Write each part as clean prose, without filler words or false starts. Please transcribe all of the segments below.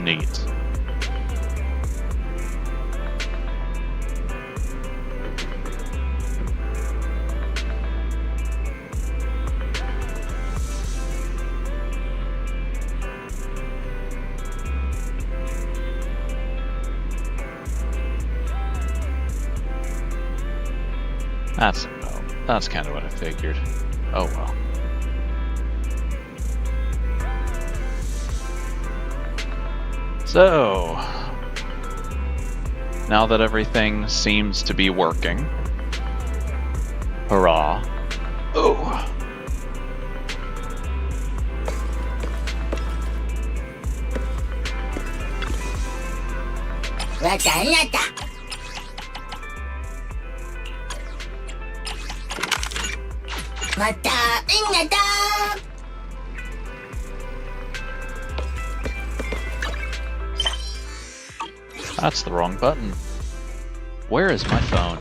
Neat. That's kind of what I figured. Oh well. So, now that everything seems to be working, hurrah. Oh. That's the wrong button. Where is my phone?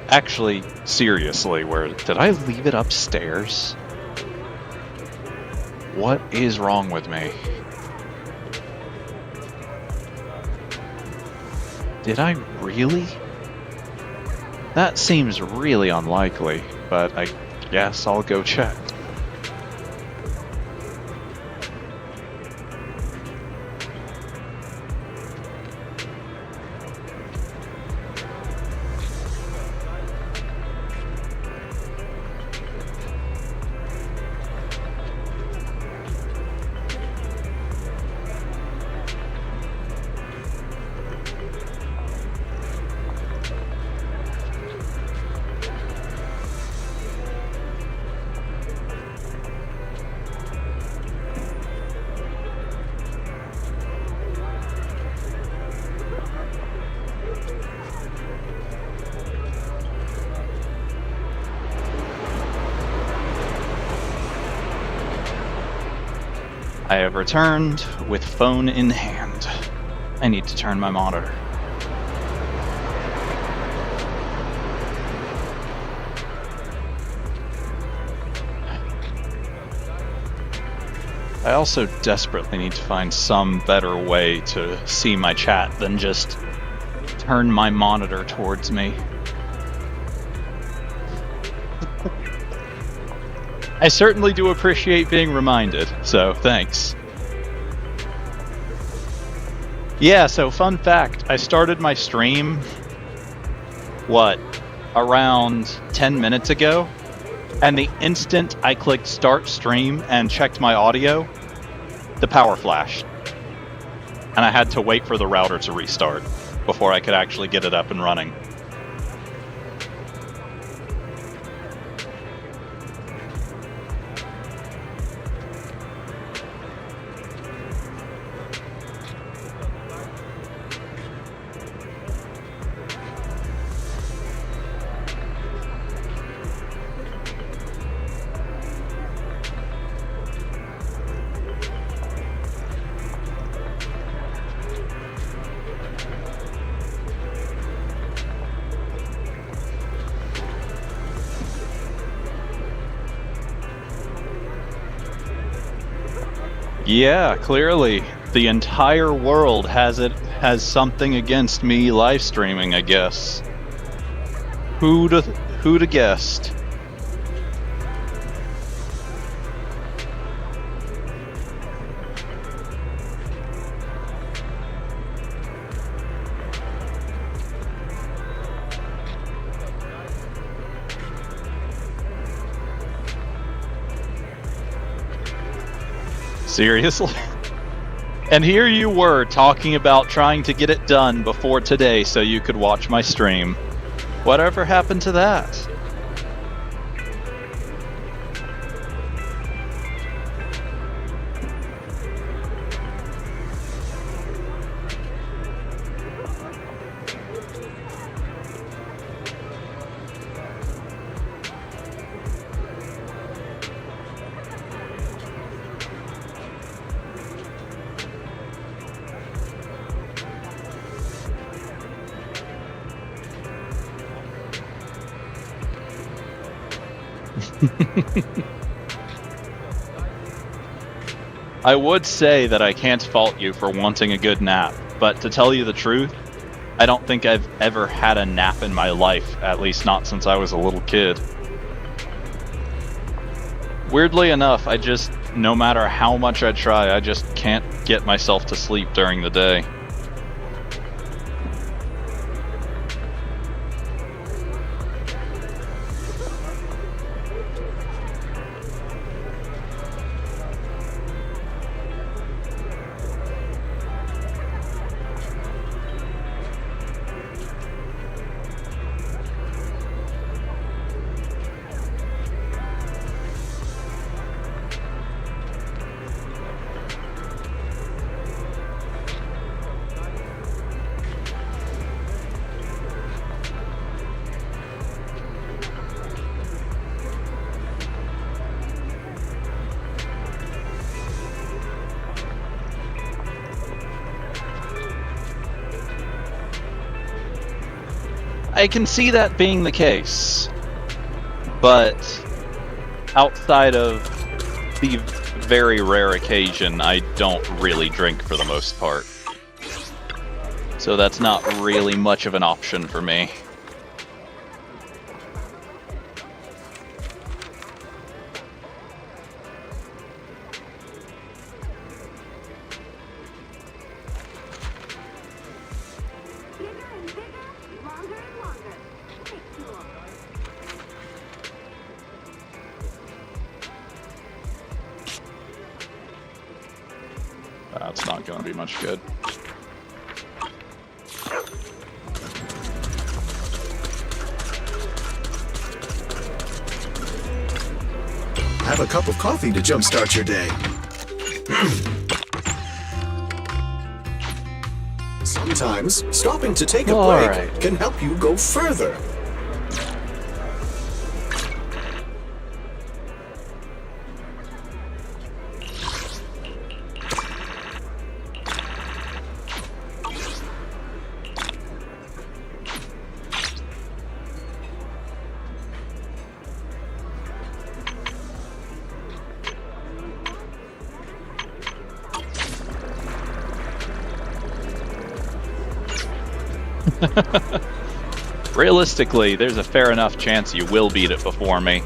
Actually, seriously, where did I leave it upstairs? What is wrong with me? Did I really? That seems really unlikely, but I guess I'll go check. I have returned with phone in hand. I need to turn my monitor. I also desperately need to find some better way to see my chat than just turn my monitor towards me. I certainly do appreciate being reminded, so thanks. Yeah, so fun fact, I started my stream, around 10 minutes ago, and the instant I clicked start stream and checked my audio, the power flashed. And I had to wait for the router to restart before I could actually get it up and running. Yeah, clearly. The entire world has something against me live streaming, I guess. Who'd have guessed? Seriously? And here you were talking about trying to get it done before today so you could watch my stream. Whatever happened to that? I would say that I can't fault you for wanting a good nap, but to tell you the truth, I don't think I've ever had a nap in my life, at least not since I was a little kid. Weirdly enough, no matter how much I try, I just can't get myself to sleep during the day. I can see that being the case, but outside of the very rare occasion, I don't really drink for the most part. So that's not really much of an option for me. That's not going to be much good. Have a cup of coffee to jumpstart your day. Sometimes stopping to take a break can help you go further. Realistically, there's a fair enough chance you will beat it before me.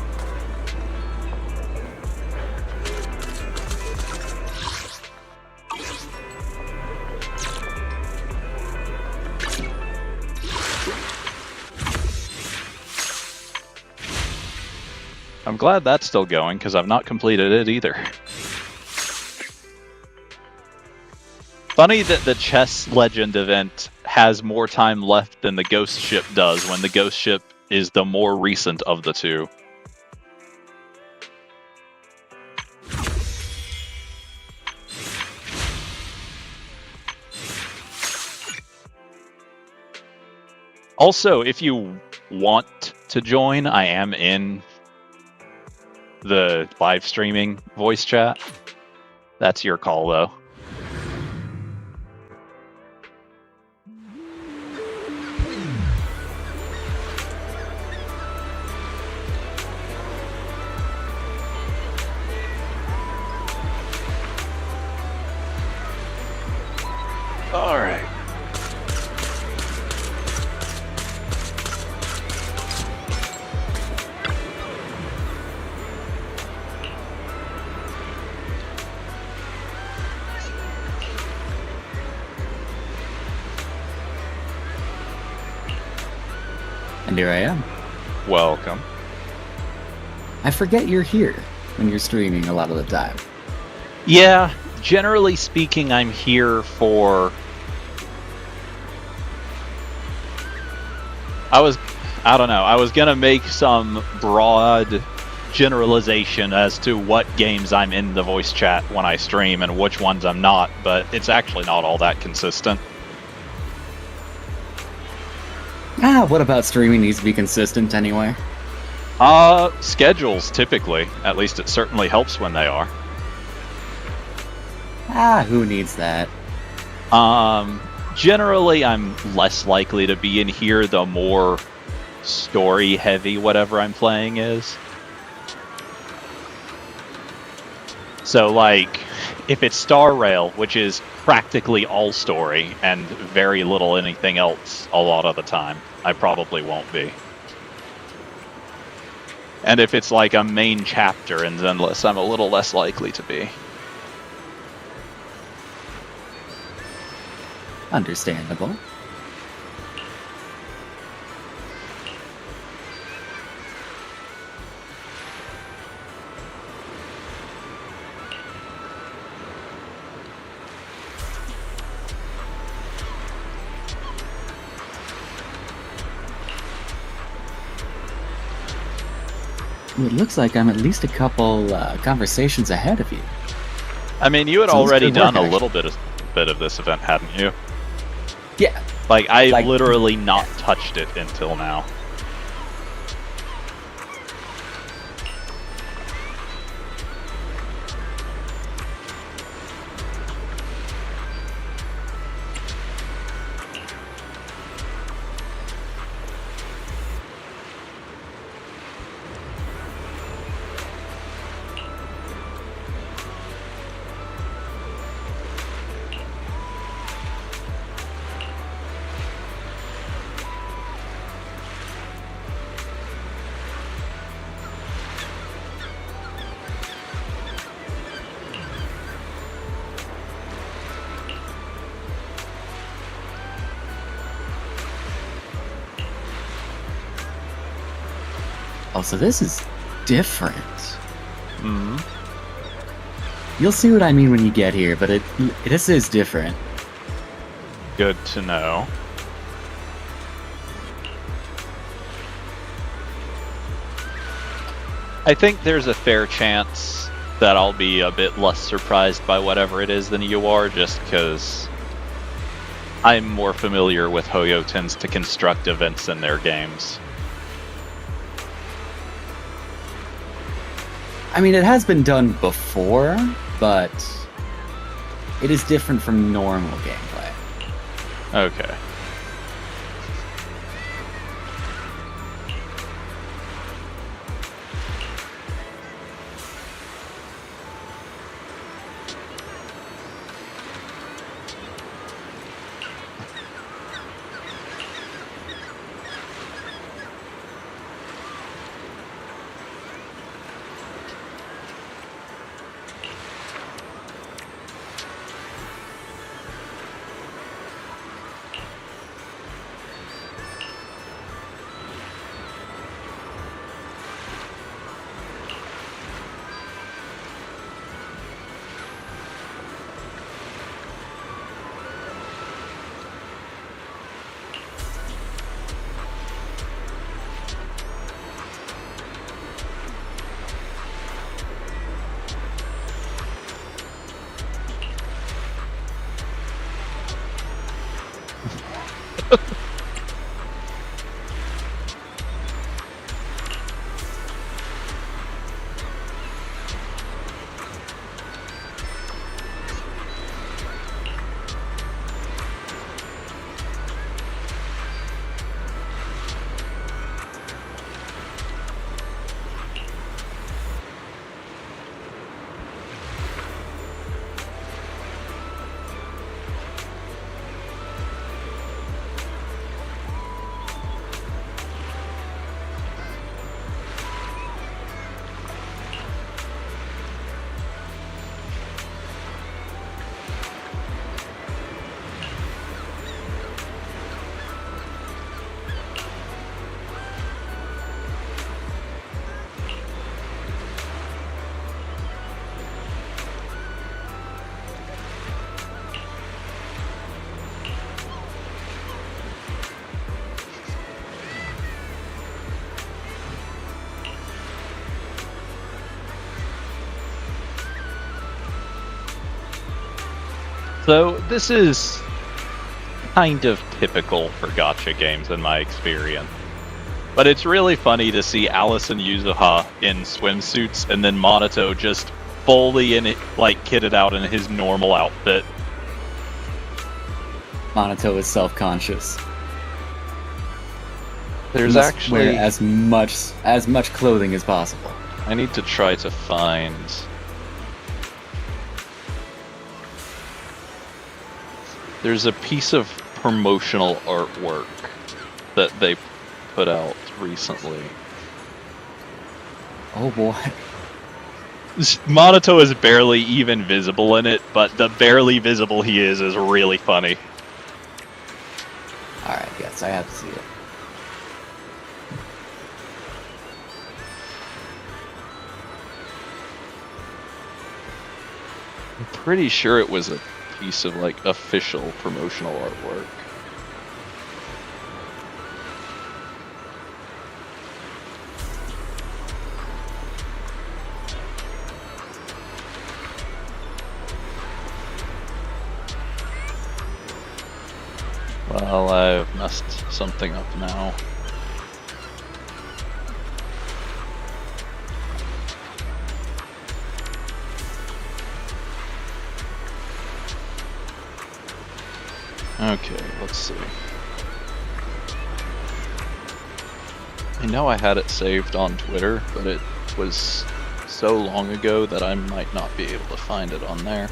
I'm glad that's still going, because I've not completed it either. Funny that the Chess Legend event has more time left than the Ghost Ship does, when the Ghost Ship is the more recent of the two. Also, if you want to join, I am in the live streaming voice chat. That's your call, though. All right. And here I am. Welcome. I forget you're here when you're streaming a lot of the time. Yeah, generally speaking, I'm here for... I don't know, I was gonna make some broad generalization as to what games I'm in the voice chat when I stream and which ones I'm not, but it's actually not all that consistent. What about streaming needs to be consistent anyway? Schedules, typically. At least it certainly helps when they are. Who needs that? Generally, I'm less likely to be in here the more story-heavy whatever I'm playing is. So, like, if it's Star Rail, which is practically all story and very little anything else a lot of the time, I probably won't be. And if it's like a main chapter and Zenless, I'm a little less likely to be. Understandable. Well, it looks like I'm at least a couple conversations ahead of you. I mean, you had So it's already good work, done a actually. little bit of this event, hadn't you? Yeah. Like, I Like- literally not touched it until now. Oh, so this is different. Hmm. You'll see what I mean when you get here, but this is different. Good to know. I think there's a fair chance that I'll be a bit less surprised by whatever it is than you are, just because I'm more familiar with Hoyo tends to construct events in their games. I mean, it has been done before, but it is different from normal gameplay. Okay. So this is kind of typical for gacha games in my experience. But it's really funny to see Alice and Yuzuha in swimsuits and then Monato just fully in it, like kitted out in his normal outfit. Monato is self-conscious. There's He must actually wear as much clothing as possible. I need to try to find There's a piece of promotional artwork that they put out recently. Oh boy. Monato is barely even visible in it, but the barely visible he is really funny. Alright, yes, I have to see it. I'm pretty sure it was a piece of like official promotional artwork. Well, I've messed something up now. Okay, let's see. I know I had it saved on Twitter, but it was so long ago that I might not be able to find it on there.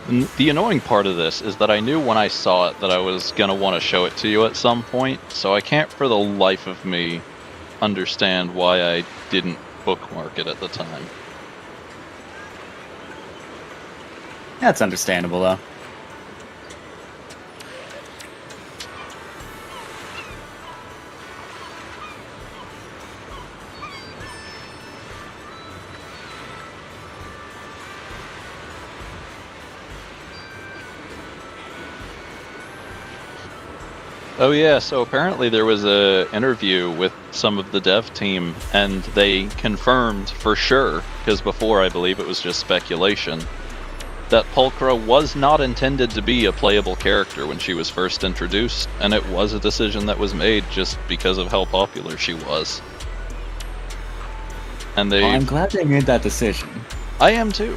And the annoying part of this is that I knew when I saw it that I was going to want to show it to you at some point, so I can't for the life of me understand why I didn't bookmark it at the time. That's understandable, though. Oh yeah, so apparently there was a interview with some of the dev team, and they confirmed for sure, because before I believe it was just speculation, that Pulchra was not intended to be a playable character when she was first introduced, and it was a decision that was made just because of how popular she was. And they... Well, I'm glad they made that decision. I am too.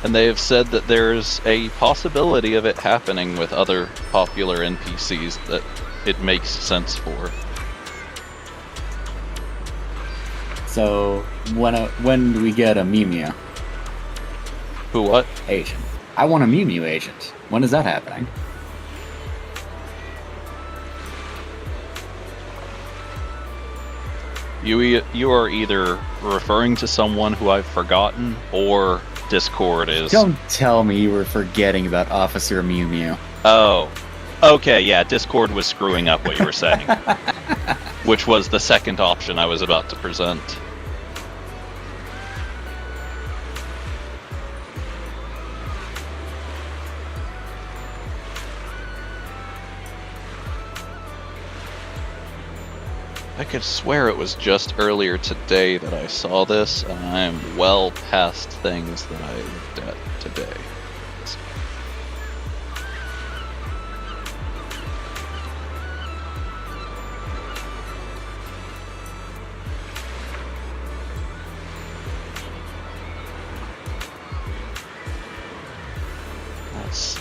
And they have said that there's a possibility of it happening with other popular NPCs that it makes sense for. So, when do we get a Mimia Who what? agent? I want a Mimia agent. When is that happening? You are either referring to someone who I've forgotten, or Discord is... Don't tell me you were forgetting about Officer Mew Mew. Oh. Okay, yeah, Discord was screwing up what you were saying. Which was the second option I was about to present. I could swear it was just earlier today that I saw this, and I am well past things that I looked at today. Let's see.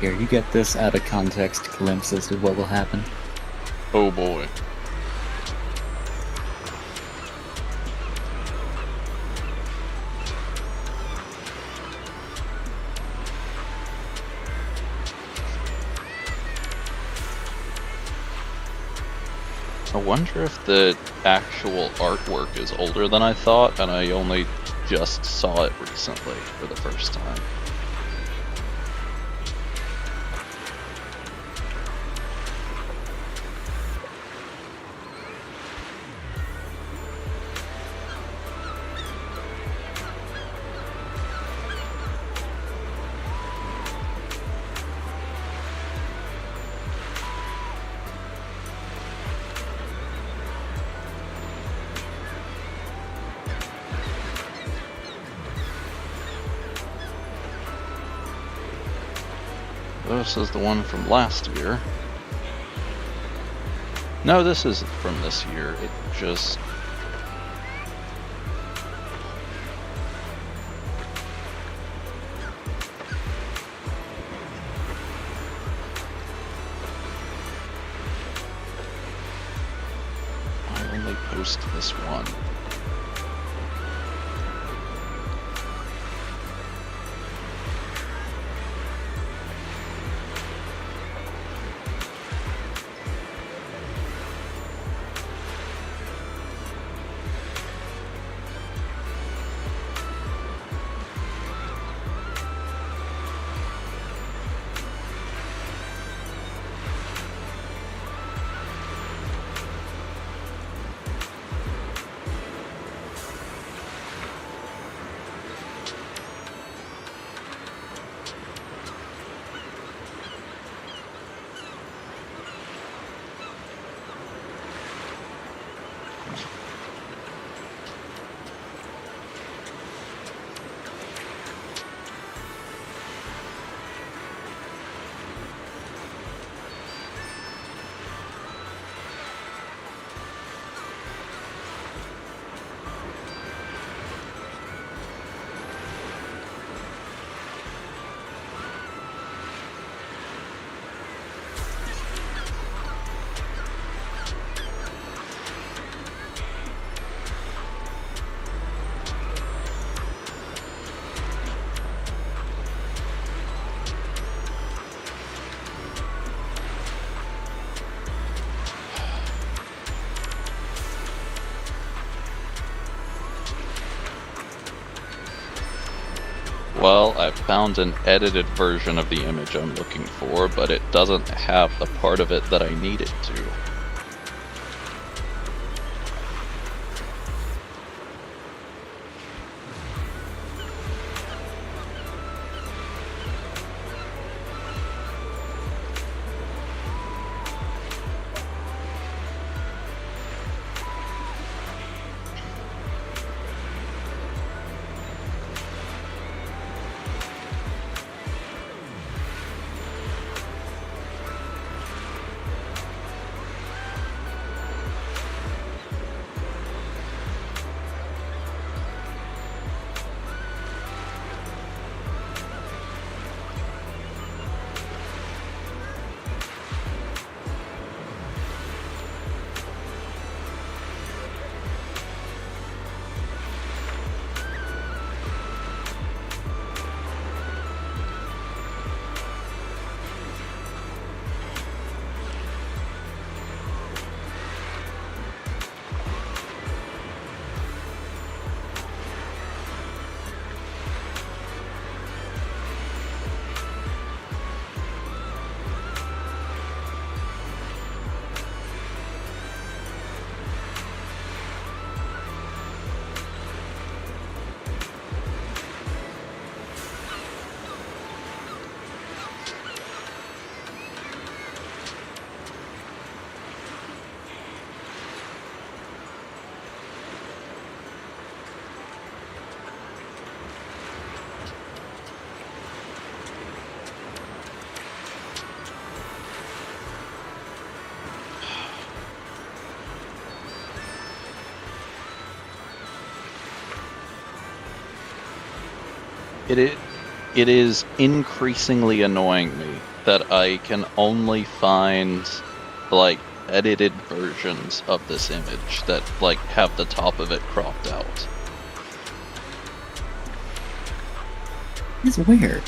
Here, you get this out of context glimpse as to what will happen. Oh boy. I wonder if the actual artwork is older than I thought, and I only just saw it recently for the first time. This is the one from last year. No, this isn't from this year. It just... I only post this one. Well, I found an edited version of the image I'm looking for, but it doesn't have the part of it that I need it to. it is increasingly annoying me that I can only find, like, edited versions of this image that, like, have the top of it cropped out. It's weird.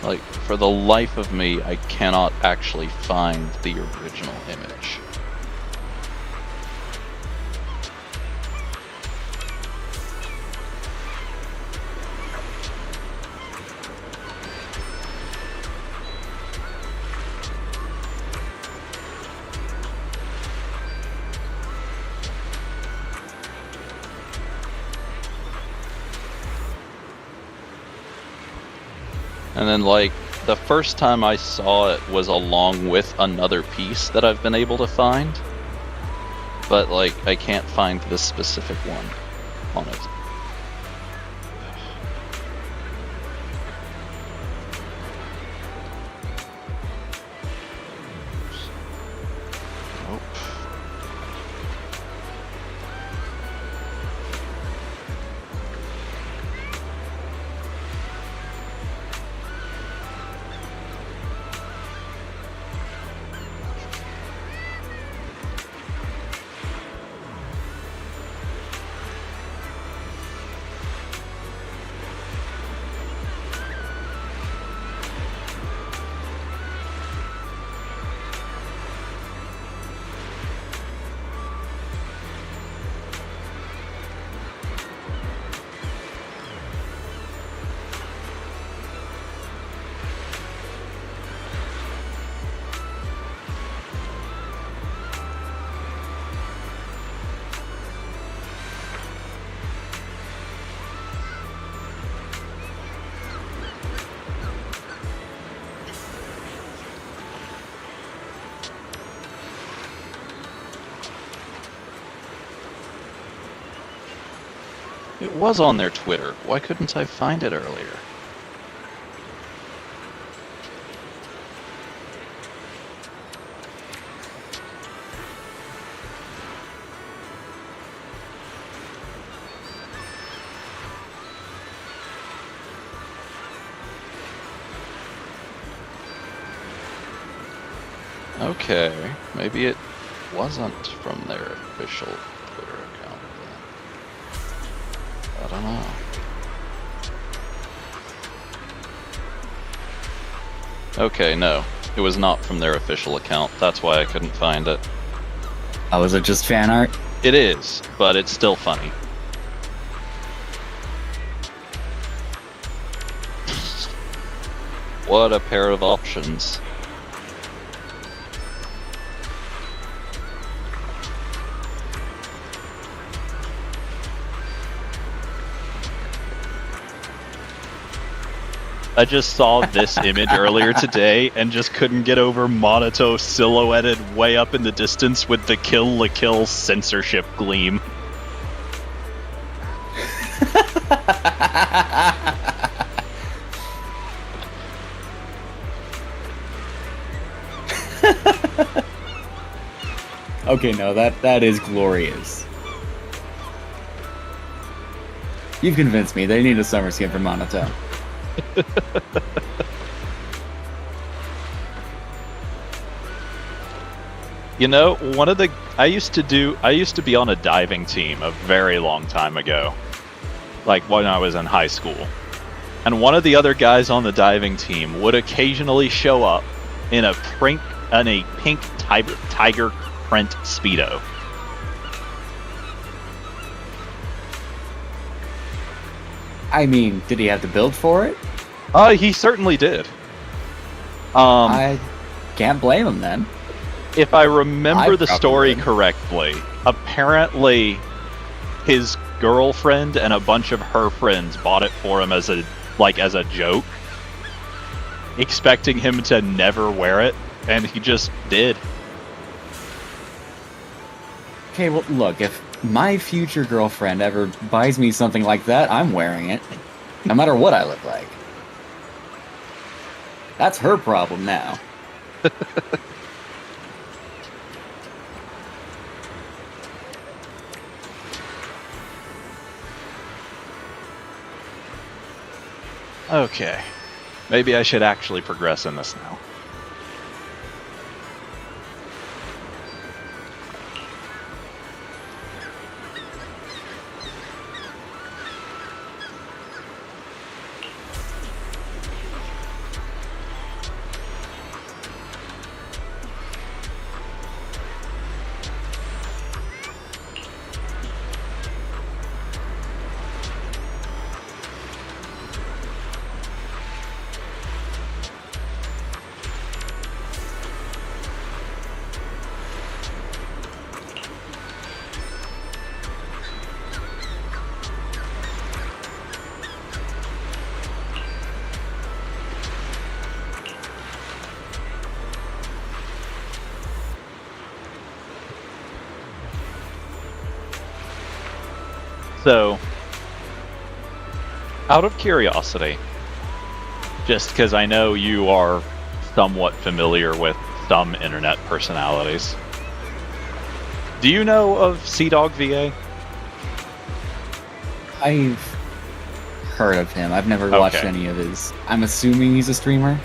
Like, for the life of me, I cannot actually find the original image. And then, like, the first time I saw it was along with another piece that I've been able to find. But, like, I can't find this specific one on it. Nope. It was on their Twitter. Why couldn't I find it earlier? Okay, maybe it wasn't from their official Twitter account then. I don't know. Okay, no. It was not from their official account. That's why I couldn't find it. Oh, was it just fan art? It is, but it's still funny. What a pair of options. I just saw this image earlier today and just couldn't get over Monato silhouetted way up in the distance with the Kill la Kill censorship gleam. Okay, no, that is glorious. You've convinced me. They need a summer skin for Monato. You know, I used to be on a diving team a very long time ago. Like when I was in high school. And one of the other guys on the diving team would occasionally show up in a pink tiger print Speedo. I mean, did he have to build for it? He certainly did. I can't blame him then. If I remember the story would. correctly, apparently his girlfriend and a bunch of her friends bought it for him as a joke, expecting him to never wear it, and he just did. Okay, well, look, if my future girlfriend ever buys me something like that, I'm wearing it. No matter what I look like. That's her problem now. Okay. Maybe I should actually progress in this now. So, out of curiosity, just because I know you are somewhat familiar with some internet personalities, do you know of CDawg VA? I've heard of him. I've never watched Okay. any of his. I'm assuming he's a streamer.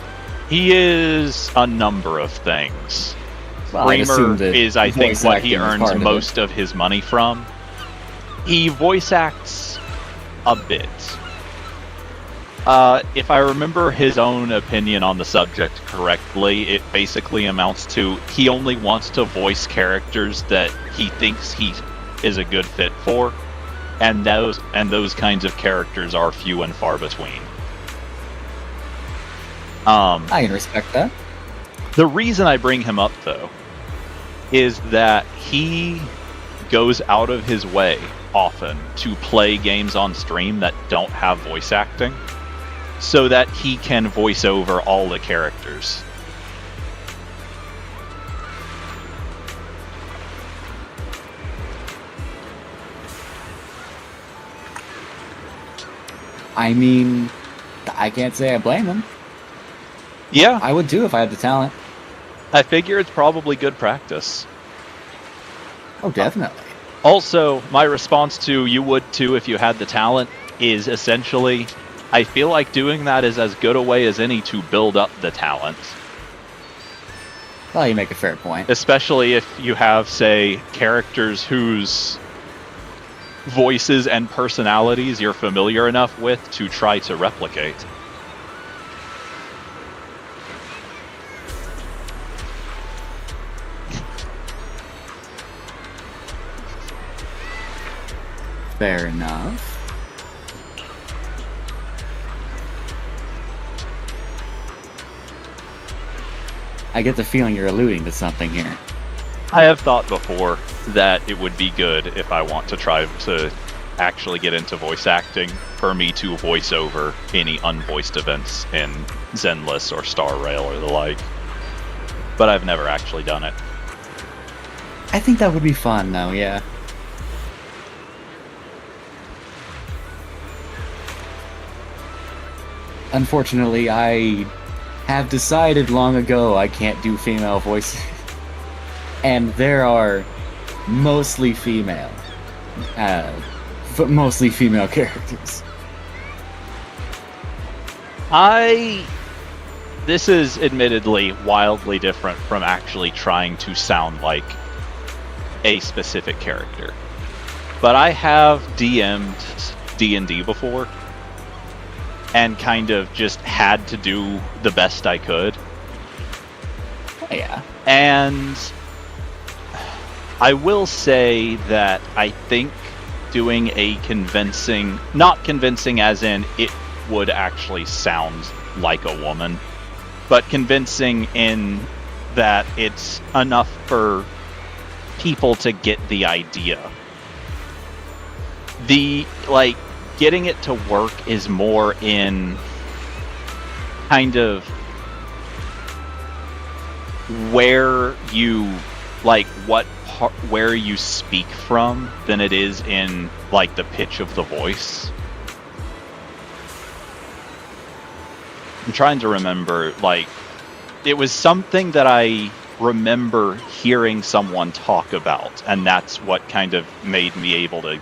He is a number of things. Well, I'd assume Streamer that is, I think, voice what he acting is earns part of it. most of his money from. He voice acts a bit. If I remember his own opinion on the subject correctly, it basically amounts to he only wants to voice characters that he thinks he is a good fit for, and those kinds of characters are few and far between. I can respect that. The reason I bring him up, though, is that he goes out of his way often to play games on stream that don't have voice acting, so that he can voice over all the characters. I mean, I can't say I blame him. Yeah, I would too if I had the talent. I figure it's probably good practice. Oh, definitely. Also, my response to you would too if you had the talent is essentially, I feel like doing that is as good a way as any to build up the talent. Well, you make a fair point. Especially if you have, say, characters whose voices and personalities you're familiar enough with to try to replicate. Fair enough. I get the feeling you're alluding to something here. I have thought before that it would be good if I want to try to actually get into voice acting for me to voice over any unvoiced events in Zenless or Star Rail or the like. But I've never actually done it. I think that would be fun, though, yeah. Unfortunately, I have decided long ago I can't do female voices. And there are mostly female. Mostly female characters. This is admittedly wildly different from actually trying to sound like a specific character. But I have DM'd D&D before, and kind of just had to do the best I could. Oh, yeah. And I will say that I think doing a convincing, not convincing as in it would actually sound like a woman, but convincing in that it's enough for people to get the idea. Getting it to work is more in kind of where you where you speak from than it is in the pitch of the voice. I'm trying to remember, it was something that I remember hearing someone talk about, and that's what kind of made me able to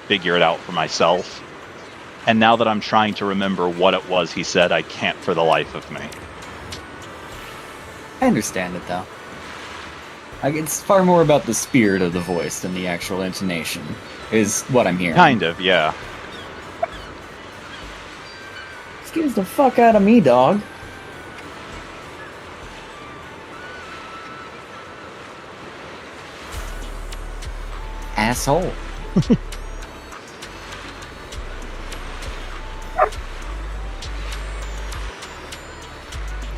figure it out for myself. And now that I'm trying to remember what it was he said, I can't for the life of me. I understand it, though. It's far more about the spirit of the voice than the actual intonation, is what I'm hearing. Kind of, yeah. Excuse the fuck out of me, dog. Asshole.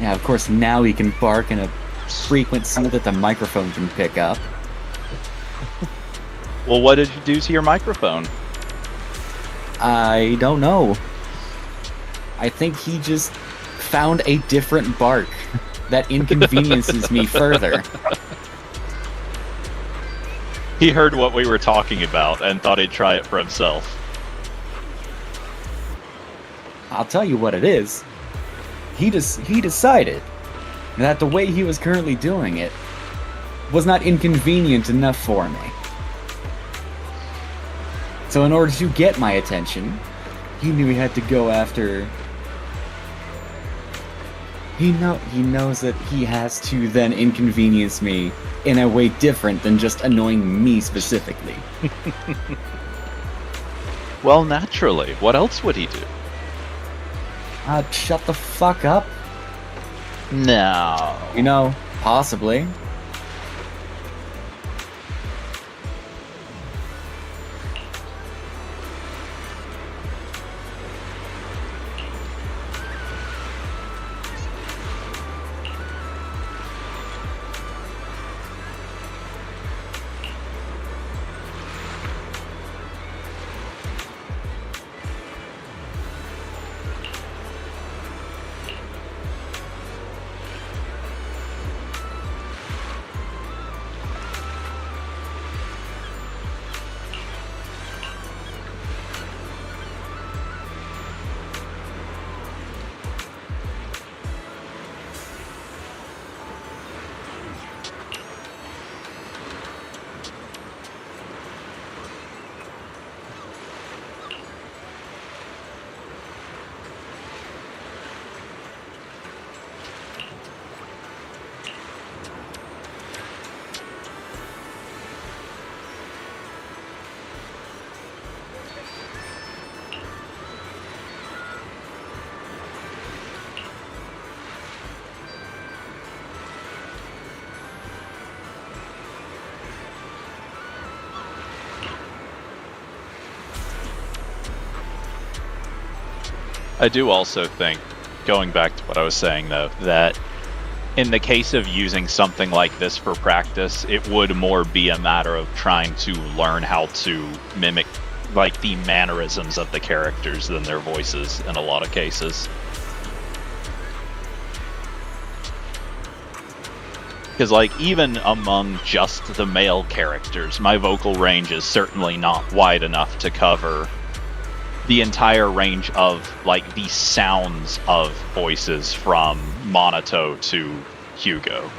Yeah, of course, now he can bark in a frequency that the microphone can pick up. Well, what did you do to your microphone? I don't know. I think he just found a different bark that inconveniences me further. He heard what we were talking about and thought he'd try it for himself. I'll tell you what it is. He decided that the way he was currently doing it was not inconvenient enough for me. So in order to get my attention, he knew he had to go after... He knows that he has to then inconvenience me in a way different than just annoying me specifically. Well, naturally. What else would he do? Shut the fuck up? No. You know, possibly. I do also think, going back to what I was saying though, that in the case of using something like this for practice, it would more be a matter of trying to learn how to mimic like the mannerisms of the characters than their voices in a lot of cases. Because like even among just the male characters, my vocal range is certainly not wide enough to cover the entire range of like the sounds of voices from Monato to Hugo.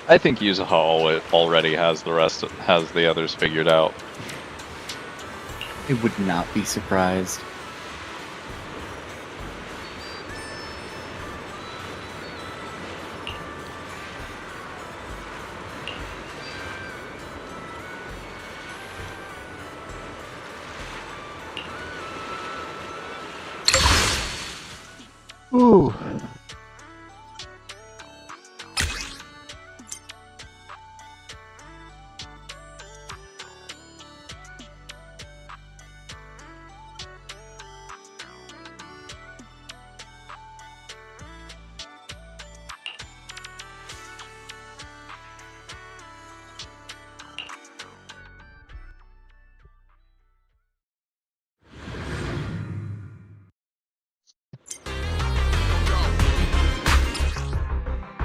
I think Yuzuha already has the others figured out. I would not be surprised. Ooh.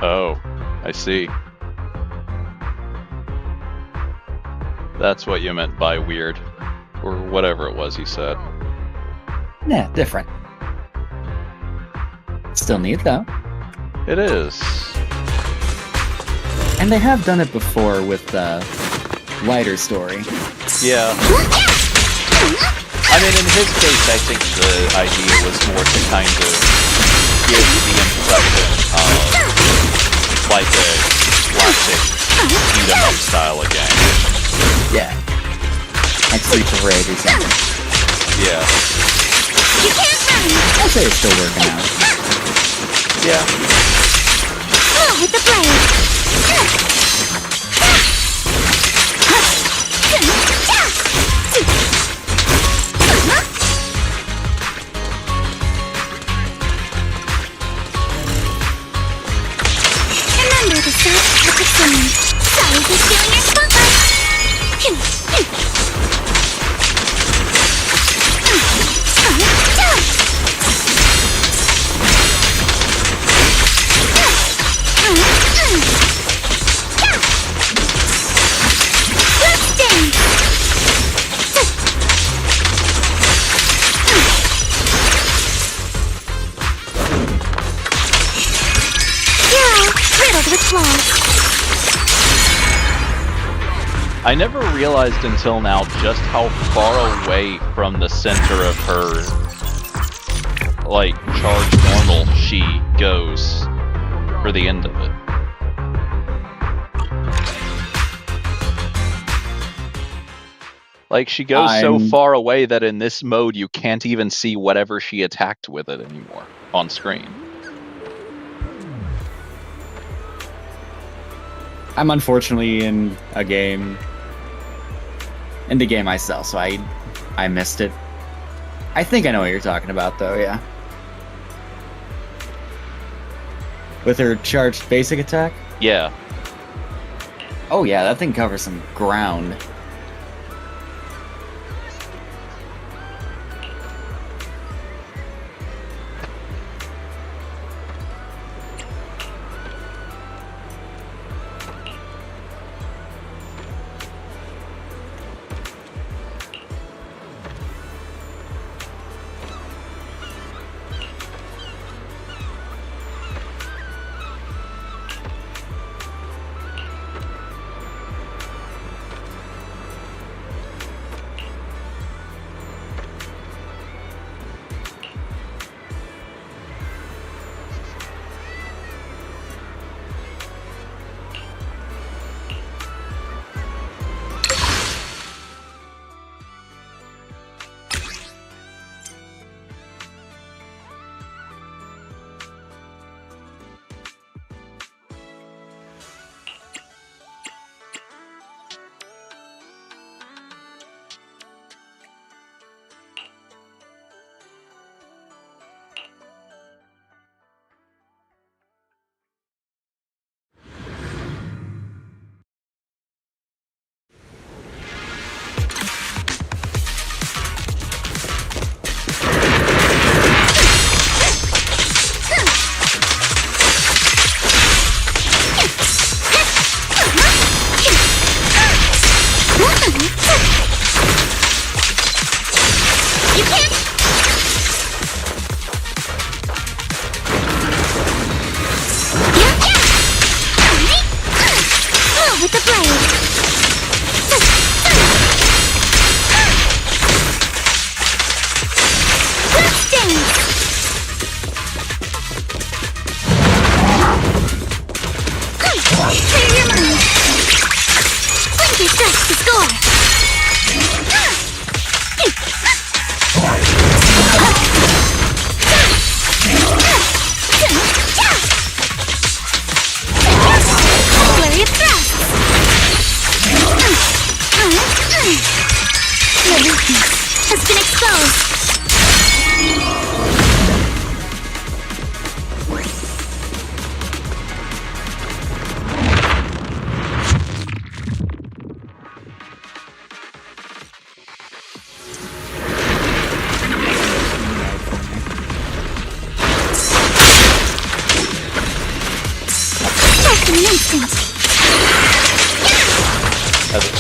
Oh, I see. That's what you meant by weird. Or whatever it was you said. Yeah, different. Still neat, though. It is. And they have done it before with the lighter story. Yeah. I mean, in his case, I think the idea was more to kind of give the impression of like a classic beat-em-up style of game. Yeah. Like Street Parade or something. Yeah. You can't run! I'd say it's still working out. Yeah. Blow with the blade! Remember the start of the singing. Sorry for stealing your spotlight! Let's dance! You're all riddled with flaws. I never realized until now just how far away from the center of her, like, charge normal she goes for the end of it. Like, she goes so far away that in this mode you can't even see whatever she attacked with it anymore on screen. I'm unfortunately in a game, in the game myself, so I missed it. I think I know what you're talking about, though, yeah. With her charged basic attack? Yeah. Oh yeah, that thing covers some ground.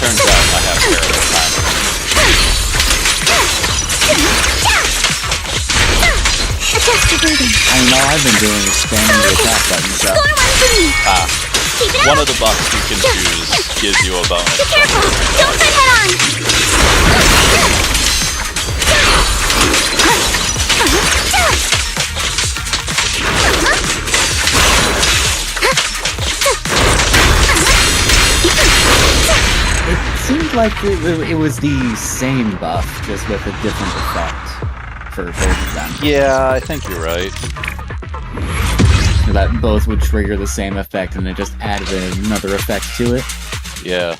turns out I have terrible timing. Adjust your breathing. I mean, all I've been doing is spamming the attack button, so... Score one for me. Keep it One up. of the buffs you can choose gives you a bonus. Be careful. Don't fight head on. It seemed like it was the same buff, just with a different effect for both of them. Yeah, I think you're right. That both would trigger the same effect, and it just added another effect to it. Yeah.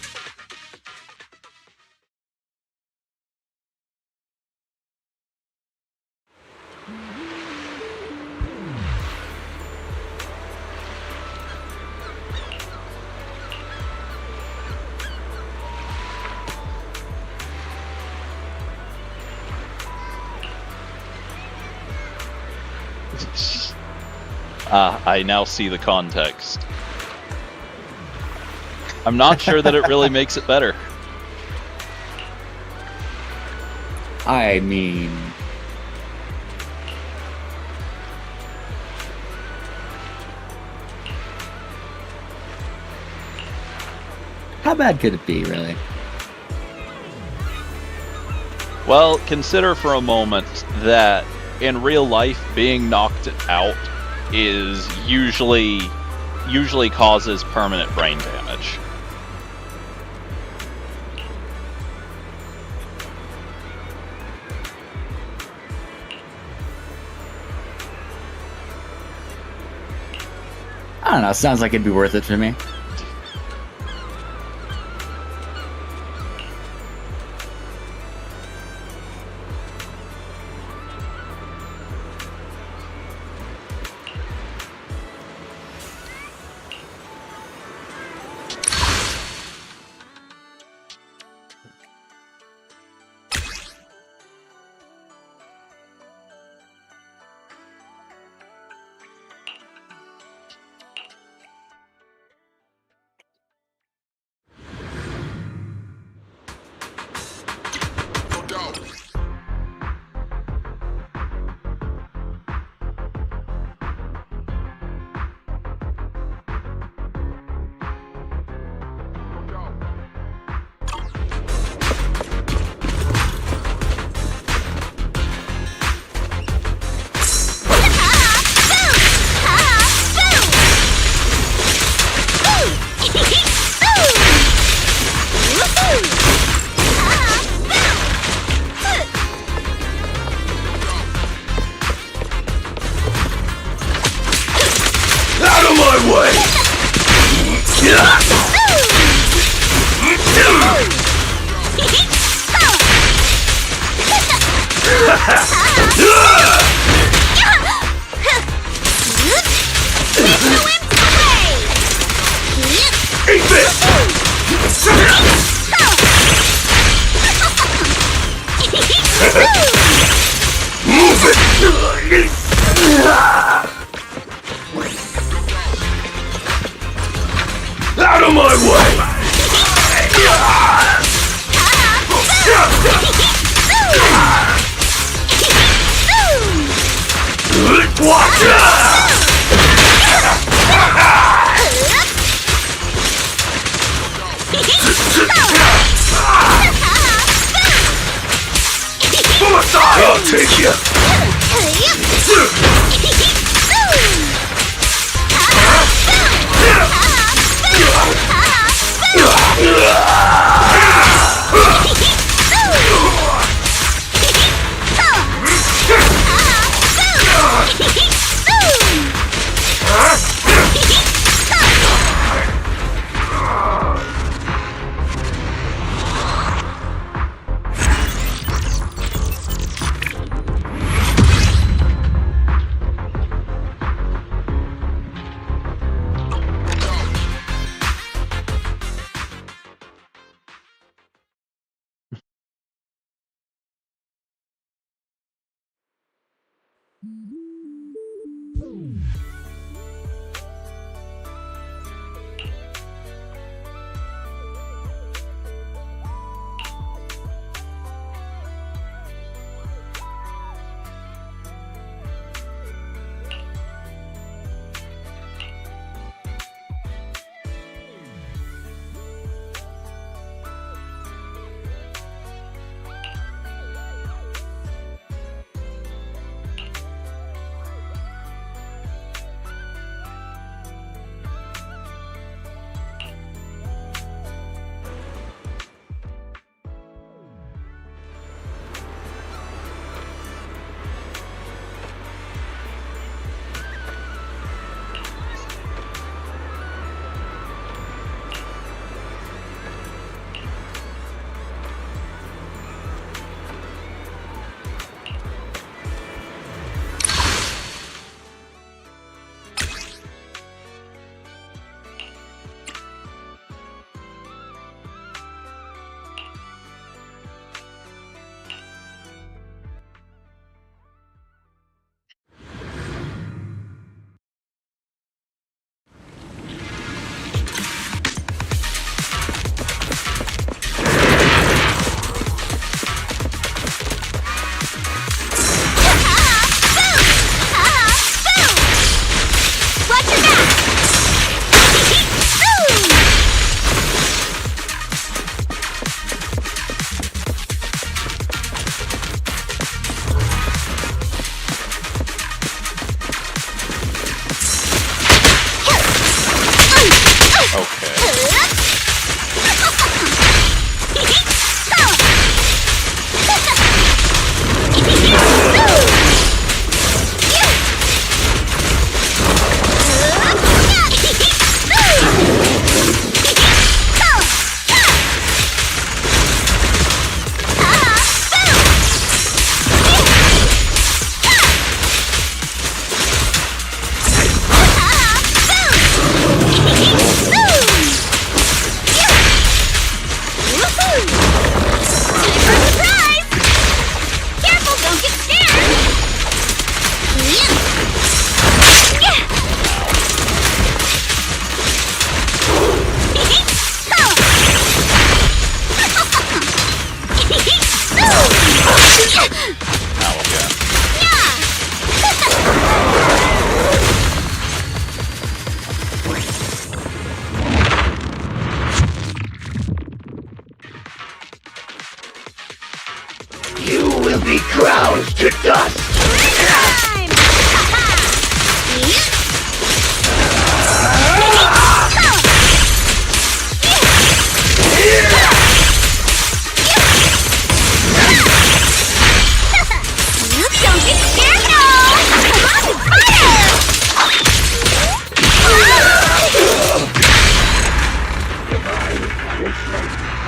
I now see the context. I'm not sure that it really makes it better. I mean... how bad could it be, really? Well, consider for a moment that in real life, being knocked out is usually causes permanent brain damage. I don't know, sounds like it'd be worth it for me.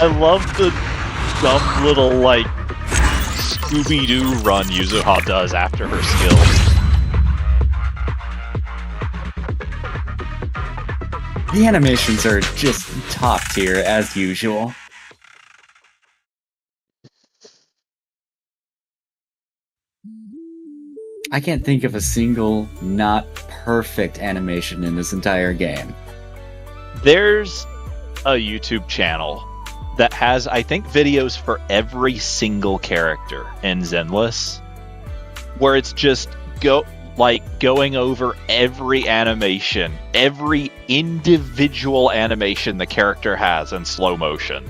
love the dumb little, like, Scooby-Doo run Yuzuha does after her skills. The animations are just top tier, as usual. I can't think of a single not perfect animation in this entire game. There's a YouTube channel that has, I think, videos for every single character in Zenless, where it's just going over every animation, every individual animation the character has in slow motion.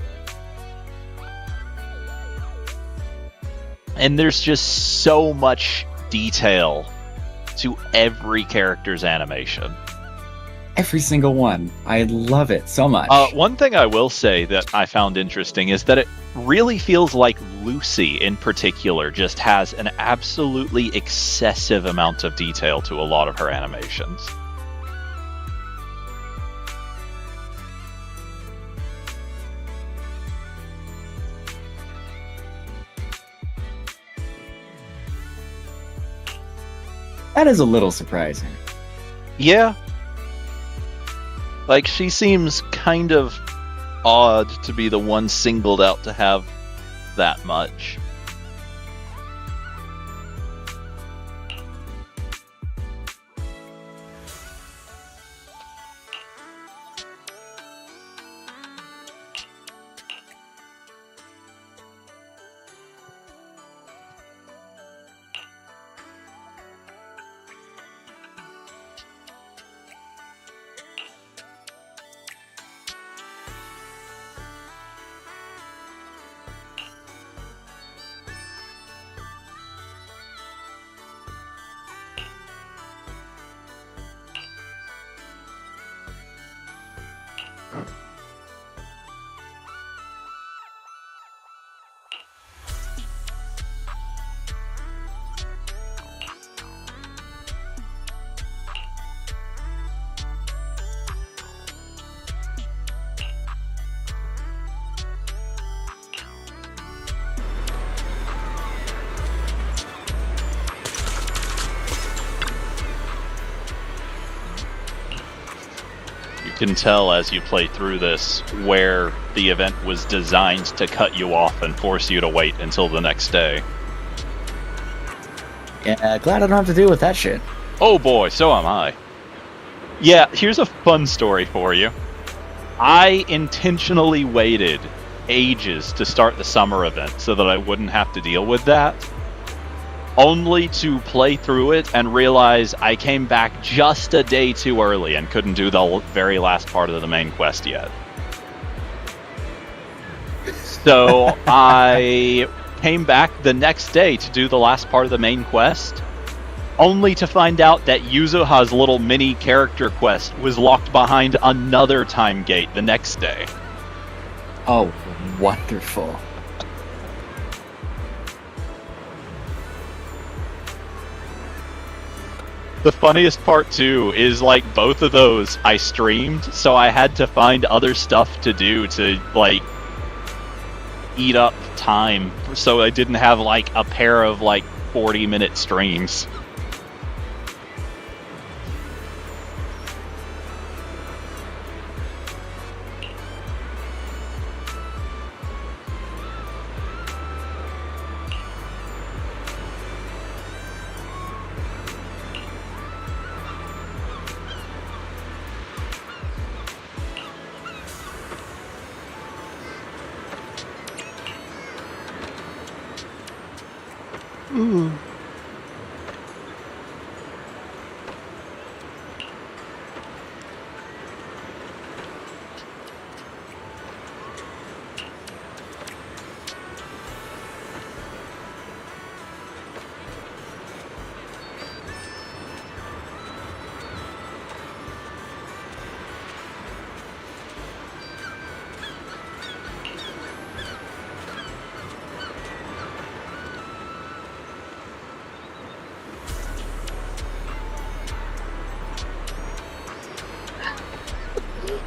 And there's just so much detail to every character's animation. Every single one. I love it so much. One thing I will say that I found interesting is that it really feels like Lucy in particular just has an absolutely excessive amount of detail to a lot of her animations. That is a little surprising. Yeah. Like, she seems kind of odd to be the one singled out to have that much. Can tell as you play through this where the event was designed to cut you off and force you to wait until the next day. Yeah, glad I don't have to deal with that shit. Oh boy, so am I. Yeah, here's a fun story for you. I intentionally waited ages to start the summer event so that I wouldn't have to deal with that, only to play through it and realize I came back just a day too early and couldn't do the very last part of the main quest yet. So I came back the next day to do the last part of the main quest, only to find out that Yuzuha's little mini character quest was locked behind another time gate the next day. Oh, wonderful. The funniest part, too, is, like, both of those I streamed, so I had to find other stuff to do to, like, eat up time, so I didn't have, like, a pair of, like, 40-minute streams.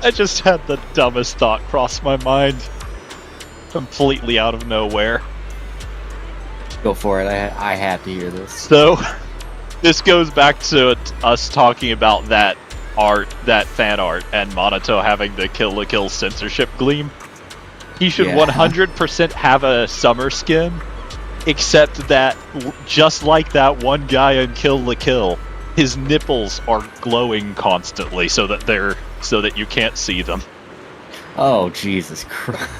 I just had the dumbest thought cross my mind. completely out of nowhere. Go for it. I have to hear this. So, this goes back to us talking about that fan art, and Monato having the Kill la Kill censorship gleam. He should 100% have a summer skin, except that, just like that one guy in Kill la Kill, his nipples are glowing constantly so that you can't see them. Oh, Jesus Christ.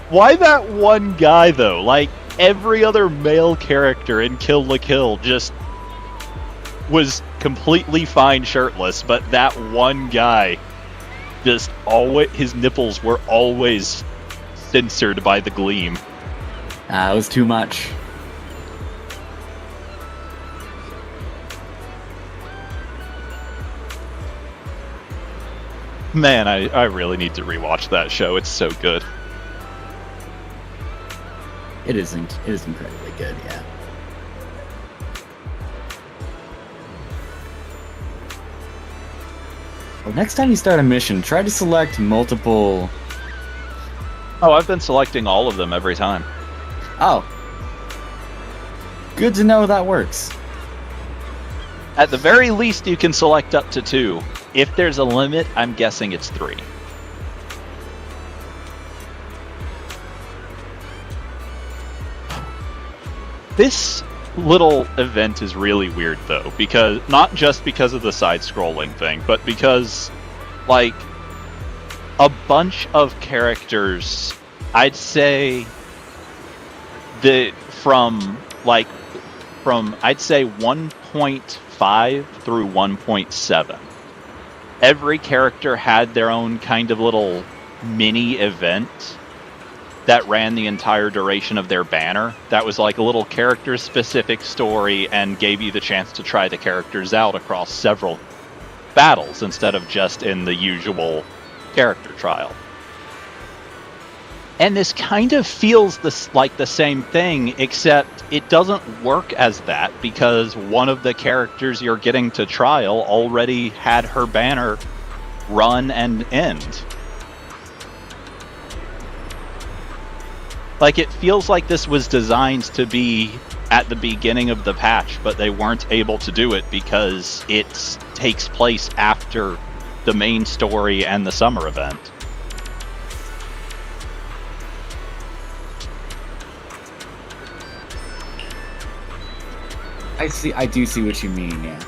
Why that one guy, though? Like, every other male character in Kill la Kill just was completely fine shirtless, but that one guy, just always, his nipples were always censored by the gleam. It was too much. Man, I really need to rewatch that show. It's so good. It is incredibly good, yeah. Well, next time you start a mission, try to select multiple... Oh, I've been selecting all of them every time. Oh. Good to know that works. At the very least, you can select up to 2. If there's a limit, I'm guessing it's 3. This little event is really weird, though, because not just because of the side-scrolling thing, but because, like, a bunch of characters, I'd say, from I'd say 1.5 through 1.7. Every character had their own kind of little mini event that ran the entire duration of their banner. That was like a little character-specific story and gave you the chance to try the characters out across several battles instead of just in the usual character trial. And this kind of feels like the same thing, except it doesn't work as that because one of the characters you're getting to trial already had her banner run and end. Like, it feels like this was designed to be at the beginning of the patch, but they weren't able to do it because it takes place after the main story and the summer event. I do see what you mean, yeah.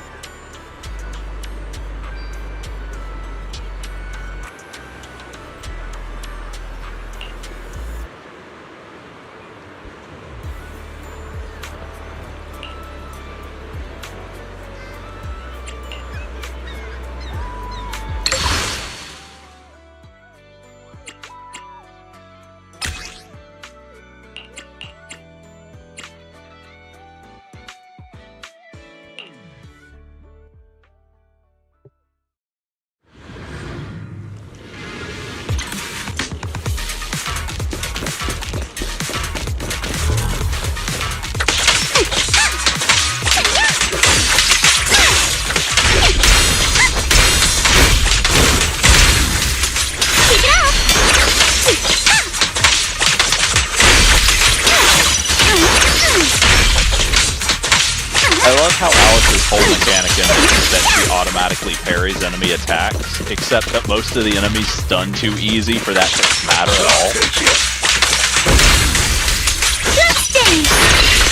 How Alice's whole mechanic in it is that she automatically parries enemy attacks, except that most of the enemies stun too easy for that to matter at all.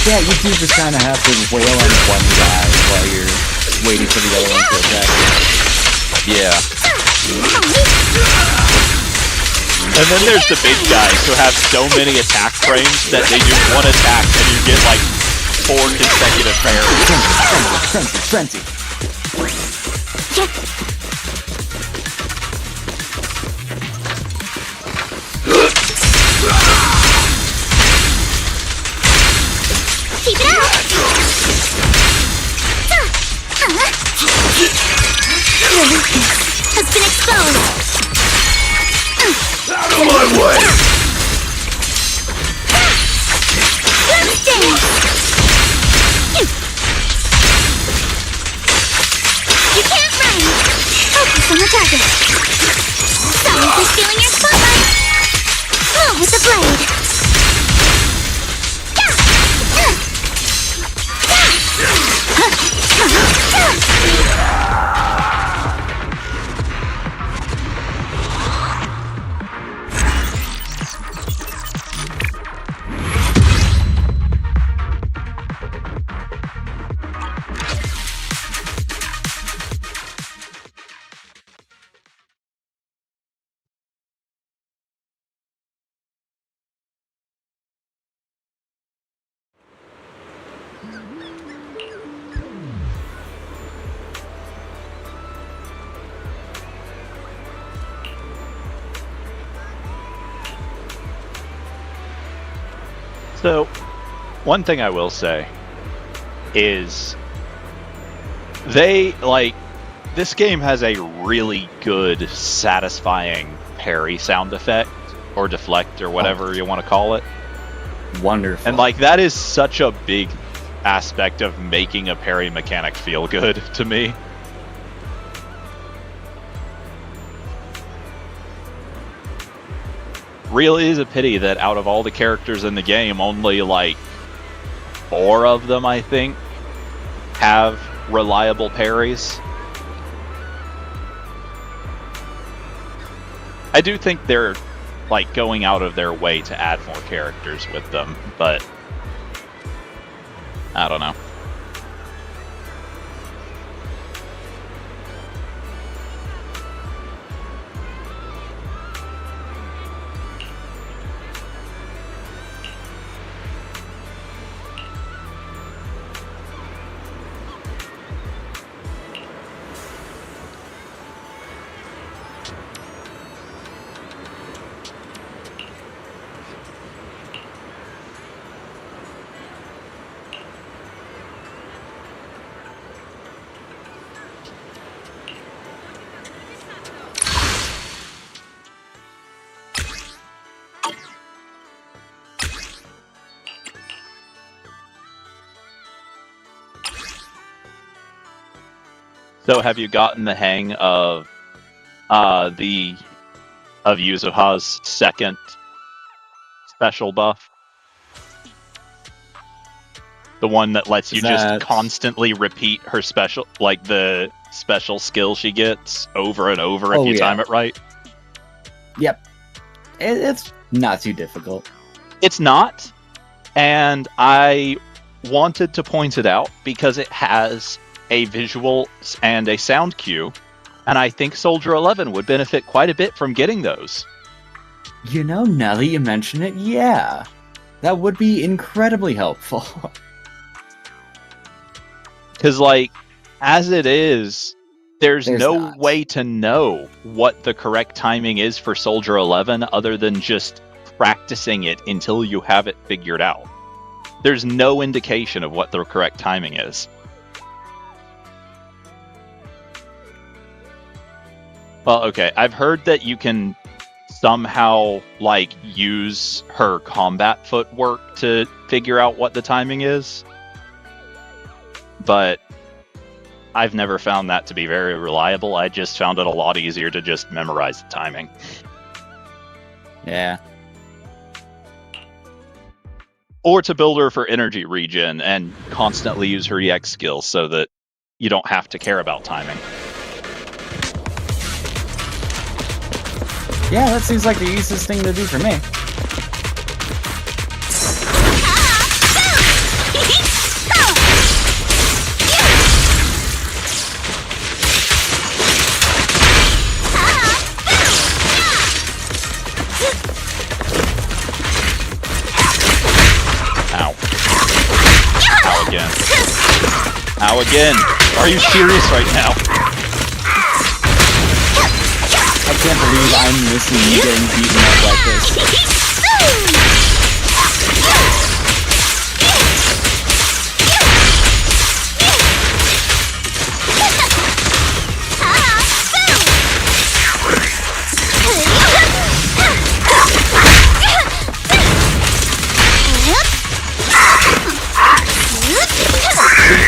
Yeah, you do just kind of have to wail on one guy while you're waiting for the other one to attack. Yeah. And then there's the big guys who have so many attack frames that they do one attack and you get like 4 consecutive parries. Frenzy. Keep it up! Your weakness has been exposed! Out of my way! You can't run! Focus on the target! Sorry for stealing your spotlight! Move with the So, one thing I will say is this game has a really good, satisfying parry sound effect, or deflect, or whatever you want to call it. Wonderful. And that is such a big aspect of making a parry mechanic feel good to me. Really is a pity that out of all the characters in the game, only 4 of them, I think, have reliable parries. I do think they're going out of their way to add more characters with them, but I don't know. So have you gotten the hang of Yuzuha's second special buff? The one that lets you just constantly repeat her special, the special skill she gets over and over if you time it right? Yep. It's not too difficult. It's not, and I wanted to point it out because it has a visual and a sound cue, and I think Soldier 11 would benefit quite a bit from getting those. Now that you mention it, yeah. That would be incredibly helpful. Because, as it is, there's no way to know what the correct timing is for Soldier 11 other than just practicing it until you have it figured out. There's no indication of what the correct timing is. Well, okay, I've heard that you can somehow, use her combat footwork to figure out what the timing is. But I've never found that to be very reliable. I just found it a lot easier to just memorize the timing. Yeah. Or to build her for energy regen and constantly use her EX skills so that you don't have to care about timing. Yeah, that seems like the easiest thing to do for me. Ow. Ow again. Ow again. Are you serious right now? I can't believe I'm missing you getting beaten up like this.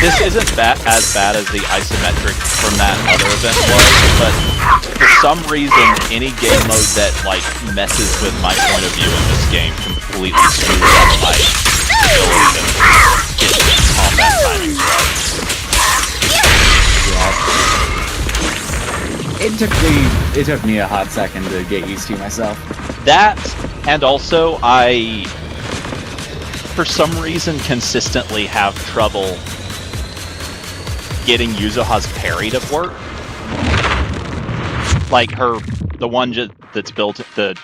This isn't as bad as the isometric from that other event was, but for some reason, any game mode that messes with my point of view in this game completely screws up my ability to get combat timings right. It took me a hot second to get used to myself. That, and also I, for some reason, consistently have trouble getting Yuzuha's parry to work. The one that's built to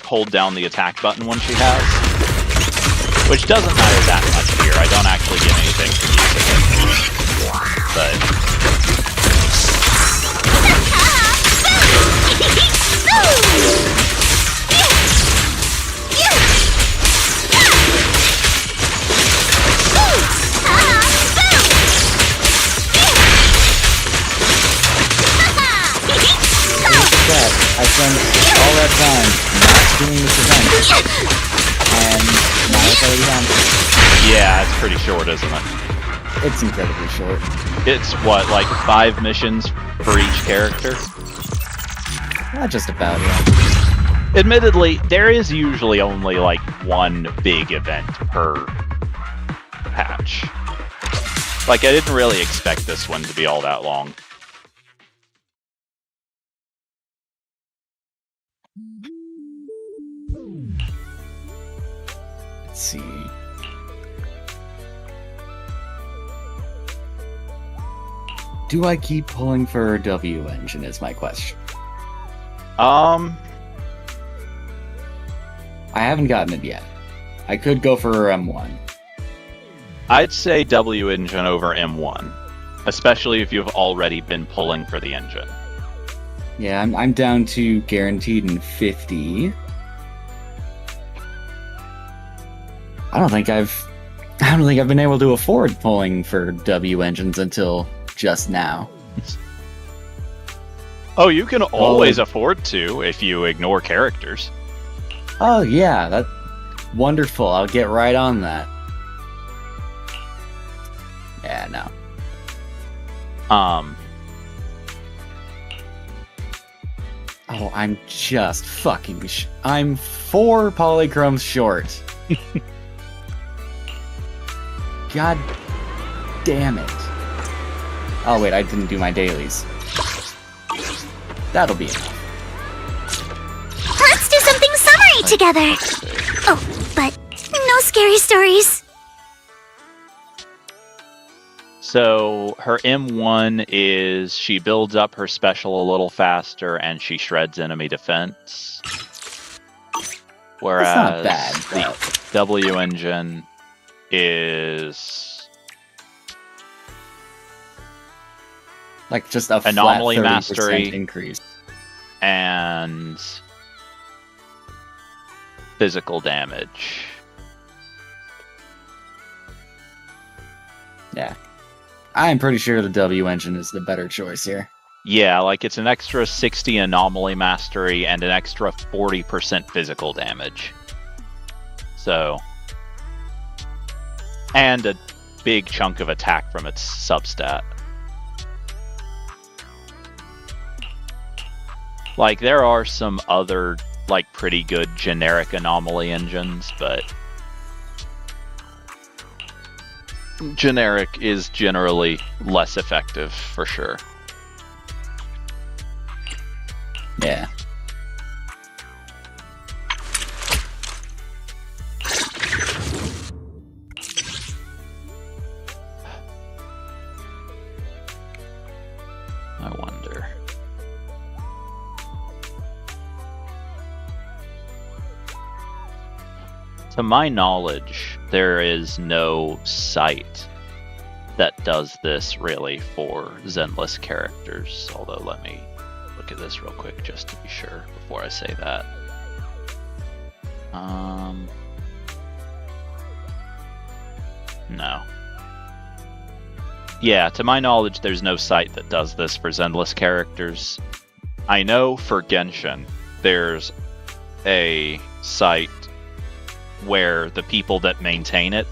hold down the attack button when she has. Which doesn't matter that much here. I don't actually get any everything to music. But I spent all that time not doing this event, and now it's already done. yeah, it's pretty short, isn't it? It's incredibly short. It's what, like 5 missions for each character? Not just about, yeah. Admittedly, there is usually only like one big event per patch. Like, I didn't really expect this one to be all that long. Let's see. Do I keep pulling for W engine is my question. I haven't gotten it yet. I could go for M1. I'd say W engine over M1, especially if you've already been pulling for the engine. Yeah, I'm down to guaranteed in 50. I don't think I've been able to afford pulling for W engines until just now. Oh, you can always afford to if you ignore characters. Oh yeah, that's wonderful. I'll get right on that. Yeah, no. Oh, I'm just fucking I'm 4 polychromes short. God damn it. Oh wait, I didn't do my dailies. That'll be enough. Let's do something summary together. Oh, but no scary stories. So her M1 is she builds up her special a little faster and she shreds enemy defense. Whereas That's not bad, the W engine is like just a anomaly flat 30% mastery increase. And physical damage. Yeah. I'm pretty sure the W engine is the better choice here. Yeah, like it's an extra 60 anomaly mastery and an extra 40% physical damage. So, and a big chunk of attack from its substat. Like, there are some other, like, pretty good generic anomaly engines, but generic is generally less effective, for sure. Yeah. I wonder. To my knowledge, there is no site that does this really for Zenless characters. Although, let me look at this real quick just to be sure before I say that. No. Yeah, to my knowledge, there's no site that does this for Zenless characters. I know for Genshin, there's a site where the people that maintain it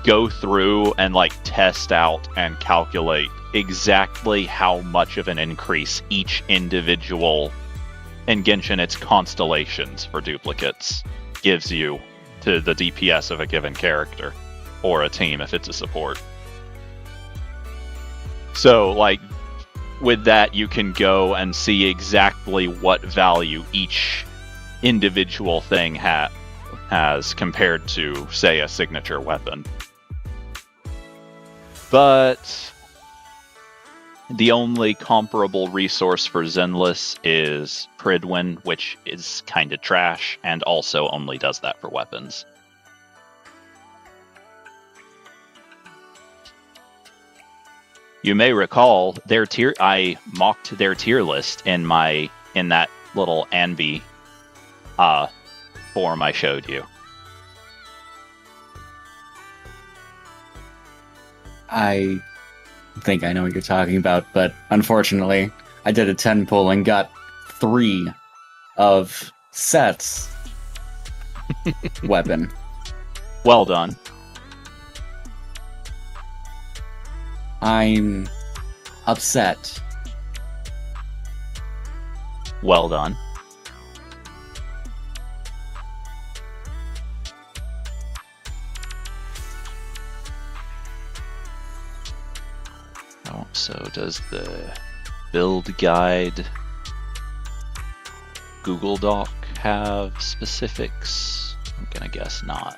go through and like test out and calculate exactly how much of an increase each individual, in Genshin it's constellations for duplicates, gives you to the DPS of a given character, or a team if it's a support. So like with that you can go and see exactly what value each individual thing has compared to, say, a signature weapon. But the only comparable resource for Zenless is Pridwin, which is kind of trash, and also only does that for weapons. You may recall their tier. I mocked their tier list in that little Anvi form I showed you. I think I know what you're talking about, but unfortunately, I did a 10 pull and got 3 of Seth's weapon. Well done. I'm upset. Well done. Oh, so does the build guide Google Doc have specifics? I'm gonna guess not.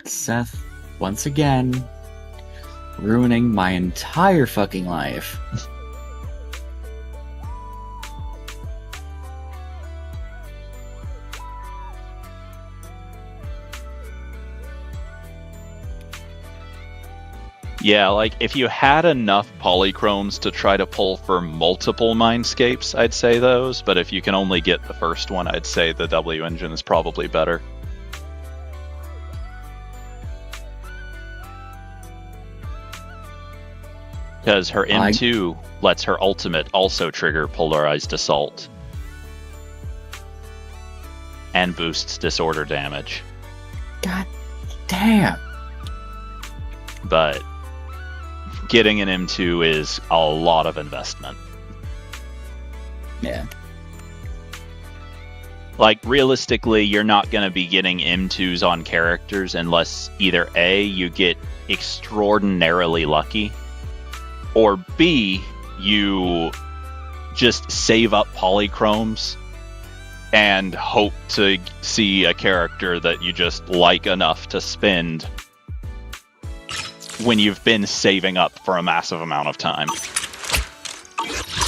Seth, once again, ruining my entire fucking life. Yeah, like, if you had enough polychromes to try to pull for multiple Mindscapes, I'd say those, but if you can only get the first one, I'd say the W engine is probably better. Because her M2 lets her ultimate also trigger Polarized Assault. And boosts disorder damage. God damn. But getting an M2 is a lot of investment. Yeah. Like, realistically, you're not going to be getting M2s on characters unless either A, you get extraordinarily lucky, or B, you just save up polychromes and hope to see a character that you just like enough to spend when you've been saving up for a massive amount of time.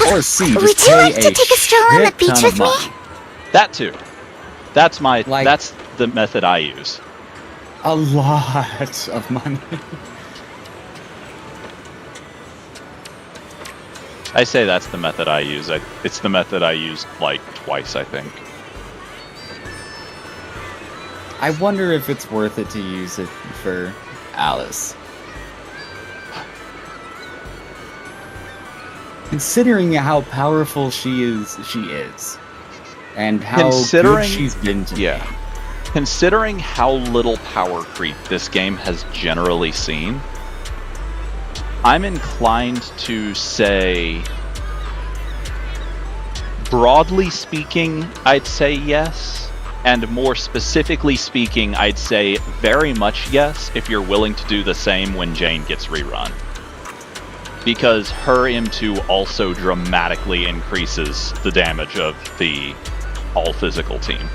Or C, Would just you pay like to take a stroll on the beach with me? That too. That's Like- the method I use. A lot of money. I say that's the method I use. It's the method I used like twice, I think. I wonder if it's worth it to use it for Alice. Considering how powerful she is, and how good she's been to me. Considering how little power creep this game has generally seen, I'm inclined to say, broadly speaking, I'd say yes, and more specifically speaking, I'd say very much yes if you're willing to do the same when Jane gets rerun. Because her M2 also dramatically increases the damage of the all-physical team.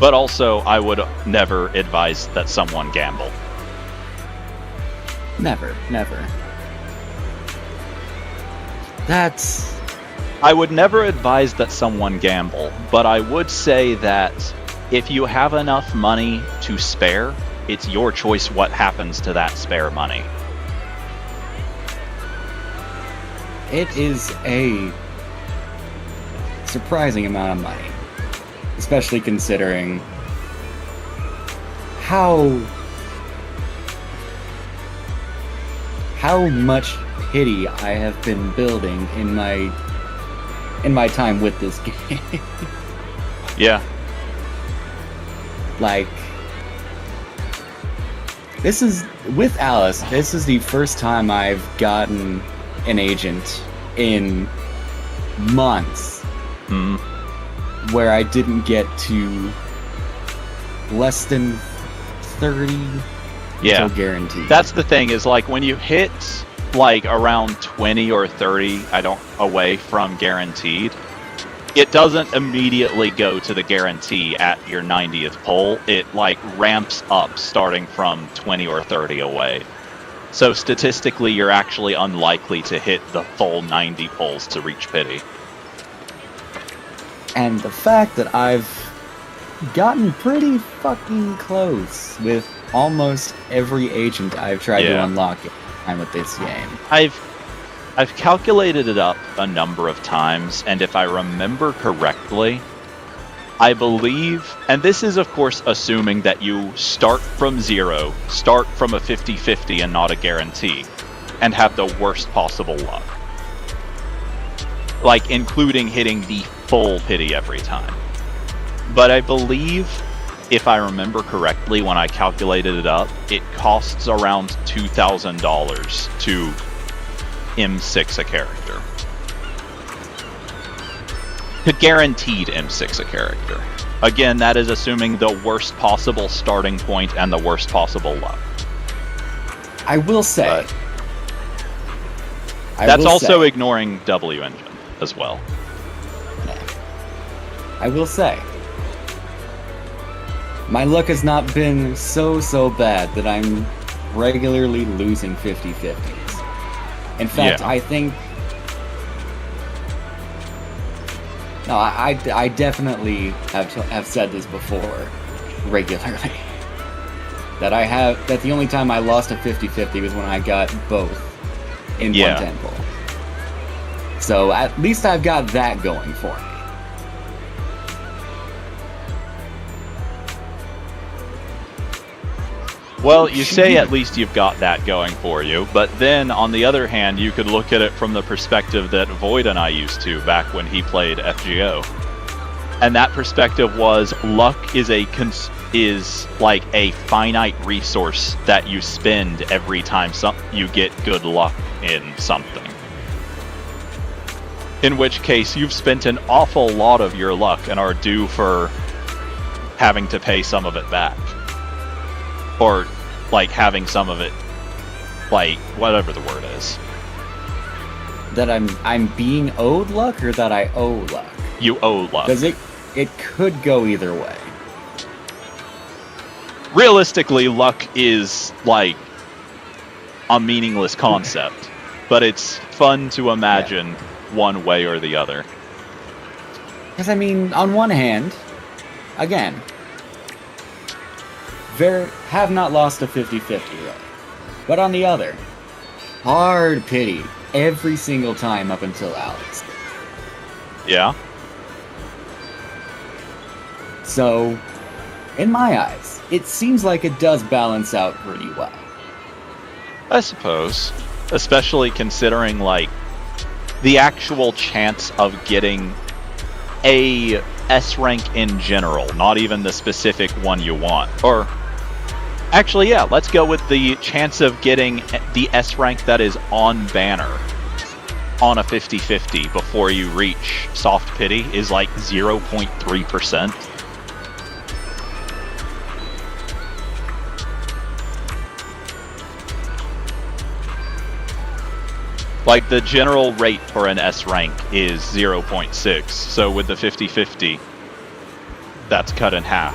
But also, I would never advise that someone gamble. Never. I would never advise that someone gamble, but I would say that if you have enough money to spare, it's your choice what happens to that spare money. It is a surprising amount of money, especially considering how much pity I have been building in my time with this game. Yeah. Like, this is, with Alice, this is the first time I've gotten an agent in months where I didn't get to less than 30 until guaranteed. That's the thing, is like when you hit like around 20 or 30 away from guaranteed, it doesn't immediately go to the guarantee at your 90th pull. It like ramps up starting from 20 or 30 away. So statistically, you're actually unlikely to hit the full 90 pulls to reach pity. And the fact that I've gotten pretty fucking close with almost every agent I've tried to unlock with this game. I've calculated it up a number of times, and if I remember correctly, I believe, and this is of course assuming that you start from 0, start from a 50-50 and not a guarantee, and have the worst possible luck. Like, including hitting the full pity every time. But I believe, if I remember correctly, when I calculated it up, it costs around $2,000 to M6 a character. To guaranteed M6 a character. Again, that is assuming the worst possible starting point and the worst possible luck. I will say. That's also ignoring W Engine as well. I will say. My luck has not been so bad that I'm regularly losing 50-50s. In fact, I think... No, I definitely have said this before, regularly. That the only time I lost a 50-50 was when I got both in 110 pull. So at least I've got that going for me. Well, you say at least you've got that going for you, but then, on the other hand, you could look at it from the perspective that Void and I used to back when he played FGO. And that perspective was, luck is like a finite resource that you spend every time you get good luck in something. In which case, you've spent an awful lot of your luck and are due for having to pay some of it back. Or, like, having some of it, like, whatever the word is. That I'm being owed luck, or that I owe luck? You owe luck. Because it could go either way. Realistically, luck is, like, a meaningless concept. But it's fun to imagine one way or the other. Because, I mean, on one hand, again... have not lost a 50-50 yet. But on the other, hard pity every single time up until Alex. Yeah. So, in my eyes, it seems like it does balance out pretty well. I suppose. Especially considering, like, the actual chance of getting a S rank in general, not even the specific one you want. Or... actually, yeah, let's go with the chance of getting the S rank that is on banner on a 50-50 before you reach soft pity is like 0.3%. Like, the general rate for an S rank is 0.6, so with the 50-50, that's cut in half.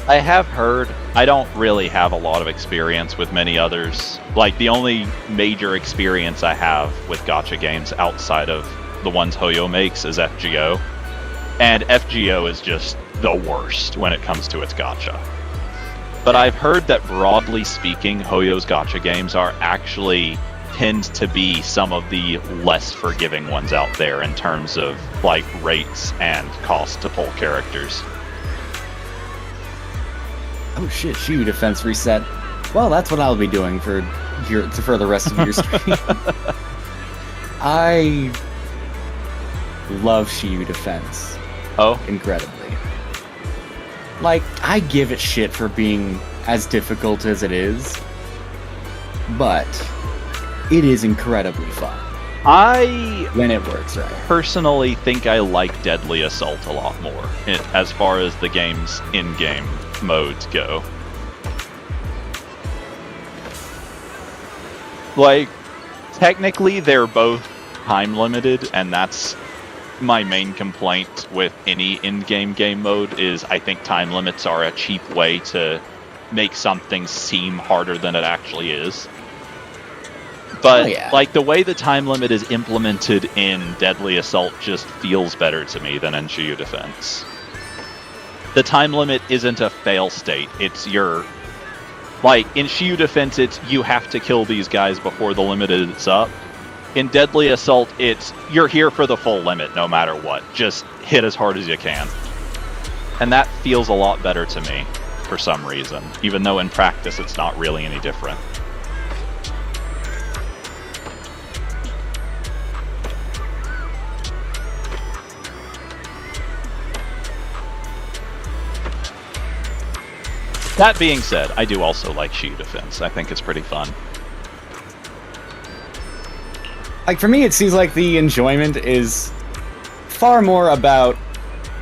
I have heard, I don't really have a lot of experience with many others. Like, the only major experience I have with gacha games outside of the ones Hoyo makes is FGO. And FGO is just the worst when it comes to its gacha. But I've heard that broadly speaking, Hoyo's gacha games are actually tend to be some of the less forgiving ones out there in terms of, like, rates and cost to pull characters. Oh shit, Shiyu Defense reset. Well, that's what I'll be doing for the rest of your stream. I love Shiyu Defense. Oh? Incredibly. Like, I give it shit for being as difficult as it is, but it is incredibly fun. When it works right. Personally think I like Deadly Assault a lot more as far as the game's in-game modes go. Like, technically they're both time limited, and that's my main complaint with any in-game game mode is I think time limits are a cheap way to make something seem harder than it actually is. But like the way the time limit is implemented in Deadly Assault just feels better to me than in Shiyu Defense. The time limit isn't a fail state, it's your... Like, in Shiyu Defense, it's you have to kill these guys before the limit is up. In Deadly Assault, it's you're here for the full limit no matter what. Just hit as hard as you can. And that feels a lot better to me, for some reason. Even though in practice it's not really any different. That being said, I do also like Shiyu Defense. I think it's pretty fun. Like, for me, it seems like the enjoyment is far more about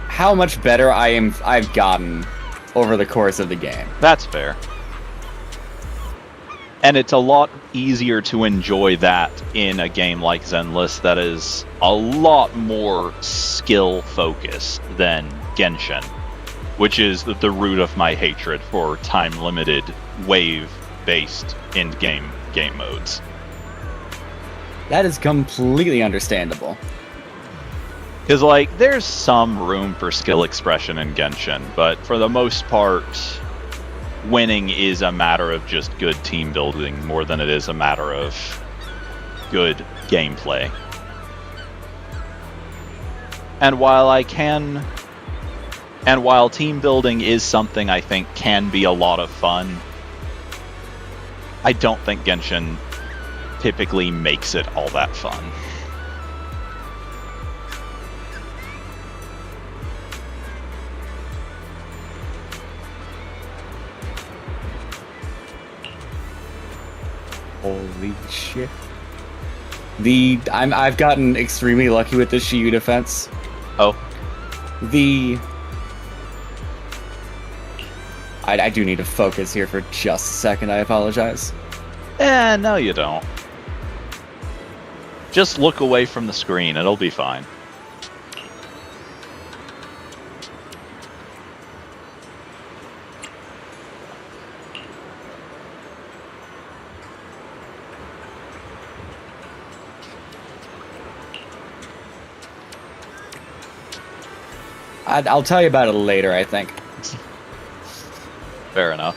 how much better I've gotten over the course of the game. That's fair. And it's a lot easier to enjoy that in a game like Zenless that is a lot more skill-focused than Genshin, which is the root of my hatred for time-limited, wave-based in-game game modes. That is completely understandable. Because, like, there's some room for skill expression in Genshin, but for the most part, winning is a matter of just good team building more than it is a matter of good gameplay. And while team building is something I think can be a lot of fun, I don't think Genshin typically makes it all that fun. Holy shit. I've gotten extremely lucky with this Shiyu Defense. Oh. I do need to focus here for just a second, I apologize. No you don't. Just look away from the screen, it'll be fine. I'll tell you about it later, I think. Fair enough.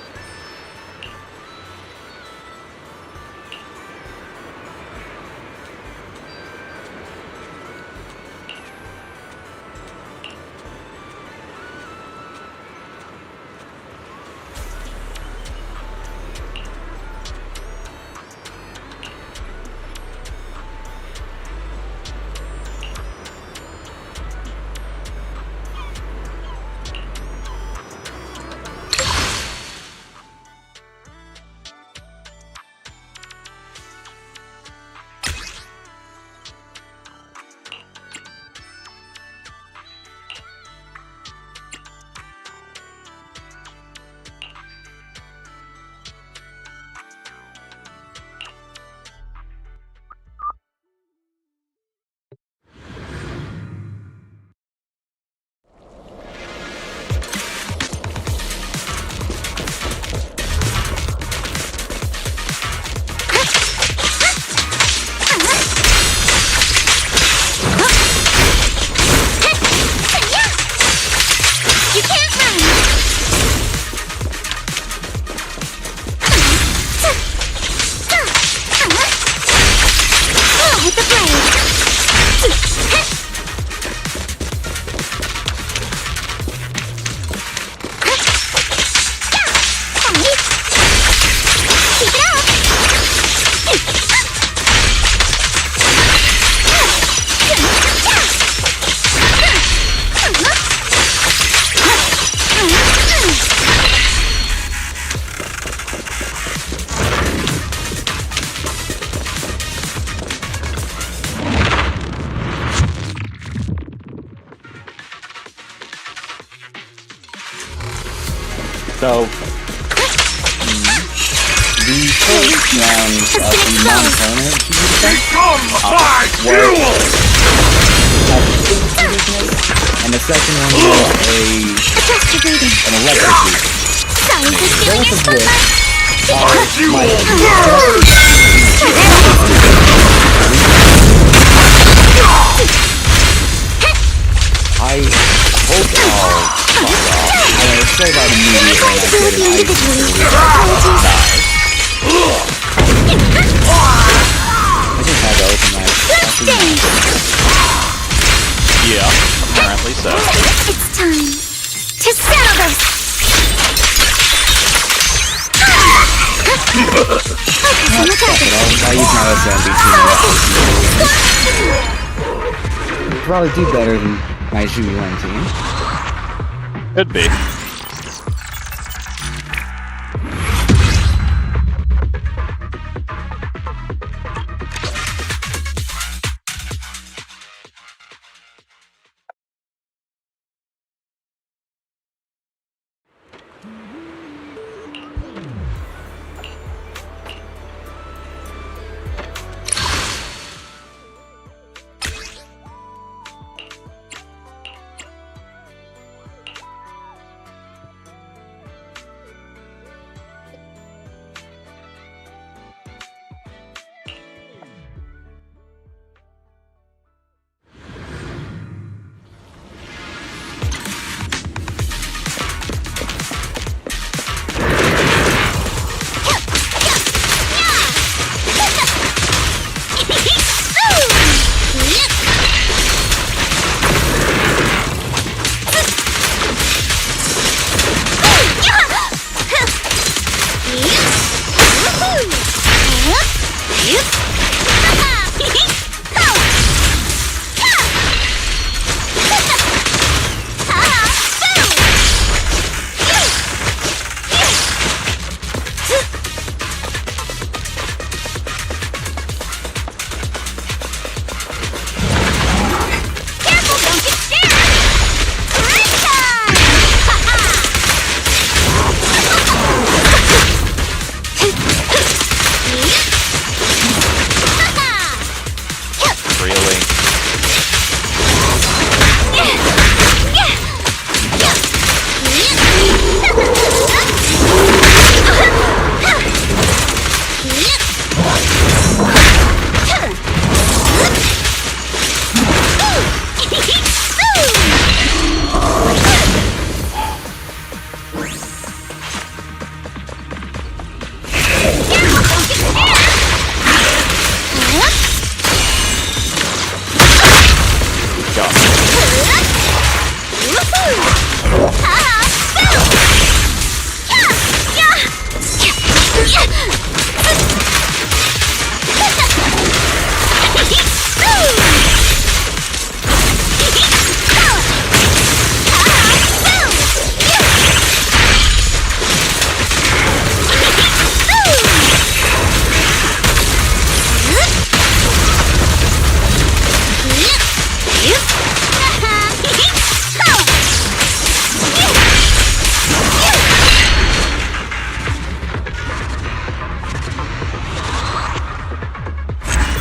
So, the first round of the non-tournament and the second one was Adjust your breathing. an electric beat. Sorry for stealing your Both of which I hope I'll fuck off. I'm gonna say that immediately when I get an I just had to open my fucking Yeah, apparently so. It's time to settle this. I'll use my SMB team. Probably do better than my Julien team. Could be.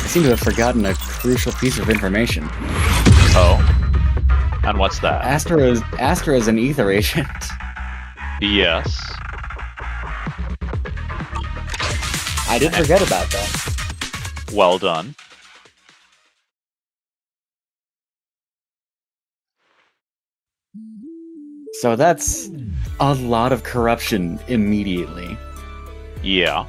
I seem to have forgotten a crucial piece of information. Oh. And what's that? Astra is an ether agent. Yes. I did forget about that. Well done. So that's a lot of corruption immediately. Yeah.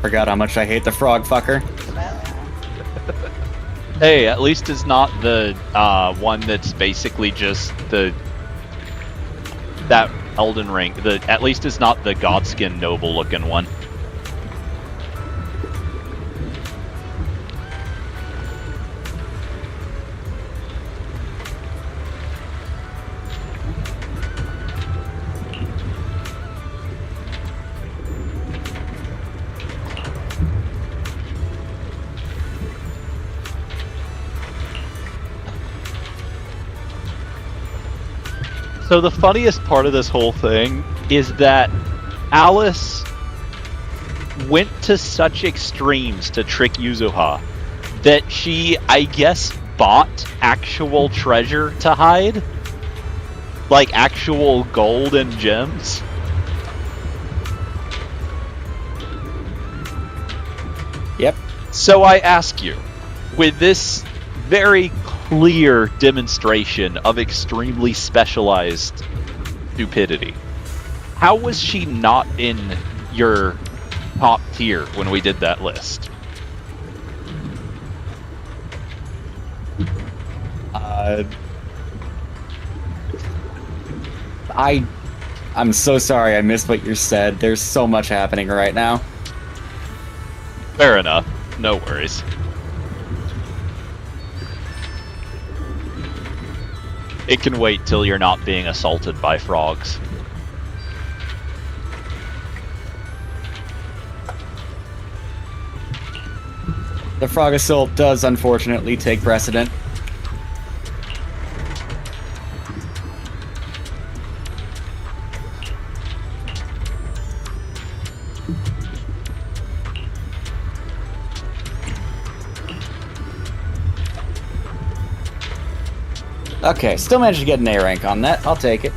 Forgot how much I hate the frog fucker. Hey, at least it's not the one that's basically just that Elden Ring. At least it's not the Godskin noble looking one. So the funniest part of this whole thing is that Alice went to such extremes to trick Yuzuha that she, I guess, bought actual treasure to hide. Like actual gold and gems. Yep. So I ask you, with this very clear demonstration of extremely specialized stupidity, how was she not in your top tier when we did that list? I'm so sorry I missed what you said. There's so much happening right now. Fair enough. No worries. It can wait till you're not being assaulted by frogs. The frog assault does unfortunately take precedent. Okay, still managed to get an A rank on that. I'll take it.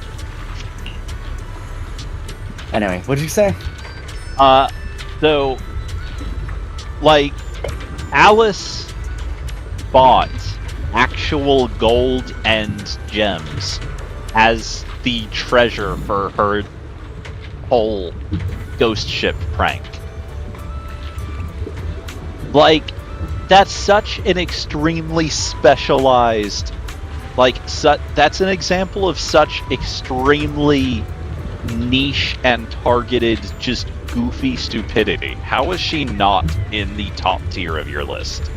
Anyway, what'd you say? So, like, Alice bought actual gold and gems as the treasure for her whole ghost ship prank. Like, that's such an extremely specialized... that's an example of such extremely niche and targeted, just goofy stupidity. How is she not in the top tier of your list?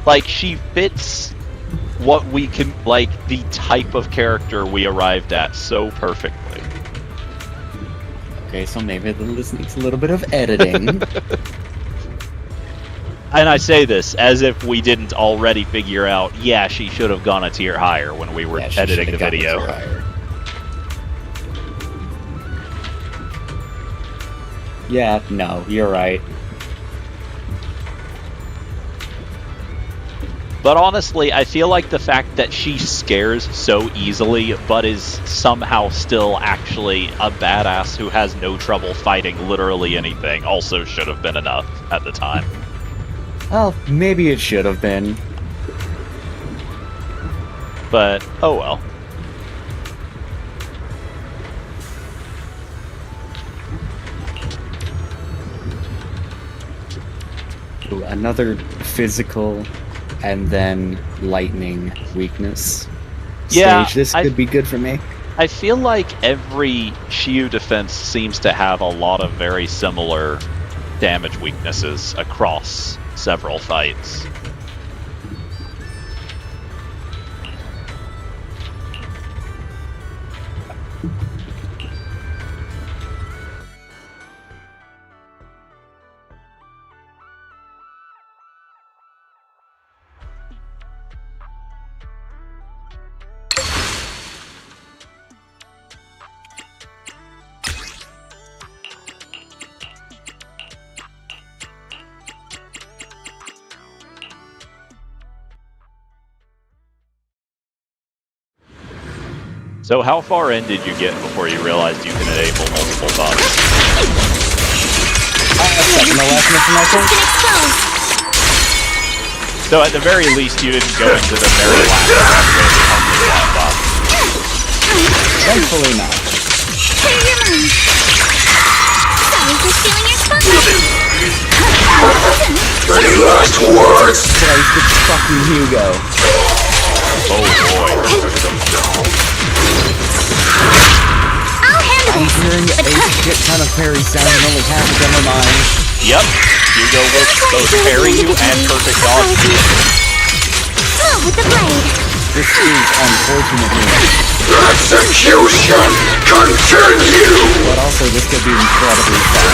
Like, she fits what we can, like, the type of character we arrived at so perfectly. Okay, so maybe this needs a little bit of editing. And I say this as if we didn't already figure out, yeah, she should have gone a tier higher when we were editing the video. Yeah, no, you're right. But honestly, I feel like the fact that she scares so easily, but is somehow still actually a badass who has no trouble fighting literally anything, also should have been enough at the time. Well, maybe it should have been. But, oh well. Ooh, another physical and then lightning weakness Yeah, stage. This could be good for me. I feel like every Shiyu defense seems to have a lot of very similar damage weaknesses across several fights. So how far in did you get before you realized you can enable multiple bugs? So at the very least, you didn't go into the very last round with only one bug. Thankfully not. Clear your stealing your spotlight. Any last words? Christ, it's fucking Hugo. Oh boy. I'll handle I'm this. hearing a shit ton of parry sound and only half of them are mine. Yep. Hugo will both parry you and perfect dodge you. Move with the blade. This is, unfortunately, Execution continue! but also this could be incredibly fun.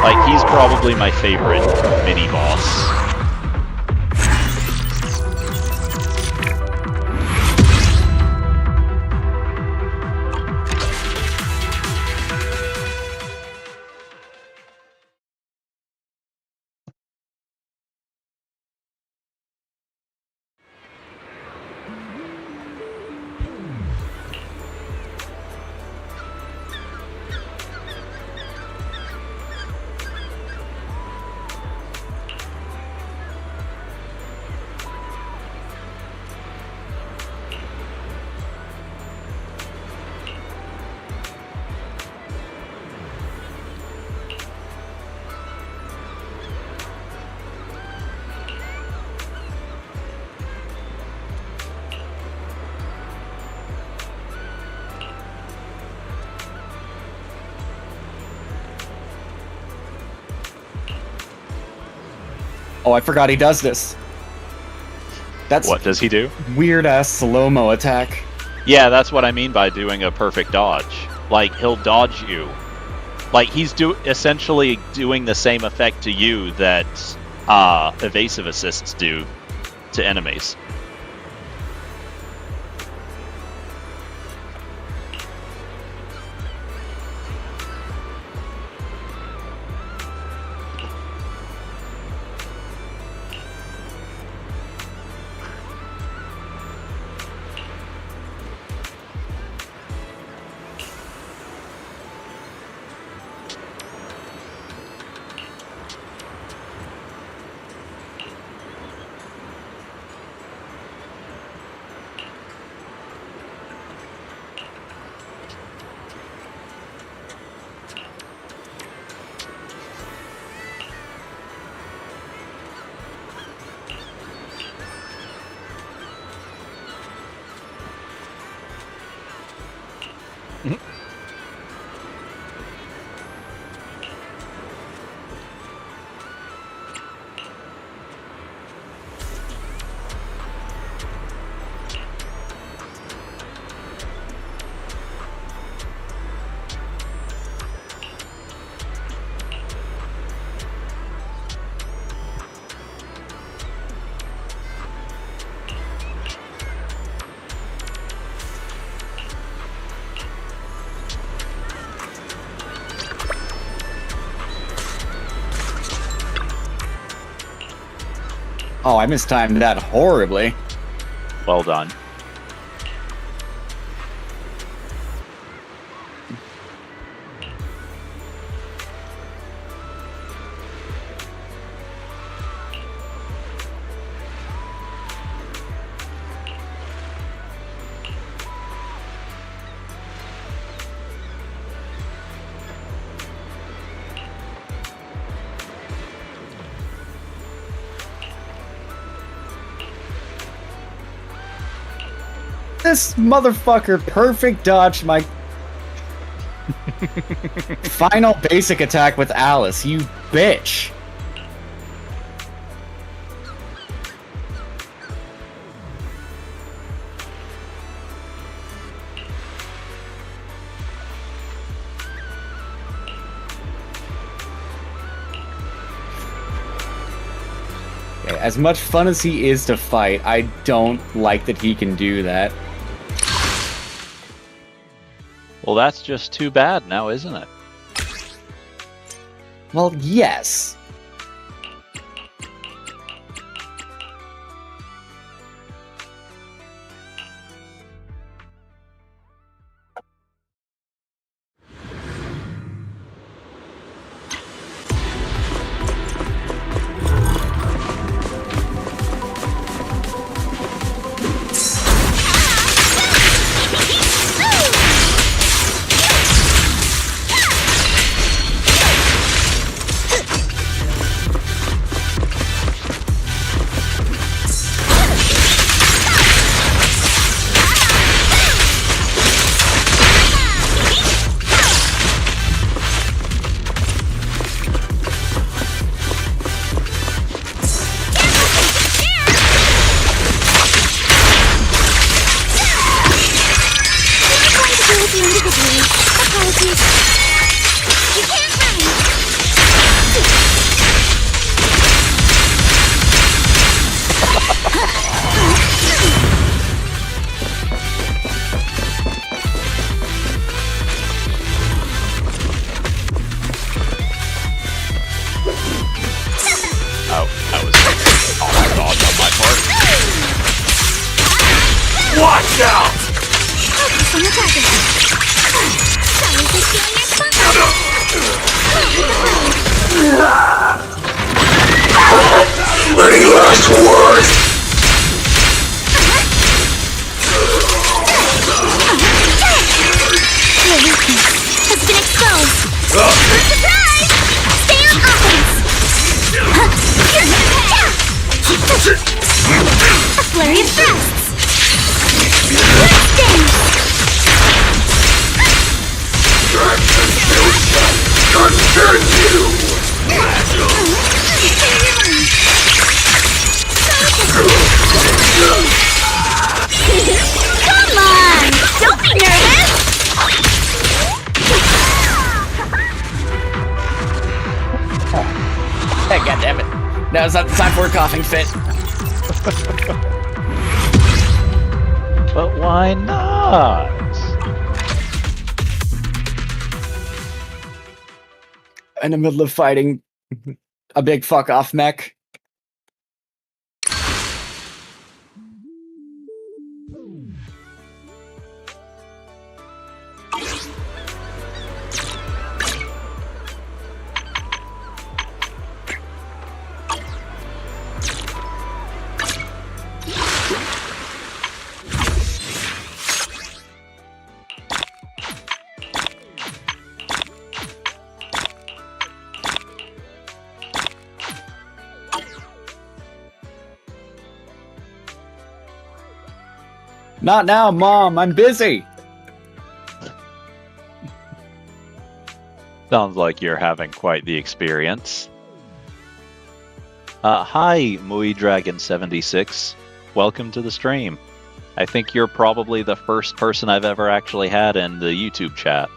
Like, he's probably my favorite mini-boss. Oh, I forgot he does this. That's What does he do? weird-ass slow-mo attack. Yeah, that's what I mean by doing a perfect dodge. Like, he'll dodge you. Like, he's essentially doing the same effect to you that evasive assists do to enemies. Oh, I mistimed that horribly. Well done. This motherfucker perfect dodged my final basic attack with Alice, you bitch. Okay, as much fun as he is to fight, I don't like that he can do that. Well, that's just too bad now, isn't it? Well, yes. You can't run! Oh, that was awesome dodge on my part. Watch out! Focus on the target. Sorry for stealing your spotlight. Any last words? Your weakness has been exposed. Surprise! Stay on offense. A flurry of thrusts. Let's dance. Come on! Don't be nervous! Hey, goddammit. Now it's not the time for a coughing fit. But why not? In the middle of fighting a big fuck off mech. Not now, Mom. I'm busy. Sounds like you're having quite the experience. Hi, Mui Dragon 76. Welcome to the stream. I think you're probably the first person I've ever actually had in the YouTube chat.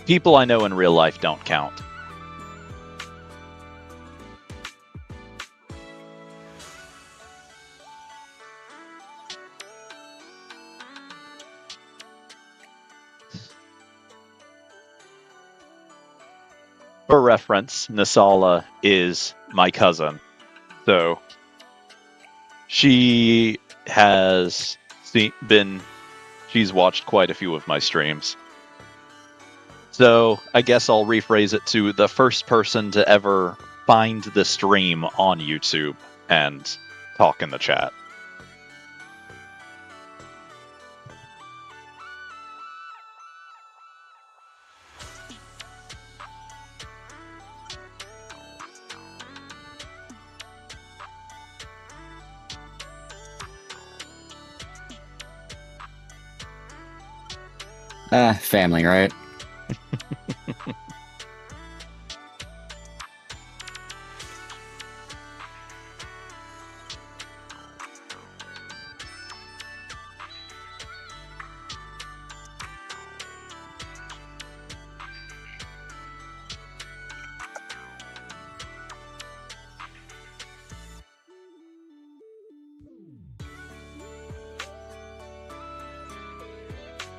People I know in real life don't count. For reference, Nasala is my cousin. So she has she's watched quite a few of my streams. So I guess I'll rephrase it to the first person to ever find the stream on YouTube and talk in the chat. Family, right?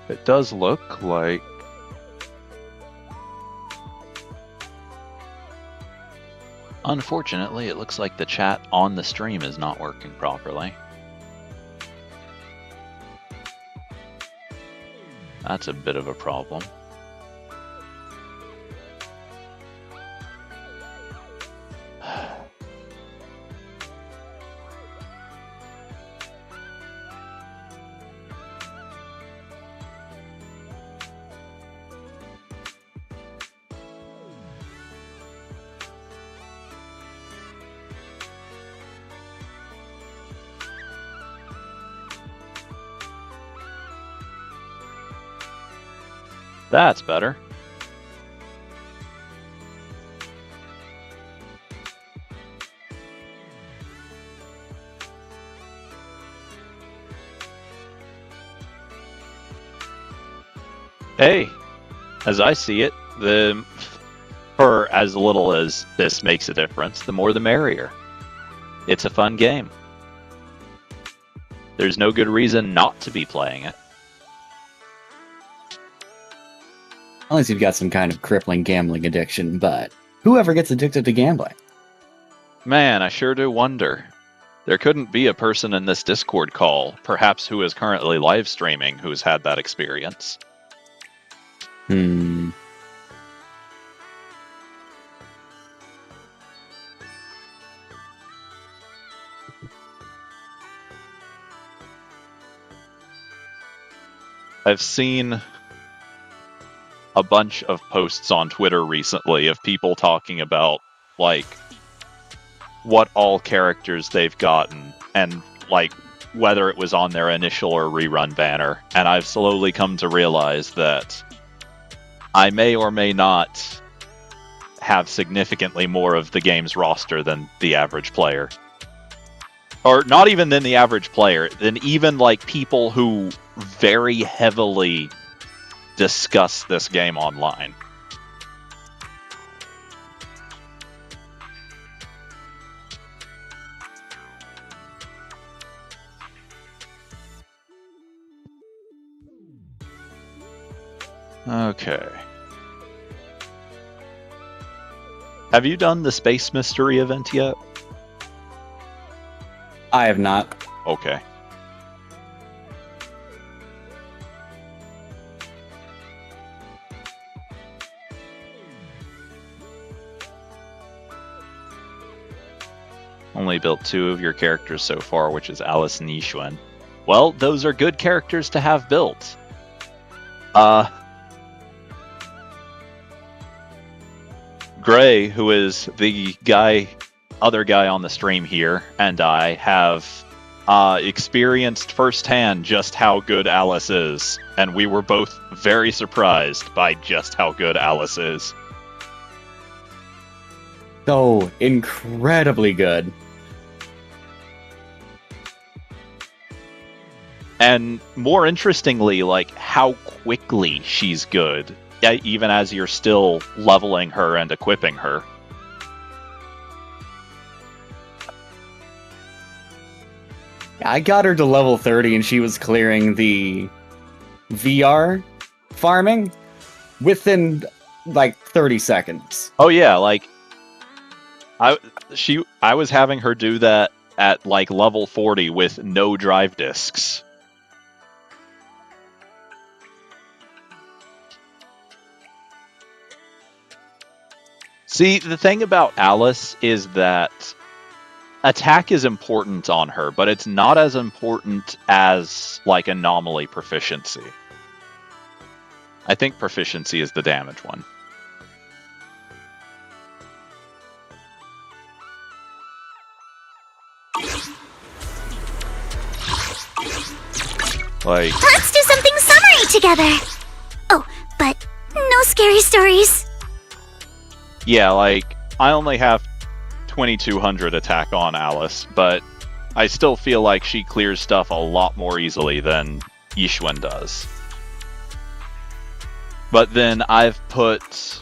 It does look like... Unfortunately, it looks like the chat on the stream is not working properly. That's a bit of a problem. That's better. Hey, as I see it, for as little as this makes a difference, the more the merrier. It's a fun game. There's no good reason not to be playing it. Unless you've got some kind of crippling gambling addiction, but whoever gets addicted to gambling? Man, I sure do wonder. There couldn't be a person in this Discord call, perhaps who is currently live streaming, who's had that experience. I've seen a bunch of posts on Twitter recently of people talking about, like, what all characters they've gotten, and, like, whether it was on their initial or rerun banner, and I've slowly come to realize that I may or may not have significantly more of the game's roster than the average player. Or not even than the average player, than even, like, people who very heavily discuss this game online. Okay. Have you done the Space Mystery event yet? I have not. Okay. Only built 2 of your characters so far, which is Alice and Yishun. Well, those are good characters to have built. Gray, who is the other guy on the stream here, and I have experienced firsthand just how good Alice is, and we were both very surprised by just how good Alice is. So incredibly good. And more interestingly, like, how quickly she's good, even as you're still leveling her and equipping her. I got her to level 30 and she was clearing the VR farming within like 30 seconds. Oh yeah, like I was having her do that at like level 40 with no drive discs. See, the thing about Alice is that attack is important on her, but it's not as important as, like, anomaly proficiency. I think proficiency is the damage one. Like, Let's do something summary together! Oh, but no scary stories. yeah, like, I only have 2200 attack on Alice, but I still feel like she clears stuff a lot more easily than Yishun does. But then I've put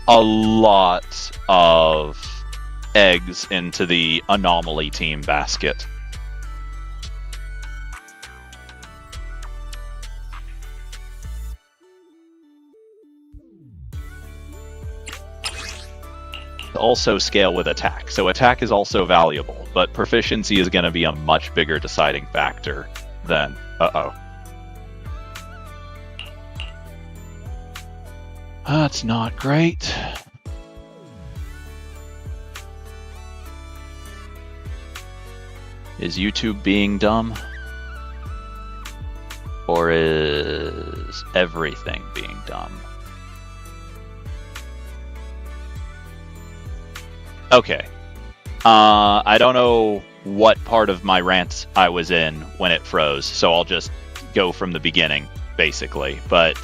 a lot of eggs into the anomaly team basket. Also scale with attack, so attack is also valuable, but proficiency is going to be a much bigger deciding factor than... That's not great. Is YouTube being dumb? Or is everything being dumb? Okay. I don't know what part of my rant I was in when it froze, so I'll just go from the beginning, basically. But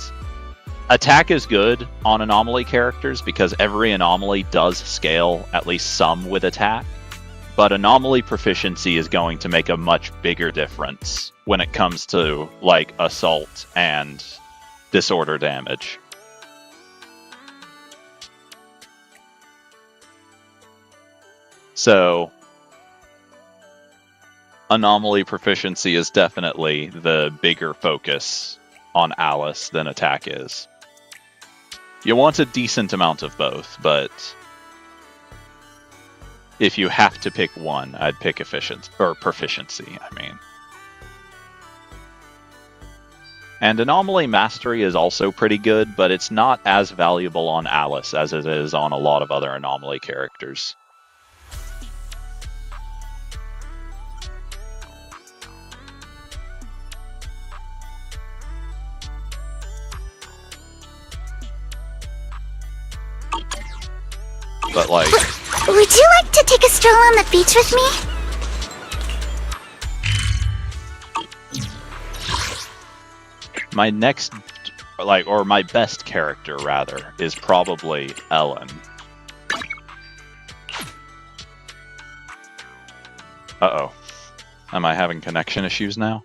Attack is good on anomaly characters because every anomaly does scale at least some with attack. But anomaly proficiency is going to make a much bigger difference when it comes to, like, assault and disorder damage. So, anomaly proficiency is definitely the bigger focus on Alice than attack is. You want a decent amount of both, but if you have to pick one, I'd pick proficiency, I mean. And Anomaly Mastery is also pretty good, but it's not as valuable on Alice as it is on a lot of other Anomaly characters. But, like... Would you like to take a stroll on the beach with me? My next, like, or my best character, rather, is probably Ellen. Uh-oh. Am I having connection issues now?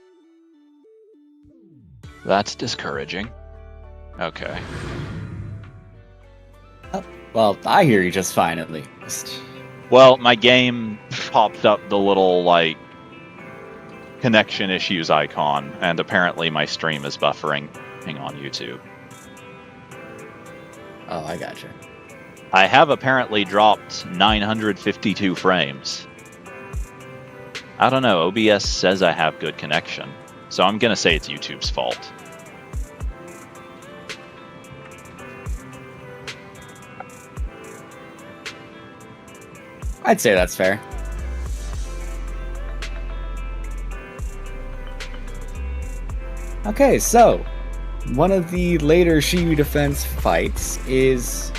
That's discouraging. Okay. Well, I hear you just fine, at least. Well, my game popped up the little, like, connection issues icon, and apparently my stream is buffering on YouTube. Oh, I gotcha. I have apparently dropped 952 frames. I don't know, OBS says I have good connection, so I'm gonna say it's YouTube's fault. I'd say that's fair. Okay, so one of the later Shiyu Defense fights is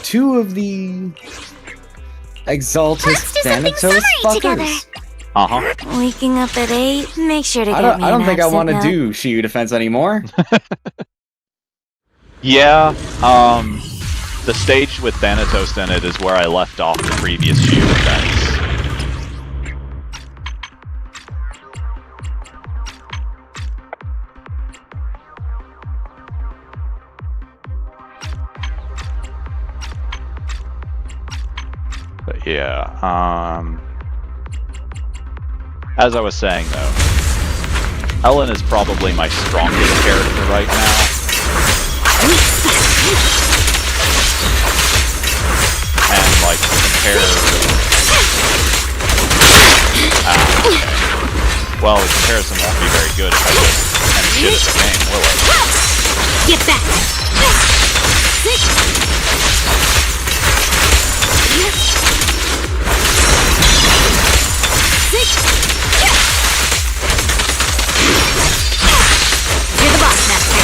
two of the Exaltus Thanatos fuckers. Uh-huh. Waking up at 8, make sure to I don't think I want to do Shiyu Defense anymore. Yeah, the stage with Thanatos in it is where I left off the previous Shiyu Defense. But yeah, as I was saying though, Ellen is probably my strongest character right now. And like compare okay. Well, the comparison won't be very good if I just am shit at the game, will it? Get back! You're the boss, Master.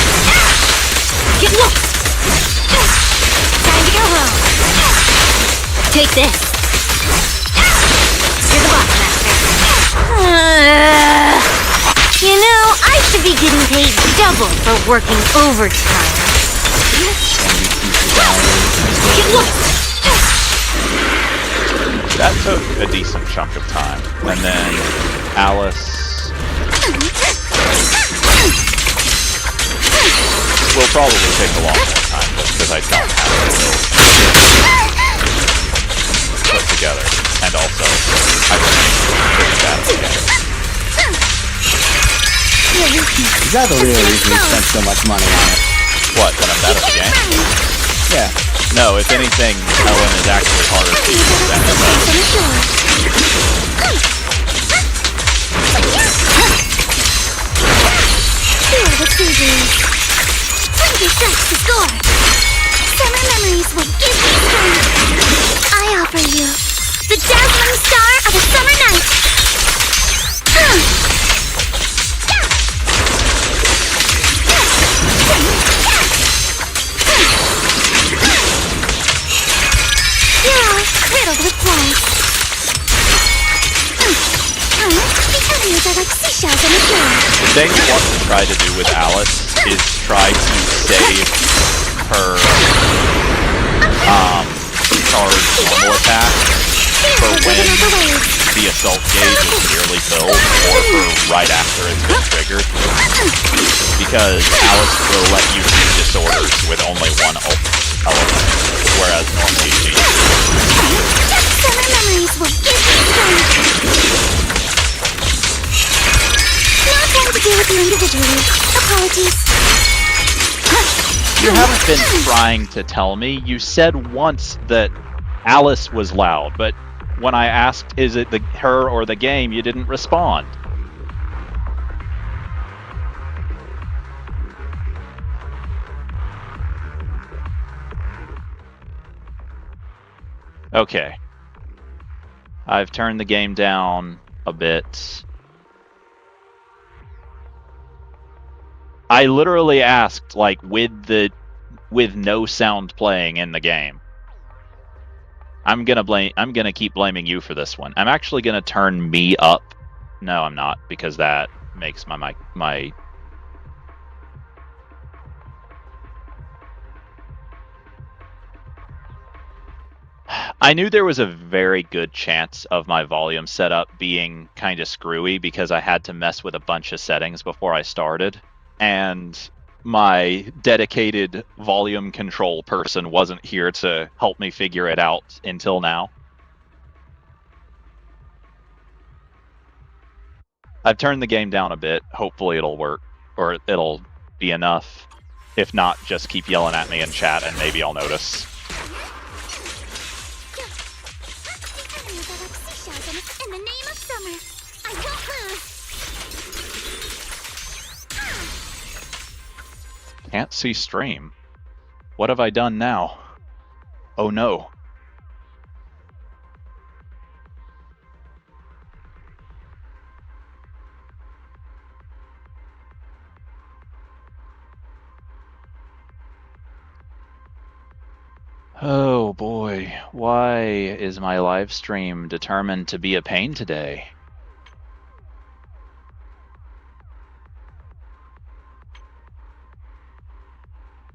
Get lost! Time to go home. Take this. You're the boss, Master. You know, I should be getting paid double for working overtime. Get lost! That took a decent chunk of time. And then Alice will probably take a lot more time just because I don't have it put together. And also, I remain pretty bad at the game. Is that the real reason you spent so much money on it? What, that I'm bad at the game? Yeah. No, if anything, Ellen is actually harder to use than Here are the seasons. 20 shots to score. Summer memories will give you strength. I offer you the dazzling star of a summer night. You're all riddled with flies. The enemies are like seashells on the shore. The thing you want to try to do with Alice is try to save normal attack for when the assault gauge is nearly filled or for right after it's been triggered. Because Alice will let you do disorders with only one element, whereas normally she Summer memories will give you strength. No time to deal with you individually. Apologies. You haven't been trying to tell me. You said once that Alice was loud, but when I asked, is it her or the game, you didn't respond. Okay. I've turned the game down a bit. I literally asked, like, with no sound playing in the game. I'm gonna keep blaming you for this one. I'm actually gonna turn me up. No, I'm not, because that makes my I knew there was a very good chance of my volume setup being kind of screwy because I had to mess with a bunch of settings before I started. And my dedicated volume control person wasn't here to help me figure it out until now. I've turned the game down a bit. Hopefully it'll work, or it'll be enough. If not, just keep yelling at me in chat and maybe I'll notice. In the name of summer, I won't lose. Can't see stream. What have I done now? Oh no. Oh boy, why is my live stream determined to be a pain today?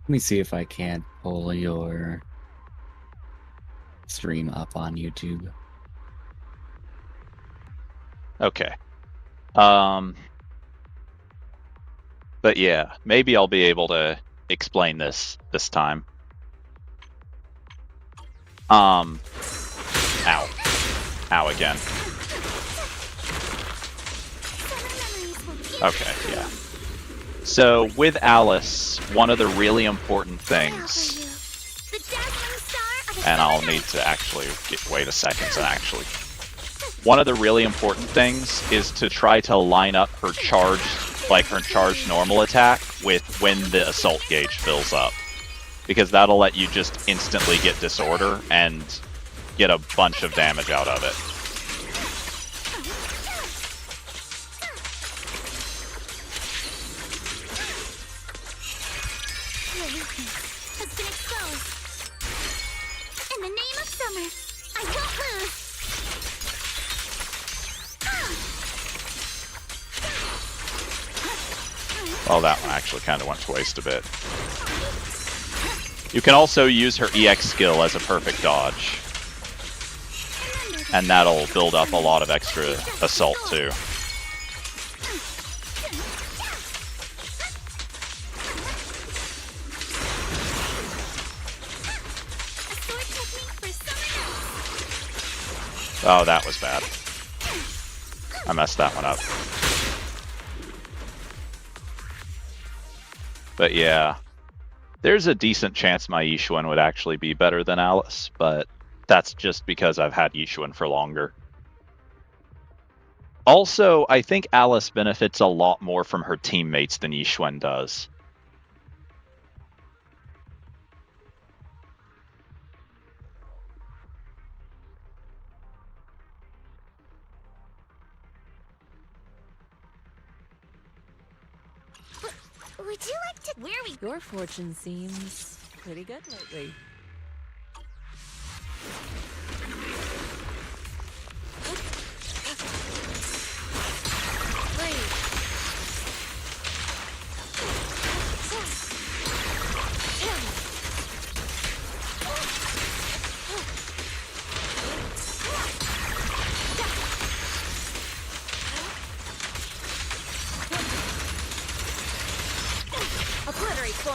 Let me see if I can't pull your stream up on YouTube. Okay. But yeah, maybe I'll be able to explain this time. Ow. Ow again. Okay, yeah. So, with Alice, one of the really important things, and I'll need to actually wait a second and actually. One of the really important things is to try to line up her charged, like her charged normal attack with when the assault gauge fills up. Because that'll let you just instantly get disorder and get a bunch of damage out of it. Your weakness has been exposed. In the name of summer, I won't lose. Well, that one actually kind of went to waste a bit. You can also use her EX skill as a perfect dodge. And that'll build up a lot of extra assault too. Oh, that was bad. I messed that one up. But yeah. There's a decent chance my Yishuan would actually be better than Alice, but that's just because I've had Yishuan for longer. Also, I think Alice benefits a lot more from her teammates than Yishuan does. Would you like to... Where we... Your fortune seems pretty good lately.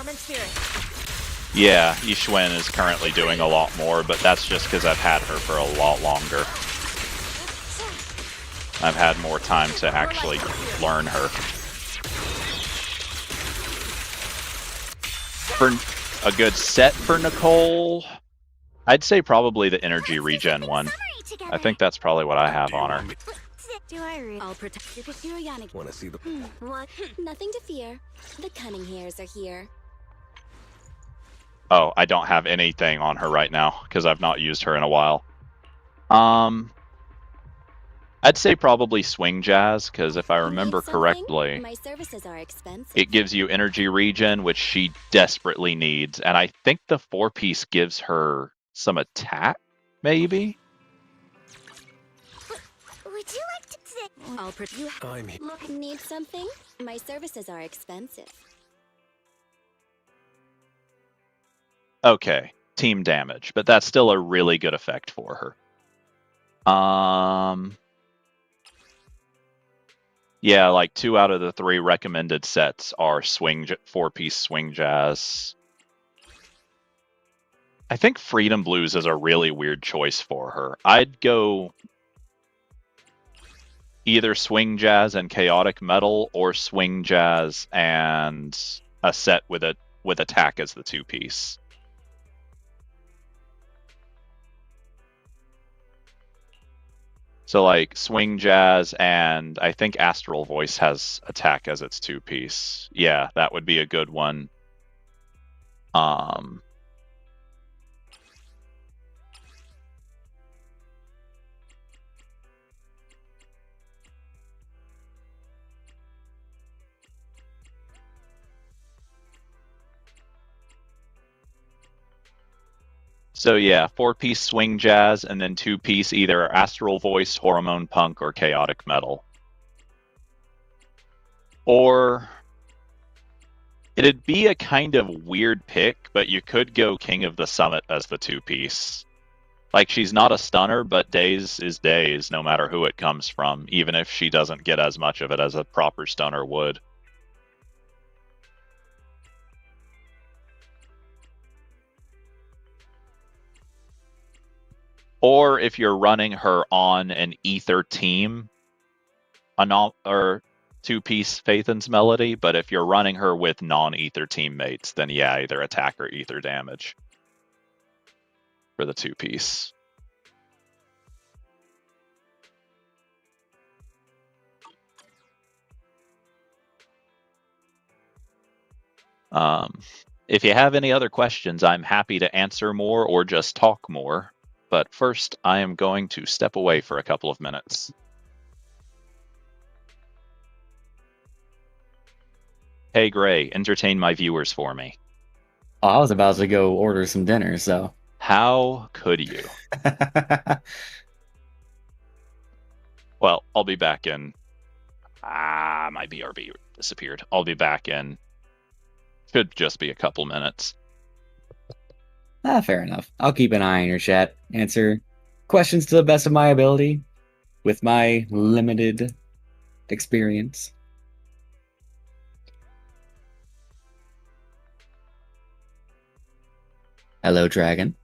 Summon spirit. Yeah, Yixuan is currently doing a lot more, but that's just because I've had her for a lot longer. I've had more time to actually learn her. For a good set for Nicole, I'd say probably the energy regen one. I think that's probably what I have on her. Do I read? I'll protect your Yonic. Want to see the... What? Nothing to fear. The cunning hairs are here. Oh, I don't have anything on her right now because I've not used her in a while. I'd say probably Swing Jazz because if I remember correctly, My services are expensive. it gives you energy regen, which she desperately needs, and I think the 4-piece gives her some attack, maybe. Would you like to sit? I'll protect you. I'm here. Look, need something? My services are expensive. Okay, team damage, but that's still a really good effect for her. Yeah, like 2 out of the 3 recommended sets are 4-piece Swing Jazz. I think Freedom Blues is a really weird choice for her. I'd go either Swing Jazz and Chaotic Metal, or Swing Jazz and a set with attack as the 2-piece. So like Swing Jazz and I think Astral Voice has attack as its 2-piece. Yeah, that would be a good one. So yeah, 4-piece Swing Jazz and then 2-piece either Astral Voice, Hormone Punk, or Chaotic Metal. Or it'd be a kind of weird pick, but you could go King of the Summit as the 2-piece. Like, she's not a stunner, but Daze is Daze, no matter who it comes from, even if she doesn't get as much of it as a proper stunner would. Or if you're running her on an Ether team, or 2-piece Phaethon's Melody, but if you're running her with non-Ether teammates, then yeah, either attack or Ether damage for the 2-piece. If you have any other questions, I'm happy to answer more or just talk more. But first, I am going to step away for a couple of minutes. Hey, Gray, entertain my viewers for me. Oh, I was about to go order some dinner, so. How could you? Well, I'll be back in... my BRB disappeared. I'll be back in... Should just be a couple minutes. Fair enough. I'll keep an eye on your chat. Answer questions to the best of my ability with my limited experience. Hello, Dragon.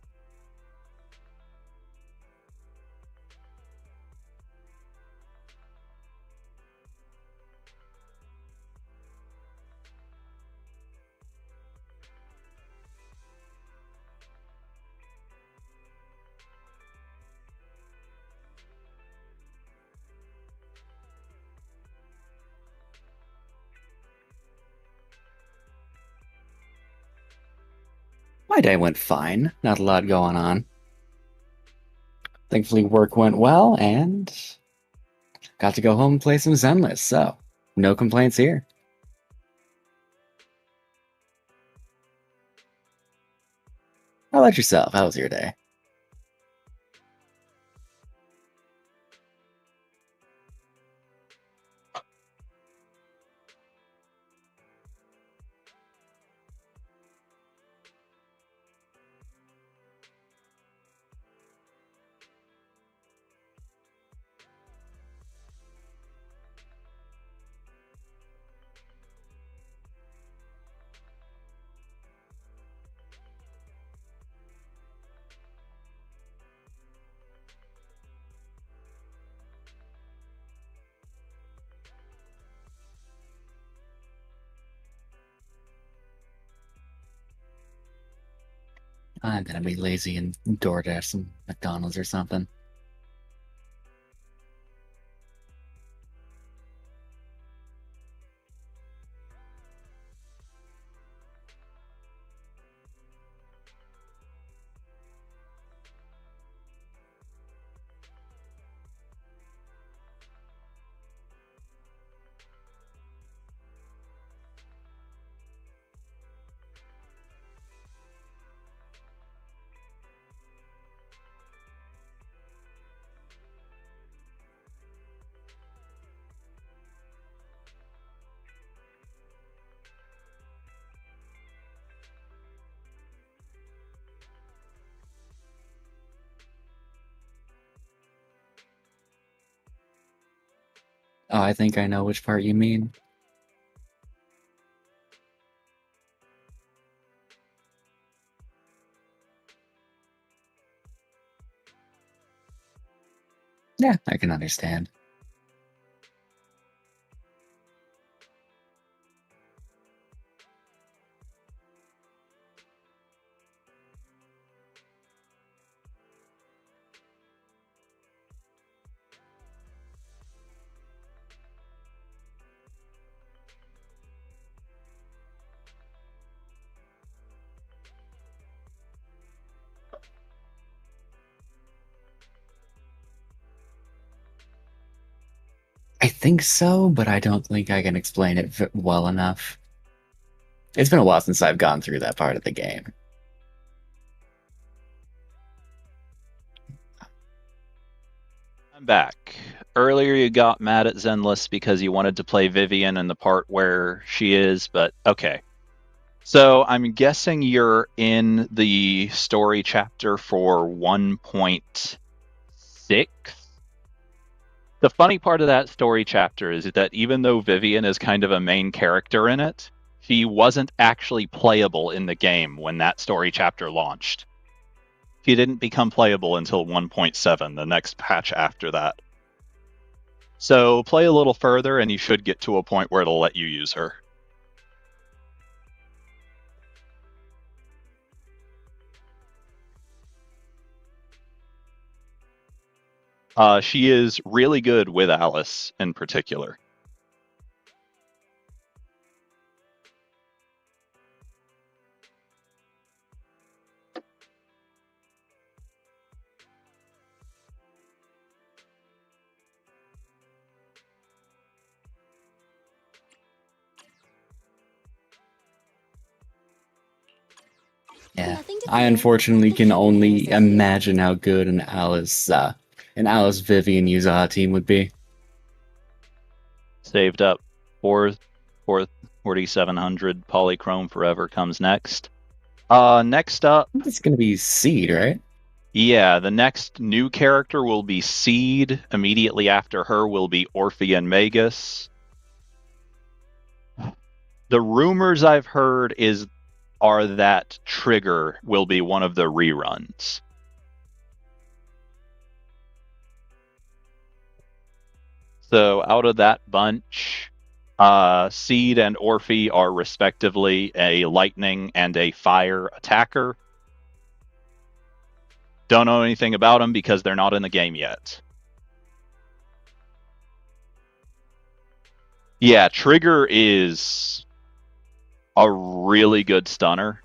My day went fine. Not a lot going on. Thankfully, work went well, and got to go home and play some Zenless, so no complaints here. How about yourself? How was your day? I'm gonna be lazy and DoorDash some McDonald's or something. Oh, I think I know which part you mean. Yeah, I can understand. I think so, but I don't think I can explain it well enough. It's been a while since I've gone through that part of the game. I'm back. Earlier you got mad at Zenless because you wanted to play Vivian in the part where she is, but okay. So I'm guessing you're in the story chapter for 1.6? The funny part of that story chapter is that even though Vivian is kind of a main character in it, she wasn't actually playable in the game when that story chapter launched. She didn't become playable until 1.7, the next patch after that. So play a little further and you should get to a point where it'll let you use her. She is really good with Alice in particular. Yeah, I unfortunately can only imagine how good an Alice Vivian Yuzaha team would be. Saved up 4700 Polychrome Forever comes next. Next up, it's gonna be Seed, right? Yeah, the next new character will be Seed. Immediately after her will be Orphean Magus. The rumors I've heard are that Trigger will be one of the reruns. So out of that bunch, Seed and Orphe are respectively a lightning and a fire attacker. Don't know anything about them because they're not in the game yet. Yeah, Trigger is a really good stunner.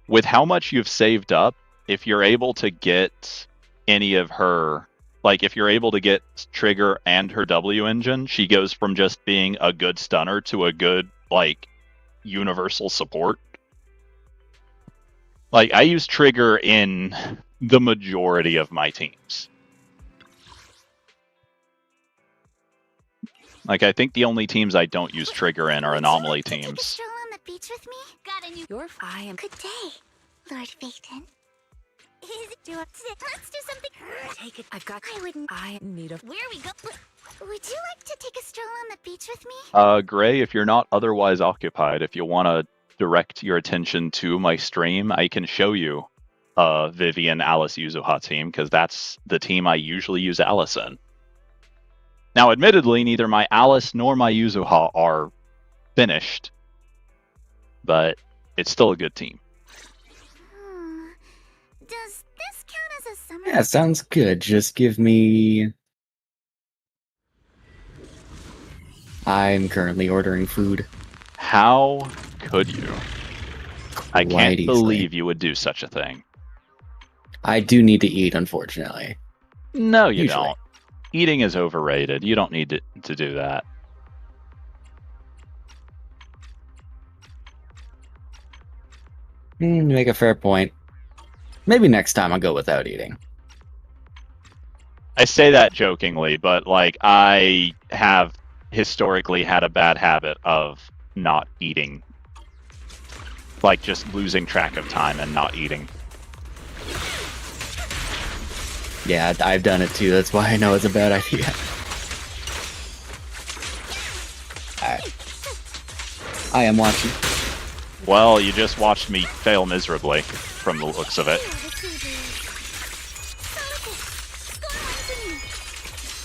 With how much you've saved up, if you're able to get any of her, like if you're able to get Trigger and her W engine, she goes from just being a good stunner to a good, like, universal support. Like, I use Trigger in the majority of my teams. Like, I think the only teams I don't use Trigger in are Anomaly teams. Take a stroll on the beach with me? Got a new Good day, Lord Phaeton. Let's do something. Take it. I've got. I wouldn't. I need a. Where we go? Would you like to take a stroll on the beach with me? Gray, if you're not otherwise occupied, if you want to direct your attention to my stream, I can show you Vivian Alice Yuzuha team, because that's the team I usually use Alice in. Now, admittedly, neither my Alice nor my Yuzuha are finished, but it's still a good team. summer. Yeah, sounds good. Just give me... I'm currently ordering food. How could you? I Quite can't easily. believe you would do such a thing. I do need to eat, unfortunately. No, you Usually. don't. Eating is overrated. You don't need to do that. You make a fair point. Maybe next time I'll go without eating. I say that jokingly, but like I have historically had a bad habit of not eating. Like just losing track of time and not eating. Yeah, I've done it too. That's why I know it's a bad idea. Alright. I am watching. Well, you just watched me fail miserably from the looks of it.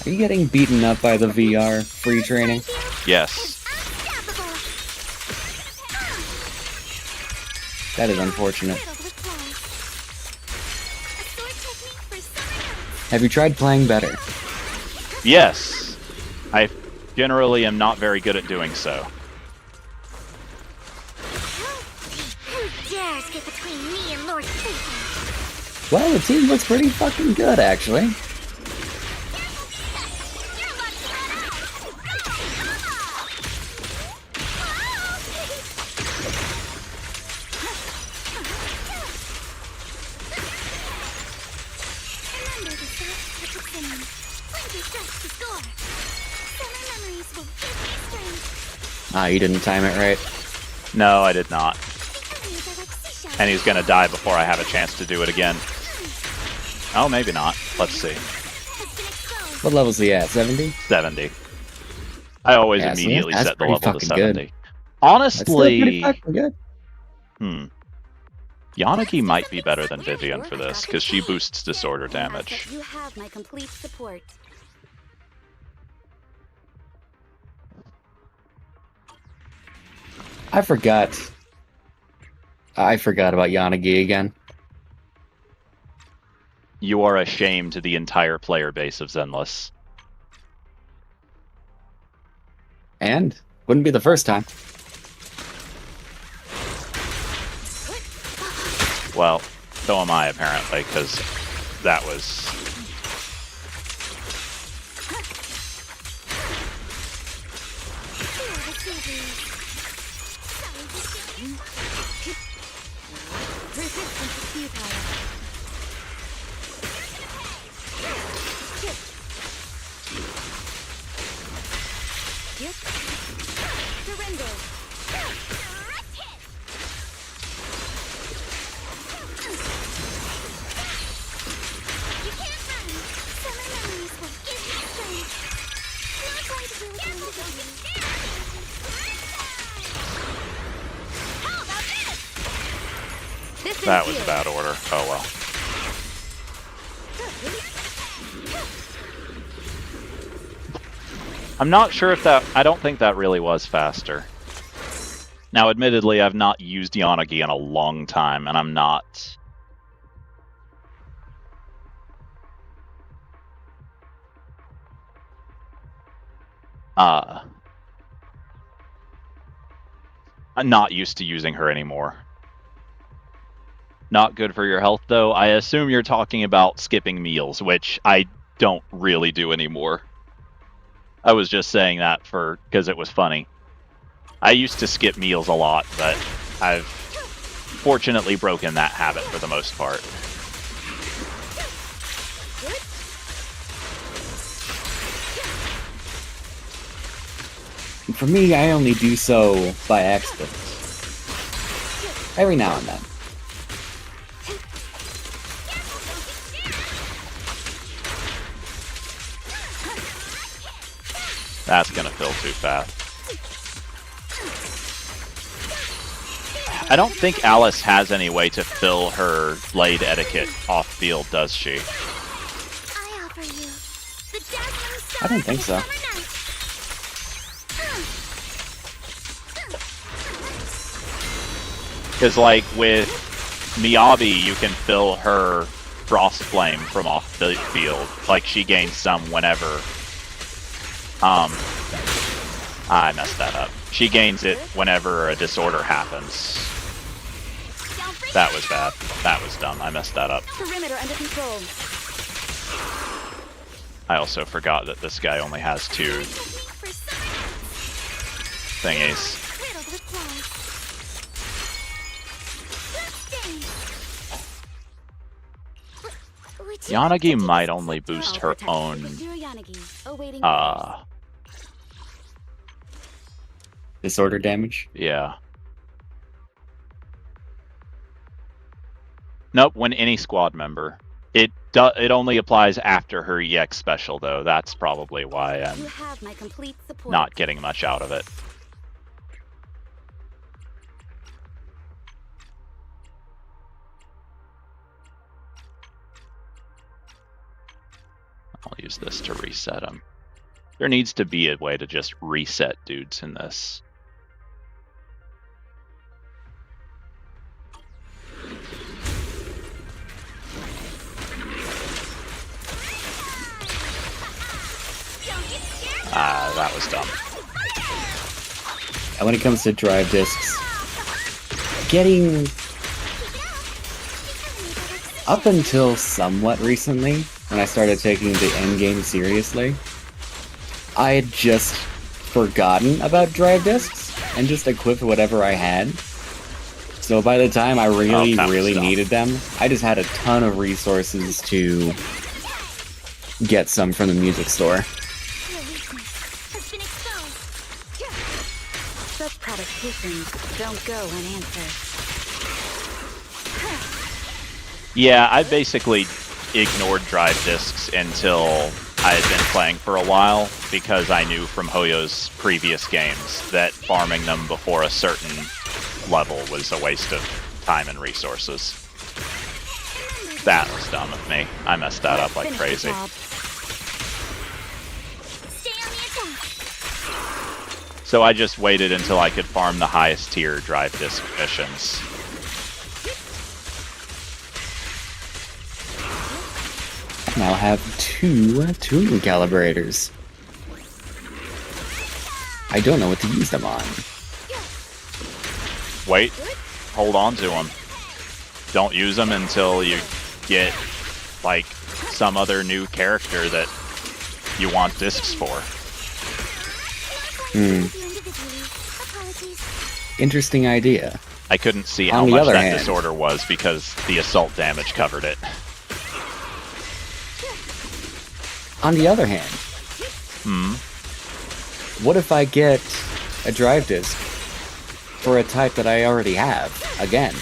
Are you getting beaten up by the VR free training? Yes. That is unfortunate. Have you tried playing better? Yes. I generally am not very good at doing so. Who dares get between me and Lord Clayton? Well, the team looks pretty fucking good, actually. Ah, you didn't time it right. No, I did not. And he's gonna die before I have a chance to do it again. Oh, maybe not. Let's see. What level's he at? 70? 70. I always Yeah, see, immediately that's set the pretty level to fucking good. 70. That's still pretty Honestly, fucking good. Yanagi might be better than Vivian for this, because she boosts disorder damage. You have my complete support. I forgot about Yanagi again. You are a shame to the entire player base of Zenless. And wouldn't be the first time. Well, so am I, apparently, because that was... That was a bad order. Oh well. I'm not sure if that... I don't think that really was faster. Now, admittedly, I've not used Yanagi in a long time, and I'm not... I'm not used to using her anymore. Not good for your health, though. I assume you're talking about skipping meals, which I don't really do anymore. I was just saying that because it was funny. I used to skip meals a lot, but I've fortunately broken that habit for the most part. For me, I only do so by accident. Every now and then. That's gonna fill too fast. I don't think Alice has any way to fill her blade etiquette off-field, does she? I don't think so. Because, like, with Miyabi, you can fill her Frost Flame from off the field. Like, she gains some whenever... I messed that up. She gains it whenever a disorder happens. That was bad. That was dumb. I messed that up. Perimeter under control. I also forgot that this guy only has 2 thingies. Yanagi might only boost her own, Disorder damage? yeah. Nope, when any squad member. It only applies after her EX special, though. That's probably why I'm You have my complete support. not getting much out of it. I'll use this to reset him. There needs to be a way to just reset dudes in this. That was dumb. And when it comes to drive discs, getting up until somewhat recently, when I started taking the endgame seriously, I had just forgotten about drive discs and just equipped whatever I had. So by the time I really needed them, I just had a ton of resources to get some from the music store. Such provocations don't go unanswered. Yeah, I basically ignored drive discs until I had been playing for a while, because I knew from Hoyo's previous games that farming them before a certain level was a waste of time and resources. That was dumb of me. I messed that up like crazy. So I just waited until I could farm the highest tier drive disc missions. Now have 2 tuning calibrators. I don't know what to use them on. Wait, hold on to them. Don't use them until you get, like, some other new character that you want discs for. Interesting idea. I couldn't see how much that disorder was because the assault damage covered it. On the other hand, what if I get a drive disc for a type that I already have, again?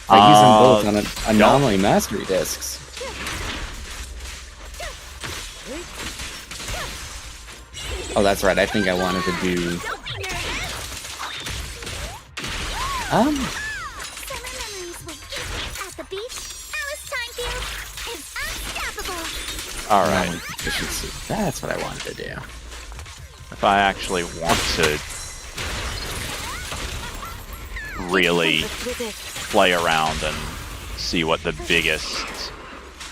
I use them both on anomaly mastery discs. Oh, that's right, I think I wanted to do... Alright. Efficiency. That's what I wanted to do. If I actually want to really play around and see what the biggest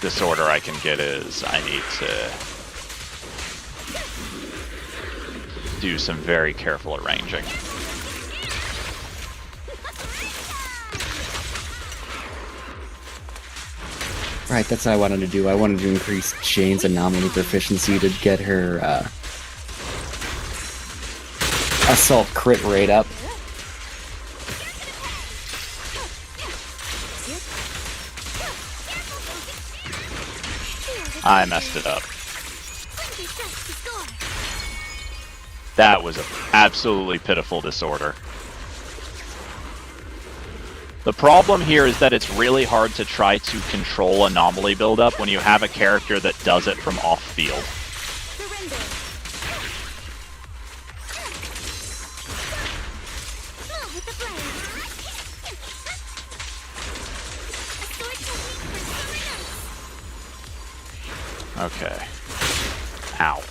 disorder I can get is, I need to do some very careful arranging. Right, that's what I wanted to do. I wanted to increase Jane's anomaly proficiency to get her assault crit rate up. I messed it up. That was an absolutely pitiful disorder. The problem here is that it's really hard to try to control anomaly buildup when you have a character that does it from off-field. Okay. Ow.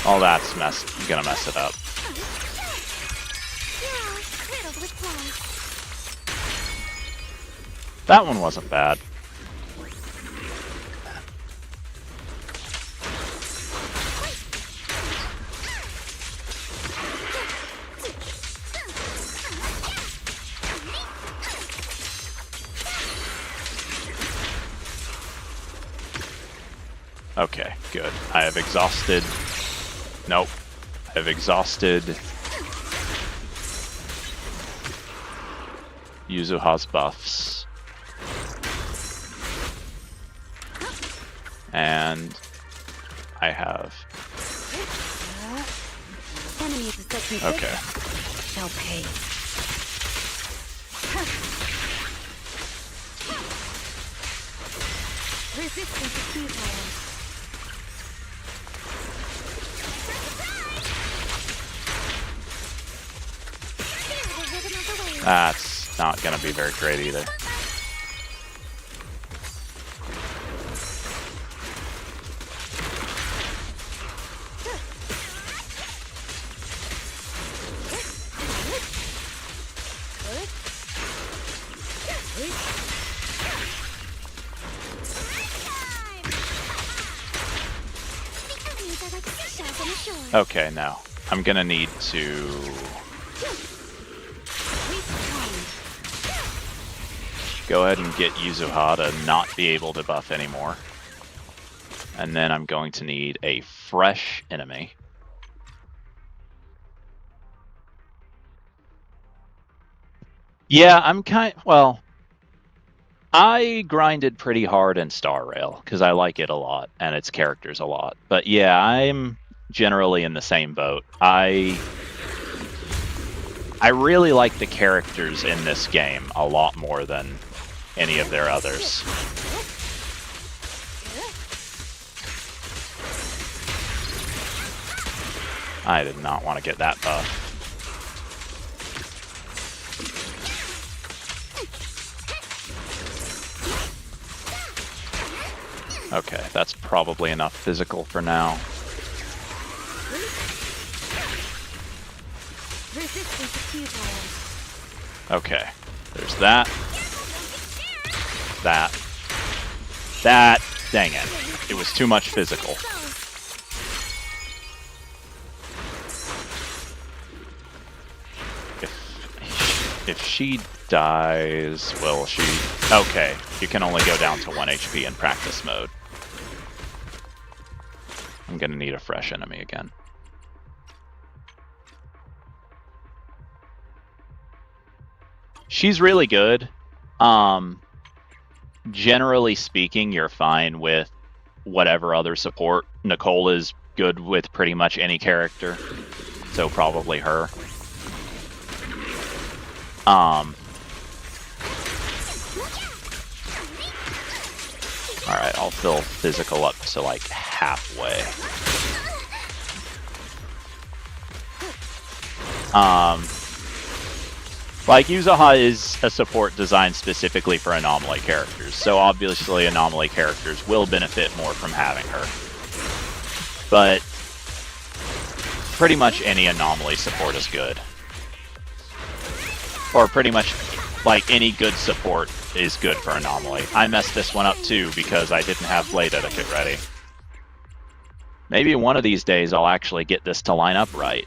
Oh, that's gonna mess it up. Yeah, riddled with flaws. That one wasn't bad. Okay, good. I have exhausted... Nope. I've exhausted... Yuzuha's buffs. And... I have... Enemies of such Okay. shall pay. Resistance is futile. That's not gonna be very great either. Okay, now I'm gonna need to go ahead and get Yuzuha to not be able to buff anymore. And then I'm going to need a fresh enemy. Yeah, well, I grinded pretty hard in Star Rail because I like it a lot and its characters a lot. But yeah, I'm generally in the same boat. I really like the characters in this game a lot more than any of their others. I did not want to get that buff. Okay, that's probably enough physical for now. Okay, there's that. That. Dang it. It was too much physical. If she dies, will she... Okay, you can only go down to 1 HP in practice mode. I'm gonna need a fresh enemy again. She's really good. Generally speaking, you're fine with whatever other support. Nicole is good with pretty much any character, so probably her. Alright, I'll fill physical up to like halfway. Like, Yuzuha is a support designed specifically for Anomaly characters, so obviously Anomaly characters will benefit more from having her. But pretty much any Anomaly support is good. Or pretty much, like, any good support is good for Anomaly. I messed this one up too because I didn't have Blade Etiquette ready. Maybe one of these days I'll actually get this to line up right.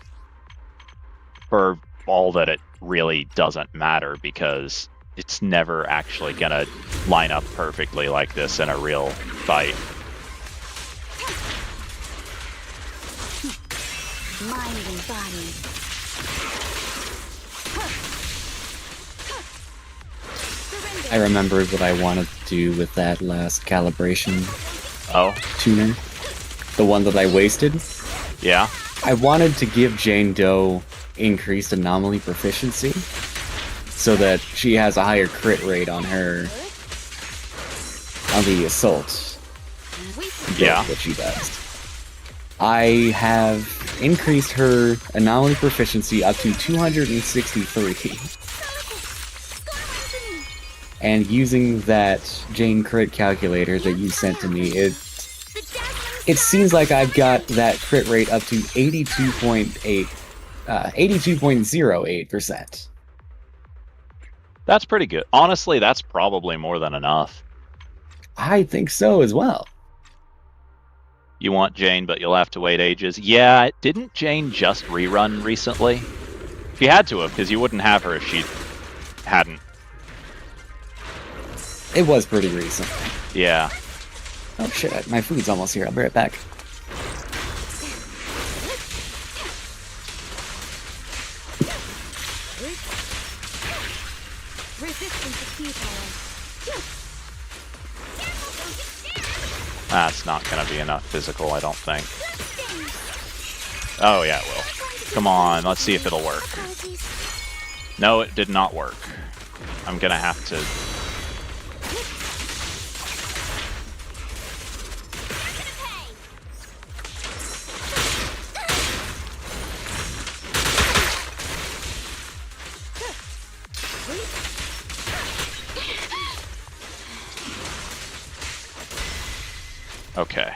For all that it really doesn't matter, because it's never actually gonna line up perfectly like this in a real fight. Mind and body. I remembered what I wanted to do with that last calibration tuner. The one that I wasted. Yeah. I wanted to give Jane Doe increased anomaly proficiency so that she has a higher crit rate on her on the assault. Yeah. That she does. I have increased her anomaly proficiency up to 263. And using that Jane crit calculator that you sent to me, it it seems like I've got that crit rate up to 82.08%. That's pretty good. Honestly, that's probably more than enough. I think so as well. You want Jane, but you'll have to wait ages. Yeah, didn't Jane just rerun recently? She had to have, because you wouldn't have her if she hadn't. It was pretty recent. Yeah. Oh shit, my food's almost here. I'll be right back. Resistance is futile. That's not going to be enough physical, I don't think. Oh, yeah, it will. Come on, let's see if it'll work. No, it did not work. I'm going to have to... Okay.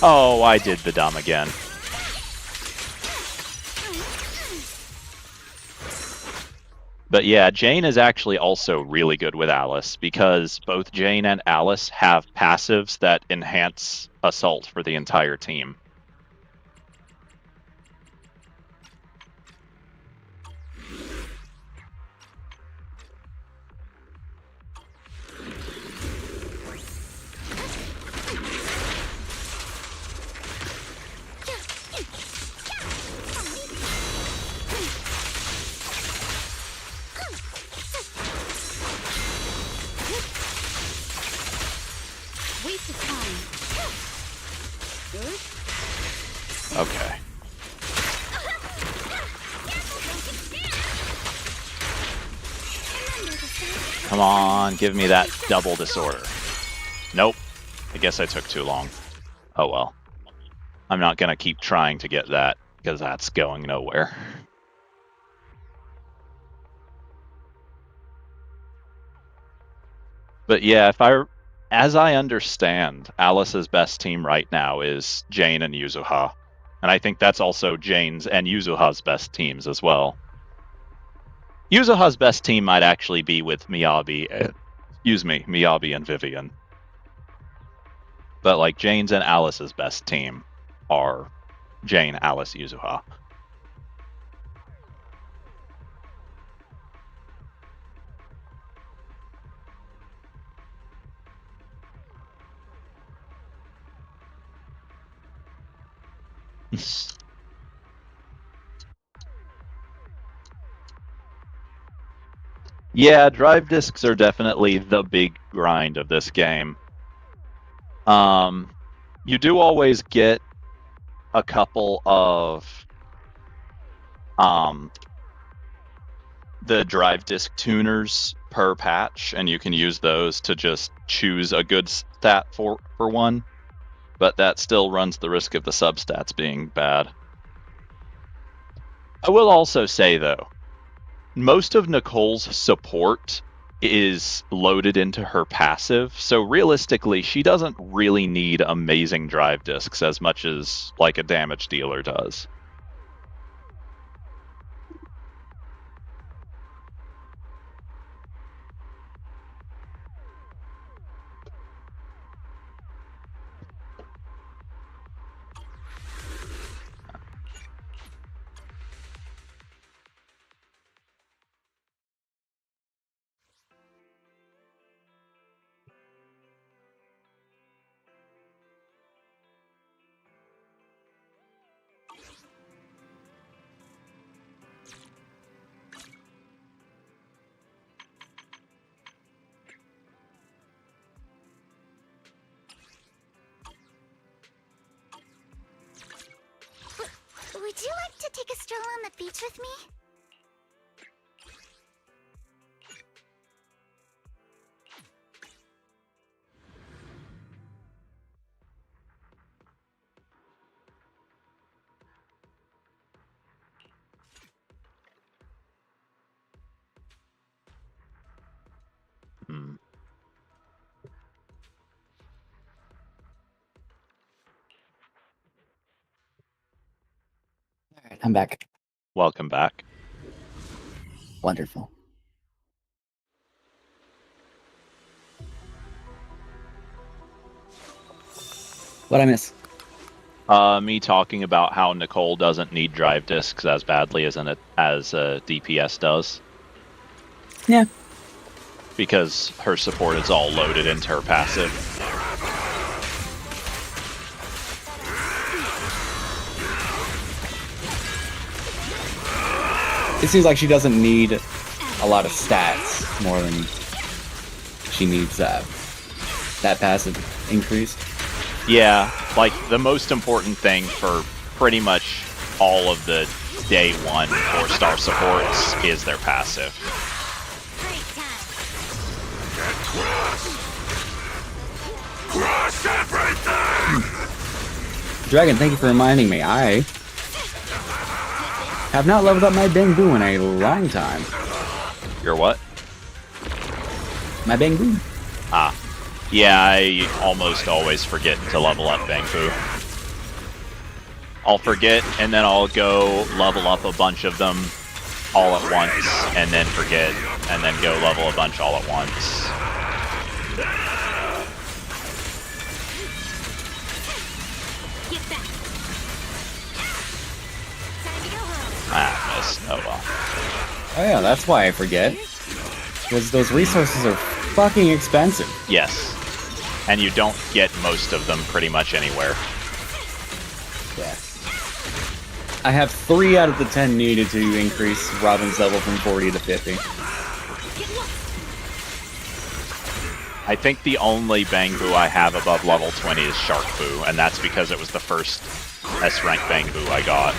Oh, I did the dumb again. But yeah, Jane is actually also really good with Alice, because both Jane and Alice have passives that enhance assault for the entire team. Waste of time. Okay. Come on, give me that double disorder. Nope. I guess I took too long. Oh well. I'm not gonna keep trying to get that, because that's going nowhere. But yeah, as I understand, Alice's best team right now is Jane and Yuzuha. And I think that's also Jane's and Yuzuha's best teams as well. Yuzuha's best team might actually be with Miyabi and Vivian. But like Jane's and Alice's best team are Jane, Alice, Yuzuha. Yeah, drive discs are definitely the big grind of this game. You do always get a couple of the drive disc tuners per patch, and you can use those to just choose a good stat for one, but that still runs the risk of the substats being bad. I will also say, though, most of Nicole's support is loaded into her passive, so realistically, she doesn't really need amazing drive discs as much as like a damage dealer does. Would you like to take a stroll on the beach with me? I'm back. Welcome back. Wonderful. What'd I miss? Me talking about how Nicole doesn't need drive discs as badly as DPS does. Yeah. Because her support is all loaded into her passive. It seems like she doesn't need a lot of stats more than she needs that passive increased. Yeah, like the most important thing for pretty much all of the day 1 4-star supports is their passive. Crush everything! Dragon, thank you for reminding me. I have not leveled up my Bangboo in a long time. Your what? My Bangboo. Ah. Yeah, I almost always forget to level up Bangboo. I'll forget, and then I'll go level up a bunch of them all at once, and then forget, and then go level a bunch all at once. Ah, missed. Oh well. Oh yeah, that's why I forget. Because those resources are fucking expensive. Yes. And you don't get most of them pretty much anywhere. Yeah. I have 3 out of the 10 needed to increase Robin's level from 40 to 50. I think the only Bangboo I have above level 20 is Shark Boo, and that's because it was the first S-rank Bangboo I got.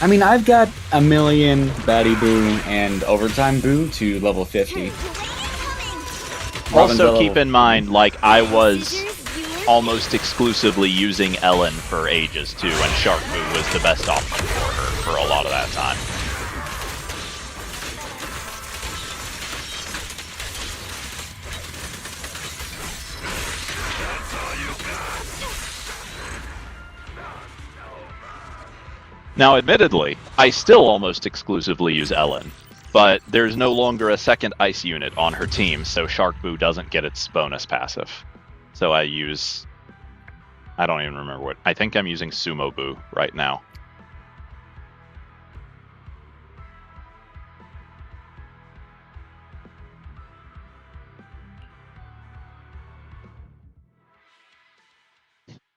I mean, I've got a million Batty Boo and Overtime Boo to level 50. Also keep in mind, like, I was almost exclusively using Ellen for ages too, and Shark Boo was the best option for her for a lot of that time. Now, admittedly, I still almost exclusively use Ellen, but there's no longer a second ice unit on her team, so Shark Boo doesn't get its bonus passive. So I use... I don't even remember what... I think I'm using Sumo Boo right now.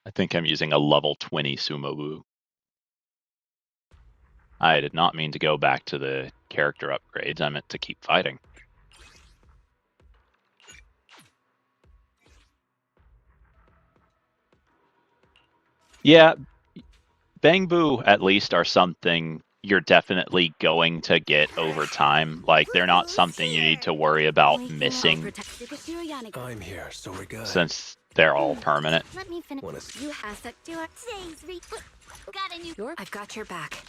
I think I'm using a level 20 Sumo Boo. I did not mean to go back to the character upgrades. I meant to keep fighting. Yeah, Bangboo at least are something you're definitely going to get over time. Like, they're not something you need to worry about missing. I'm here, so we're good. Since they're all permanent. Let me finish. You have to do it. Got a new. I've got your back.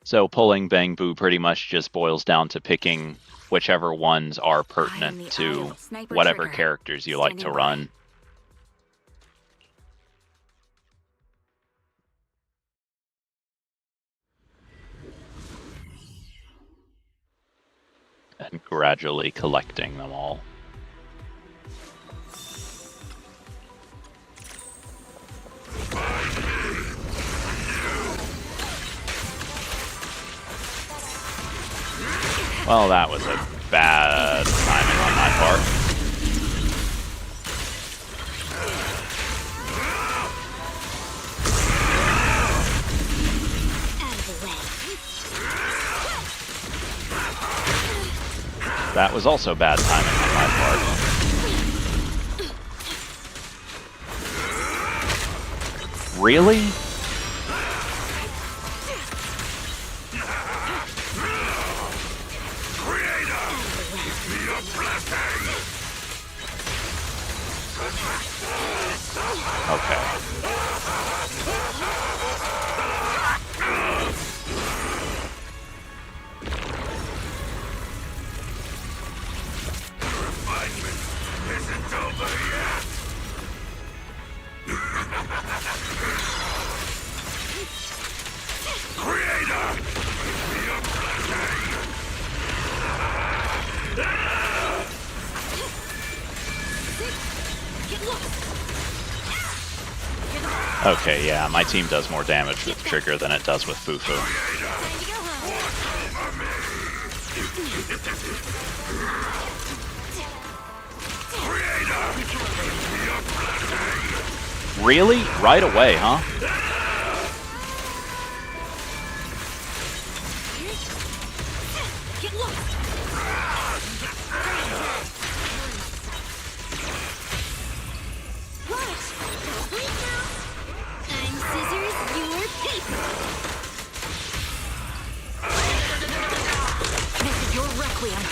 So pulling Bangboo pretty much just boils down to picking whichever ones are pertinent to whatever characters you like to run. And gradually collecting them all. Well, that was a bad timing on my part. That was also bad timing on my part. Really? Okay. Okay, yeah, my team does more damage with Trigger than it does with Fufu. Really? Right away, huh? Get lost! Watch! Wait now! I'm scissors, you're paper! This is your requiem!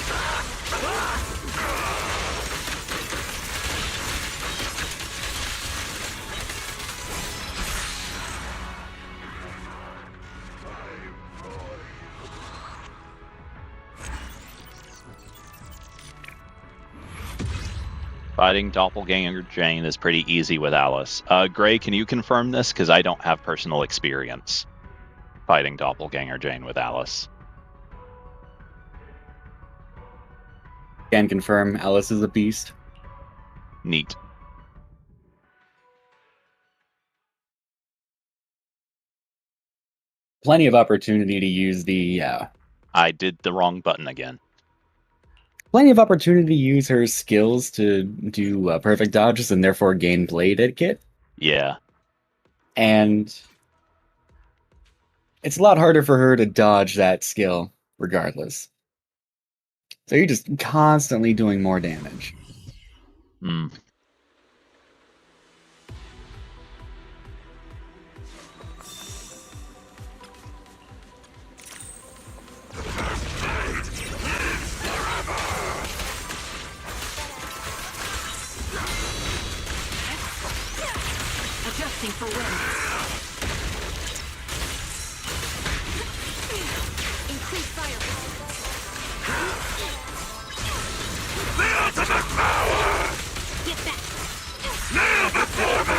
Fighting Doppelganger Jane is pretty easy with Alice. Gray, can you confirm this? Because I don't have personal experience fighting Doppelganger Jane with Alice. Can confirm Alice is a beast. Neat. Plenty of opportunity to use the... I did the wrong button again. Plenty of opportunity to use her skills to do perfect dodges and therefore gain blade etiquette. Yeah. And it's a lot harder for her to dodge that skill regardless. So you're just constantly doing more damage. Hmm. Adjusting for wind. Increase fire. The ultimate power! Get back. Kneel before me!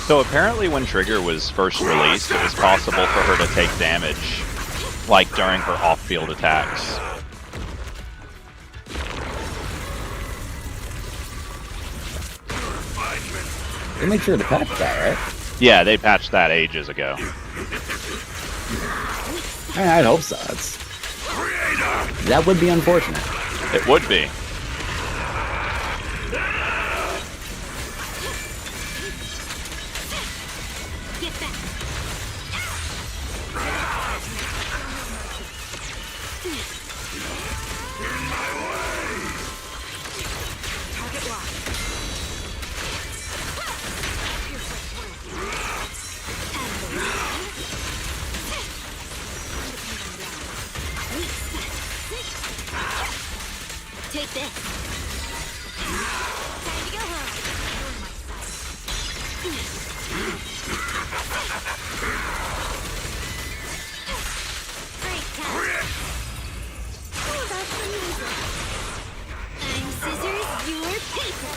So apparently when Trigger was first released, it was possible for her to take damage, like during her off-field attacks. They made sure to patch that, right? Yeah, they patched that ages ago. I'd hope so. That would be unfortunate. It would be. Get back. Target locked. Take this. Time to go home. Break time. Oh, that's the music. I'm scissors, you're paper.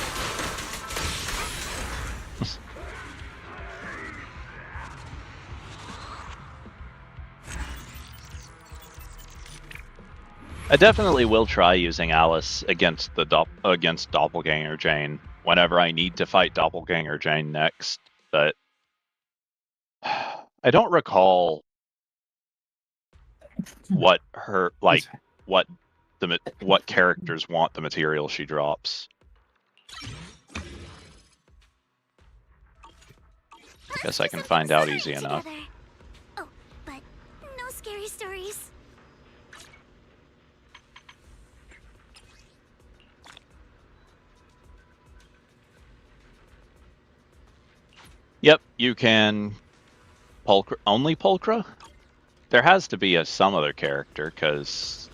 I definitely will try using Alice against the against Doppelganger Jane whenever I need to fight Doppelganger Jane next, but I don't recall what her what characters want the material she drops. I guess I can find out easy enough. Oh, but no scary stories. Yep, you can Pulchra, only Pulchra? There has to be some other character, because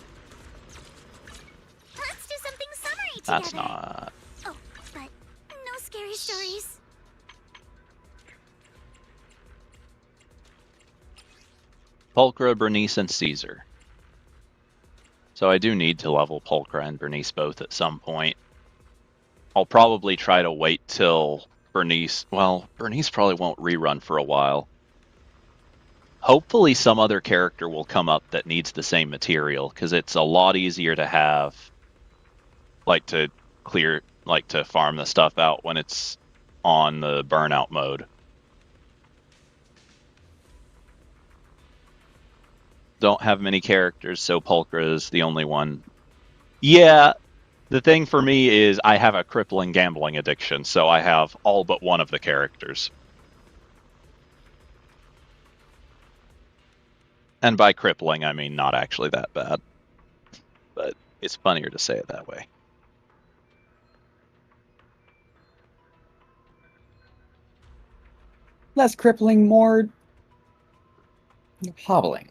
Let's do something summery together. that's not... Oh, but no scary stories. Pulchra, Bernice, and Caesar. So I do need to level Pulchra and Bernice both at some point. I'll probably try to wait till Bernice... Well, Bernice probably won't rerun for a while. Hopefully some other character will come up that needs the same material, because it's a lot easier to have... Like, to to farm the stuff out when it's on the burnout mode. Don't have many characters, so Pulchra is the only one. Yeah, the thing for me is I have a crippling gambling addiction, so I have all but one of the characters. And by crippling, I mean not actually that bad. But it's funnier to say it that way. Less crippling, more hobbling.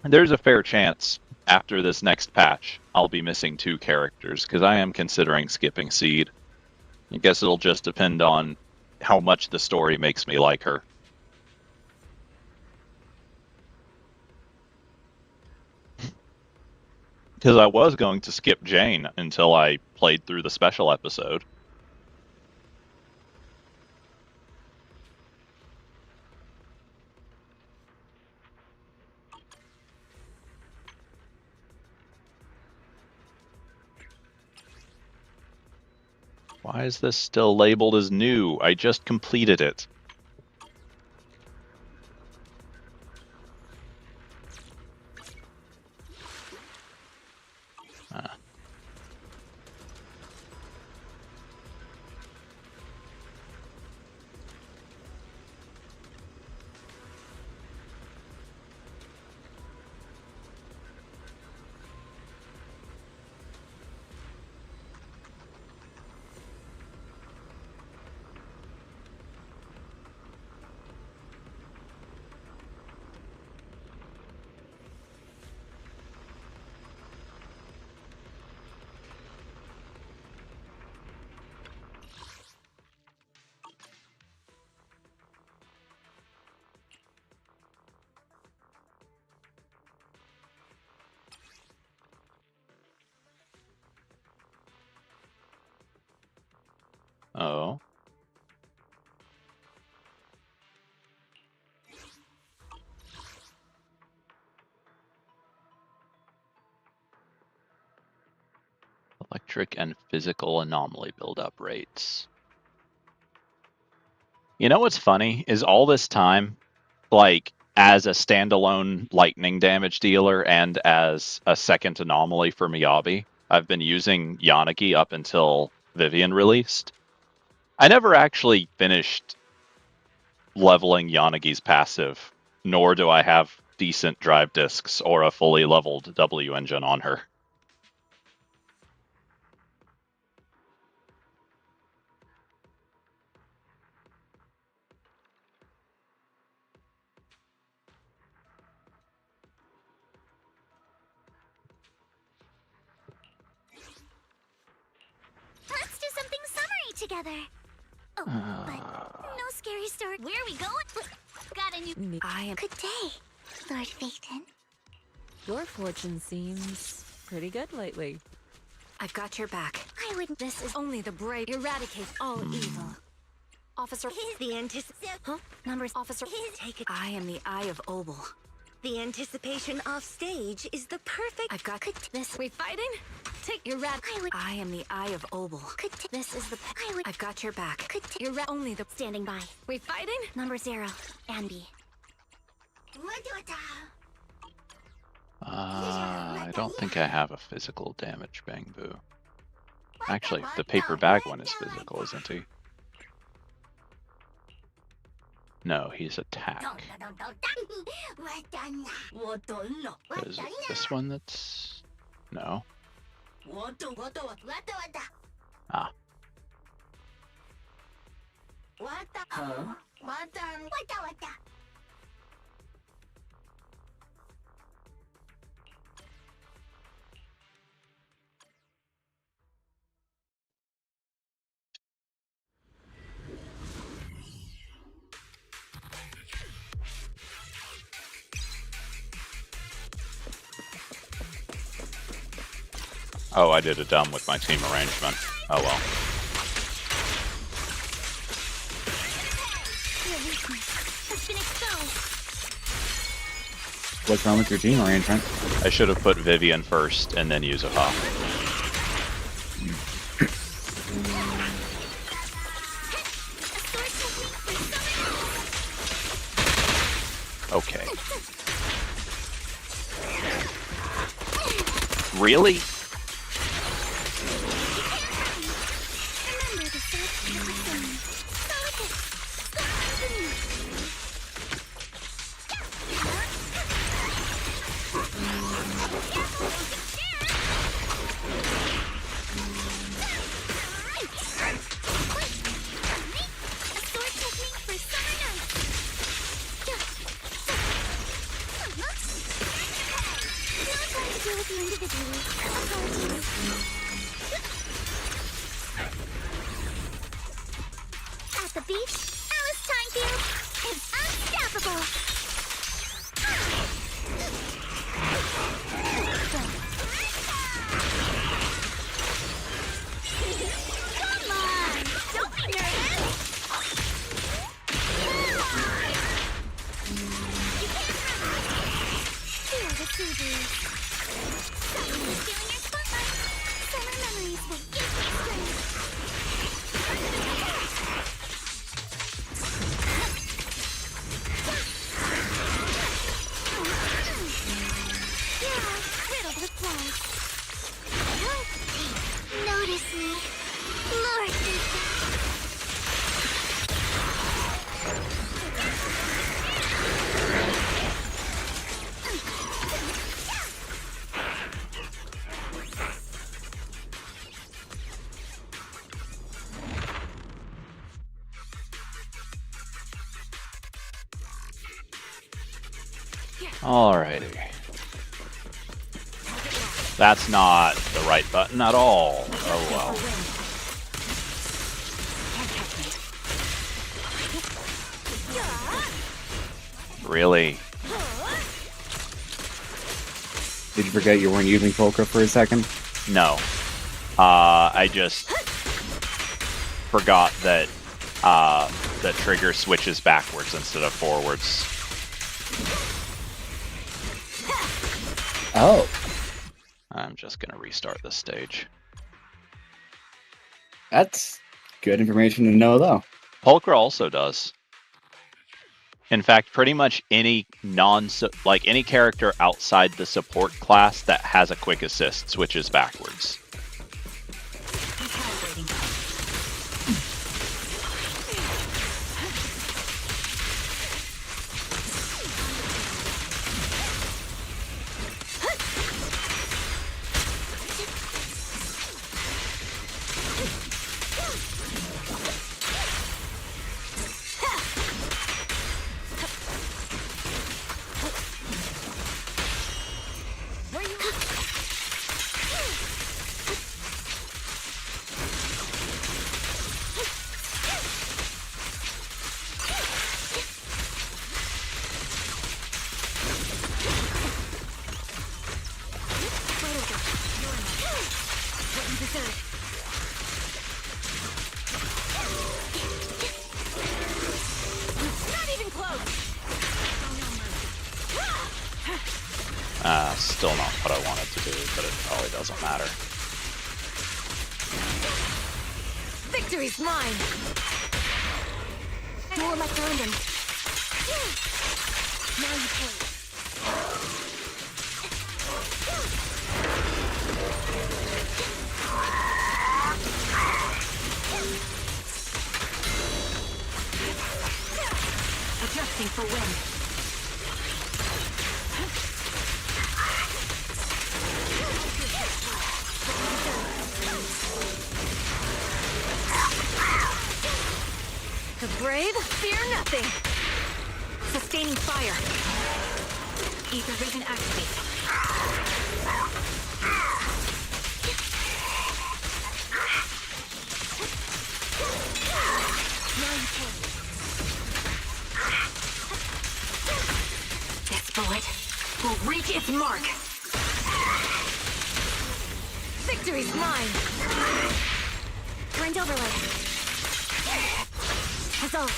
There's a fair chance after this next patch I'll be missing 2 characters because I am considering skipping Seed. I guess it'll just depend on how much the story makes me like her. Because I was going to skip Jane until I played through the special episode. Why is this still labeled as new? I just completed it. Oh. Electric and physical anomaly buildup rates. You know what's funny is all this time, like as a standalone lightning damage dealer and as a second anomaly for Miyabi, I've been using Yanagi up until Vivian released. I never actually finished leveling Yanagi's passive, nor do I have decent drive discs or a fully leveled W engine on her. Let's do something summery together. Oh, but no scary story. Where are we going? Got a new... I am. Good day, Lord Phaeton. Your fortune seems pretty good lately. I've got your back. I would... This is only the brave. Eradicate all evil. Officer, The anticipation. huh? Numbers. Officer, Take it. I am the Eye of Obel. The anticipation off stage is the perfect. I've got this. We fighting? Take your rat. I would... I am the Eye of Obel. This is the. I would... I've got your back. Could Your rat. Only the. Standing by. We fighting? Number 0, Andy. I don't think I have a physical damage Bang Boo. Actually, the paper bag one is physical, isn't he? No, he's attack. Is it this one that's... No. Ah. Oh, I did a dumb with my team arrangement. Oh well. Your weakness. What's wrong with your team arrangement? I should have put Vivian first and then Yuzuha. Okay. Really? At the beach, Alice Timefield is unstoppable. Come on, don't be nervous. Feel the sea breeze. Someone's stealing your spotlight. Summer memories will give you strength. Riddled with flaws. Notice me. Lord me. Alrighty. That's not the right button at all. Oh well. Really? Did you forget you weren't using Fulcra for a second? No. I just forgot that the trigger switches backwards instead of forwards. Oh. I'm just gonna restart this stage. That's good information to know, though. Pulchra also does. In fact, pretty much any any character outside the support class that has a quick assist switches backwards. Still not what I wanted to do, but it probably doesn't matter. Victory's mine! Duel like random. Now you pay. Adjusting for wind. The brave fear nothing. Sustaining fire. Ether vision activate. Now you can. This bullet will reach its mark. Victory's mine. Current overlay. Huzzah!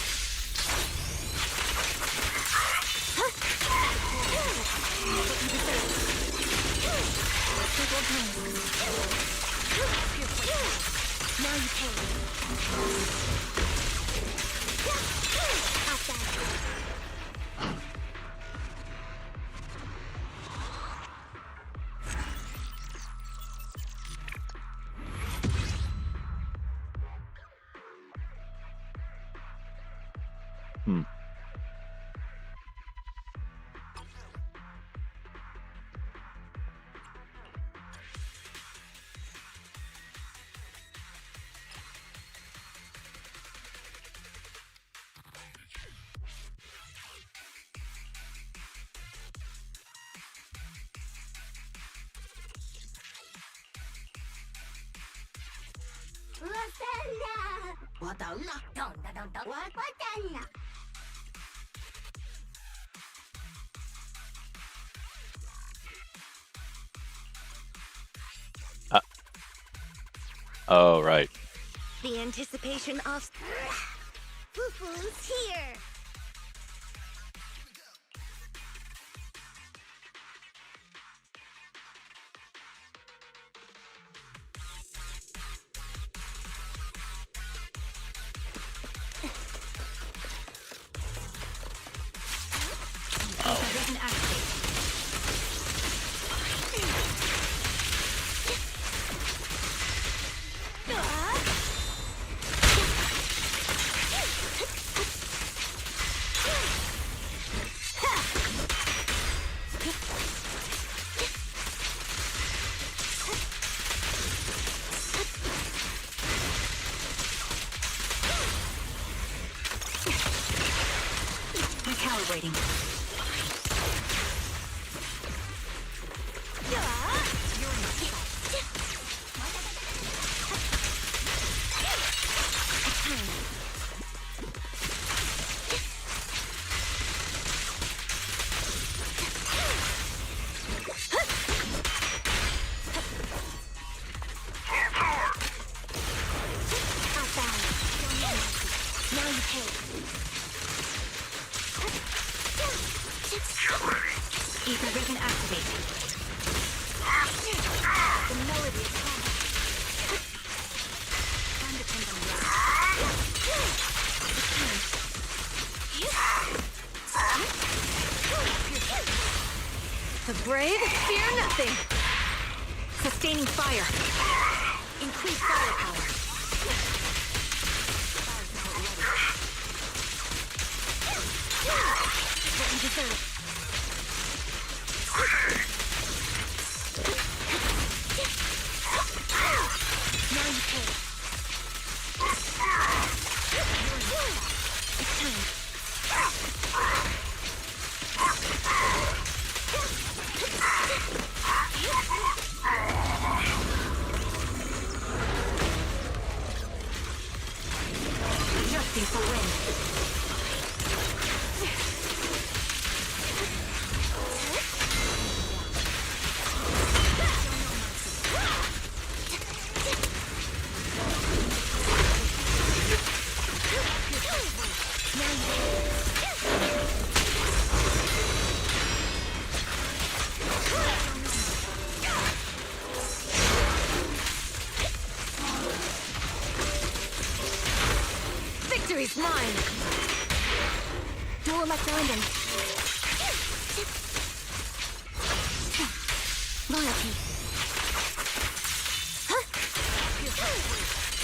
Now you pay. Hot dog. Oh, right. The anticipation of Fufu's here. Recalibrating. Now you pay. Ether vision activated. The melody is calm. Time to pin them down. The brave fear nothing. Sustaining fire. Increase firepower. What you deserve. Now you pay. It's time. Adjusting for wind. Victory's mine. Dual electro-ending. Loyalty.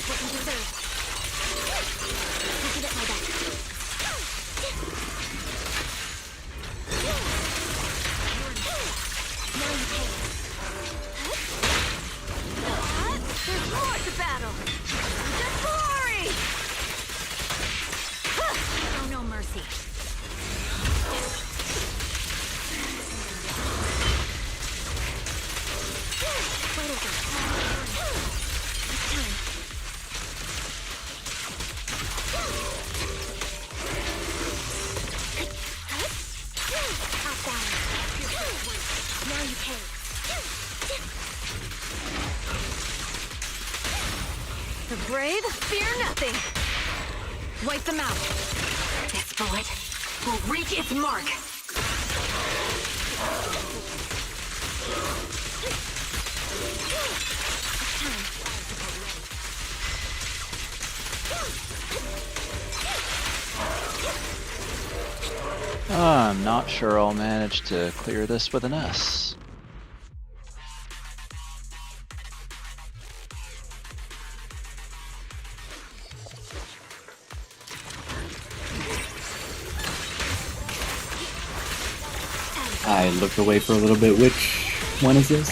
What you deserve. Take it at my back. Now you pay. There's more to battle. Just glory. Show no mercy. Wait over. It's time. Hot down. Now you pay. The brave fear nothing. Wipe them out. This bullet will reach its mark. I'm not sure I'll manage to clear this with an S. I looked away for a little bit. Which one is this?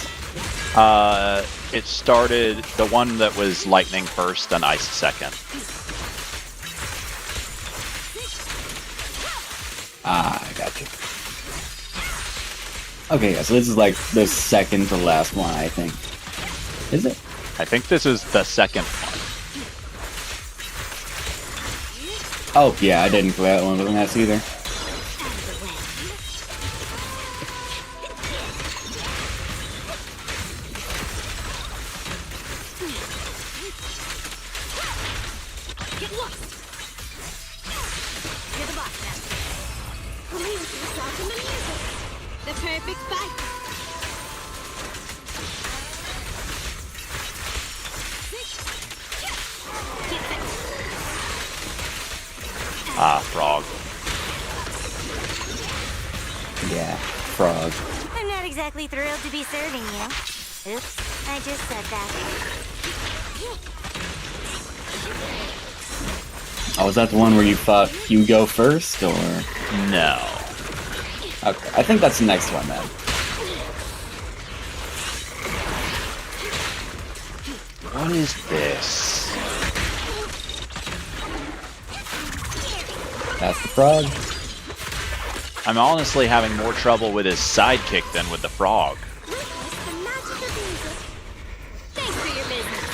It started, the one that was lightning first, then ice second. Ah, I got you. Okay, yeah, so this is like the second to last one, I think. Is it? I think this is the second one. Oh, yeah, I didn't play that one with an S either. Get lost! You're the boss now. Believe yourself in the music. The perfect fight. Ah, frog. Yeah, frog. I'm not exactly thrilled to be serving you. Oops, I just said that. Oh, was that the one where you fought Hugo first, or? No. Okay, I think that's the next one then. What is this? That's the frog. I'm honestly having more trouble with his sidekick than with the frog. Witness the magic of music. Thanks for your business.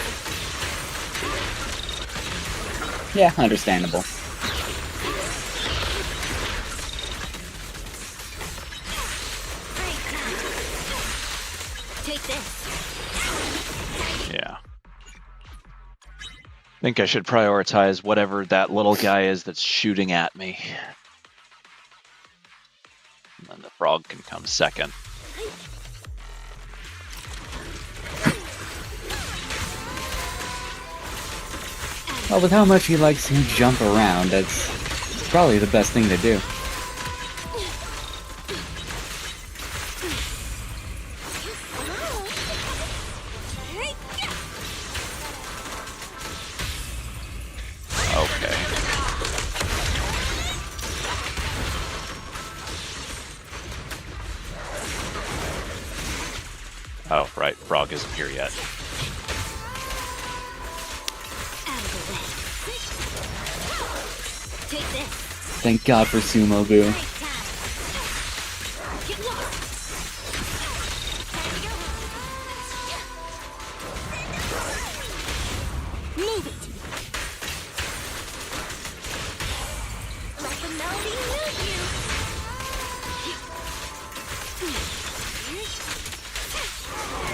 Yeah, understandable. Take this. Yeah. I think I should prioritize whatever that little guy is that's shooting at me. And then the frog can come second. Well, with how much he likes to jump around, that's probably the best thing to do. Okay. Oh, right. Frog isn't here yet. Take this. Thank God for Sumo Boo. Break time. Get lost. Time to go home. Move it. Let the melody move you.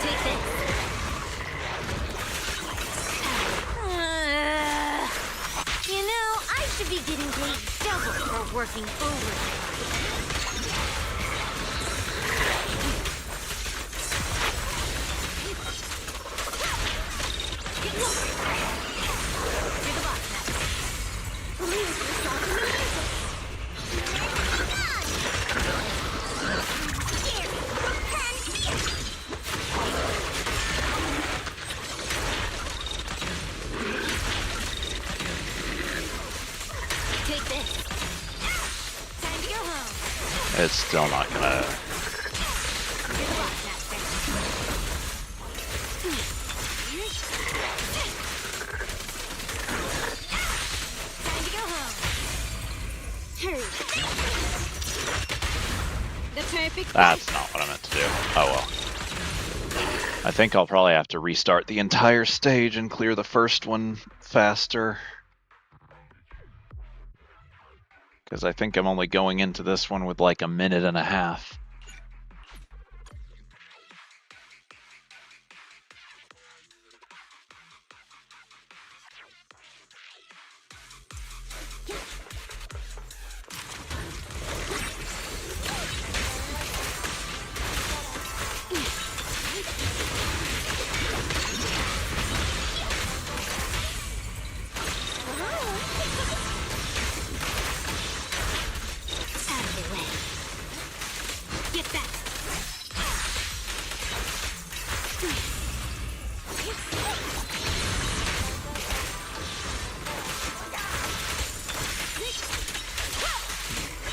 Take this. You know, I should be getting paid double for working overtime. Get lost. You're the boss now. Believe yourself in the music. Take this. Time to go home. It's still not gonna... You're the boss master. Time to go home. Hurry. The perfect That's not what I meant to do. Oh well. I think I'll probably have to restart the entire stage and clear the first one faster. Because I think I'm only going into this one with like a minute and a half. out of the way.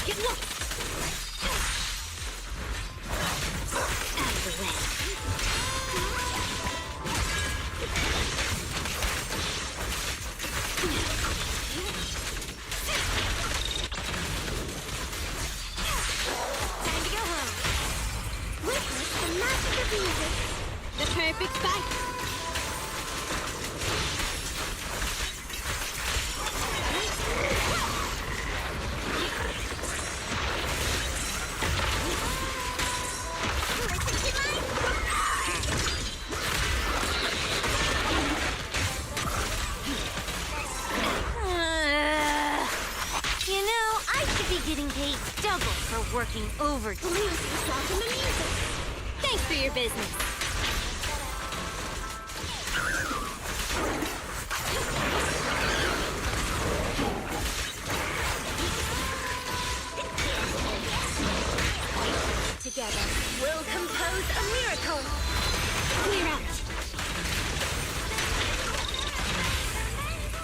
Get low. Out of the way. Time to go home. Witness the magic of music. The perfect fight. You know, I should be getting paid double for working overtime. Lose yourself in the music. Thanks for your business. Together, we'll compose a miracle. Clear out.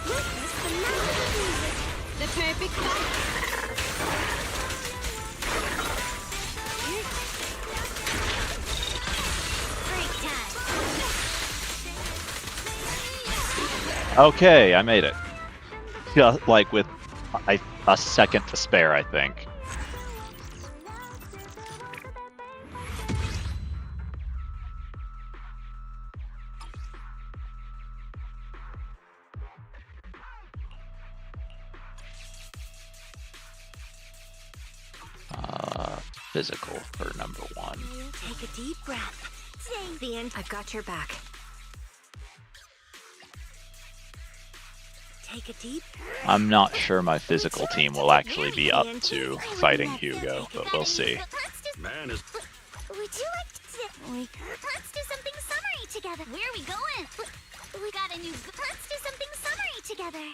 Witness the magic of music. The perfect fight. Break time. Okay, I made it. Yeah, like with a second to spare, I think. Physical for number 1. Take a deep breath. Say the end. I've got your back. Take a deep. I'm not sure my physical team will actually be up to fighting Hugo, but we'll see. Man is Would you like to? Let's do something summery together. Where are we going? We got a new. Let's do something summery together.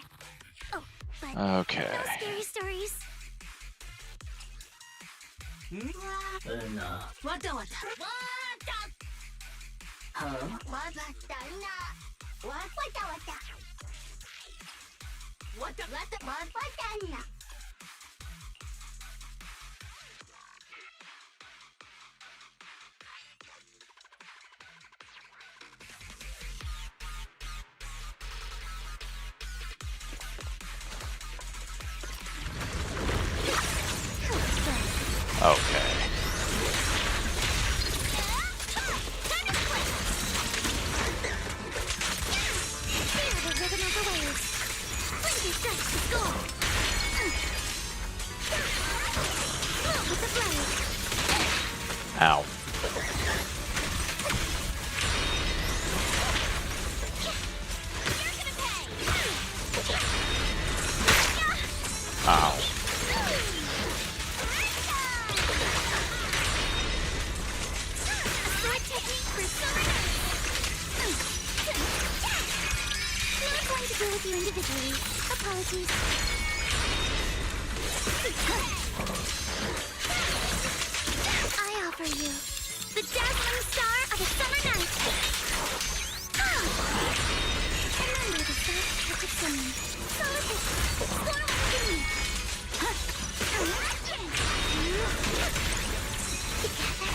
Oh, but Okay. no scary stories. Wata wata. Okay. Feel the rhythm of the waves. Flinky strikes to score. Blow with the blade. Ow. You're gonna pay. Ow. Sword technique for summer night. Not going to deal with you individually. Apologies. I offer you the dazzling star of a summer night. Remember the soft touch of summer. Solid hit. Forward to me. Together.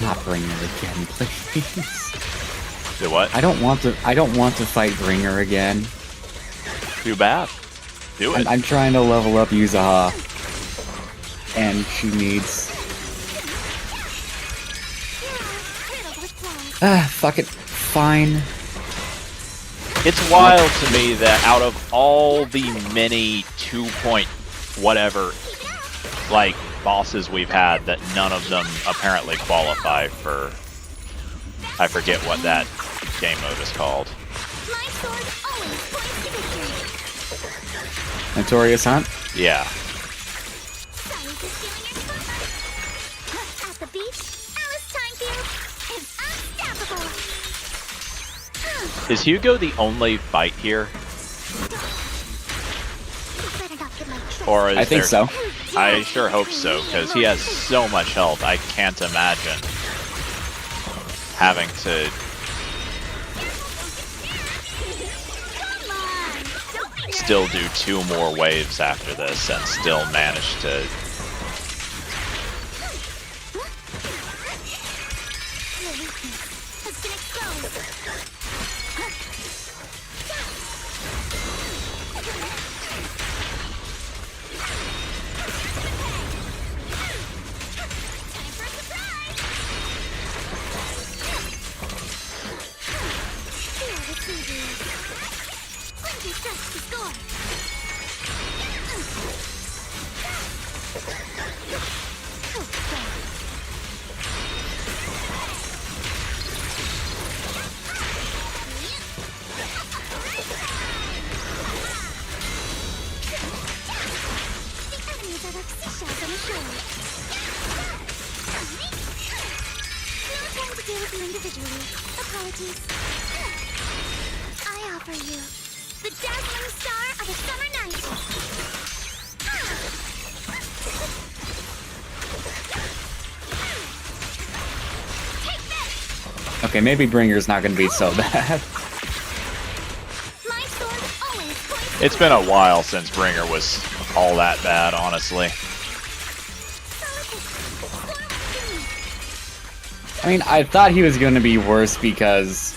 Not Bringer again, please. Do what? I don't want to fight Bringer again. Too bad. Do it. I'm trying to level up Yuzaha, and she needs. Riddled with flaws. Fuck it. Fine. It's wild to me that out of all the many 2-point whatever like bosses we've had, that none of them apparently qualify for. I forget what that game mode is called. My sword always points to victory. Notorious Hunt. Yeah. Sorry for stealing your spotlight. At the beach, Alice Timefield is unstoppable. Is Hugo the only fight here? You better not get my trick. Or is I think there... so. I sure hope so, because he has so much health, I can't imagine having to still do 2 more waves after this and still manage to. I offer you the dazzling star of a summer night. Take this. Okay, maybe Bringer's not gonna be so bad. My sword always points. It's been a while since Bringer was all that bad, honestly. I mean, I thought he was gonna be worse because,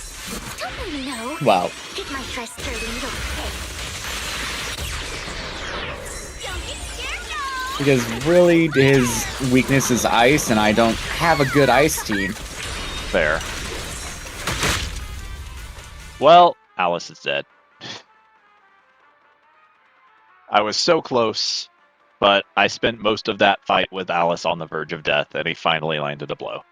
No. well, Get my dress dirty, little pig. Don't get scared, no. because really his weakness is ice, and I don't have a good ice team. Fair. Well, Alice is dead. I was so close, but I spent most of that fight with Alice on the verge of death, and he finally landed a blow.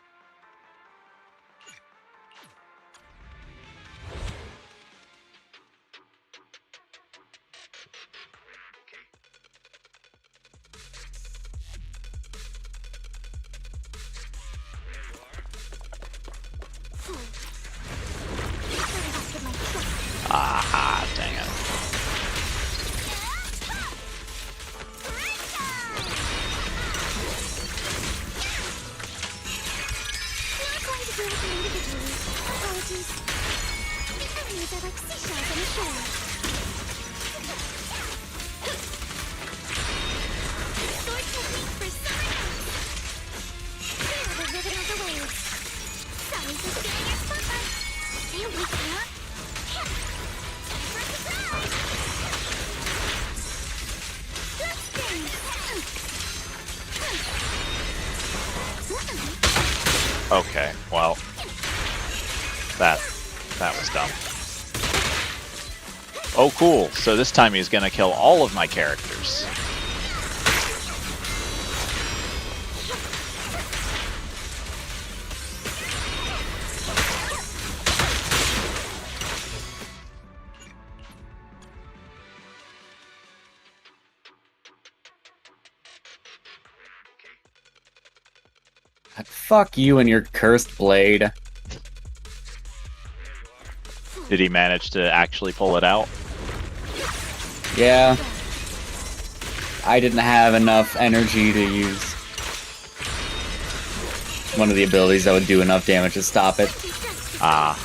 Ah, dang it. Apologies. The enemies are like seashells on the shore. Sword technique for summer nights. Feel the rhythm of the waves. Sorry for stealing your spotlight. Stay awake, huh? Time for a surprise. Let's dance. Okay, well, that was dumb. Oh, cool. So this time he's gonna kill all of my characters. Fuck you and your cursed blade. Did he manage to actually pull it out? Yeah. I didn't have enough energy to use one of the abilities that would do enough damage to stop it. Ah.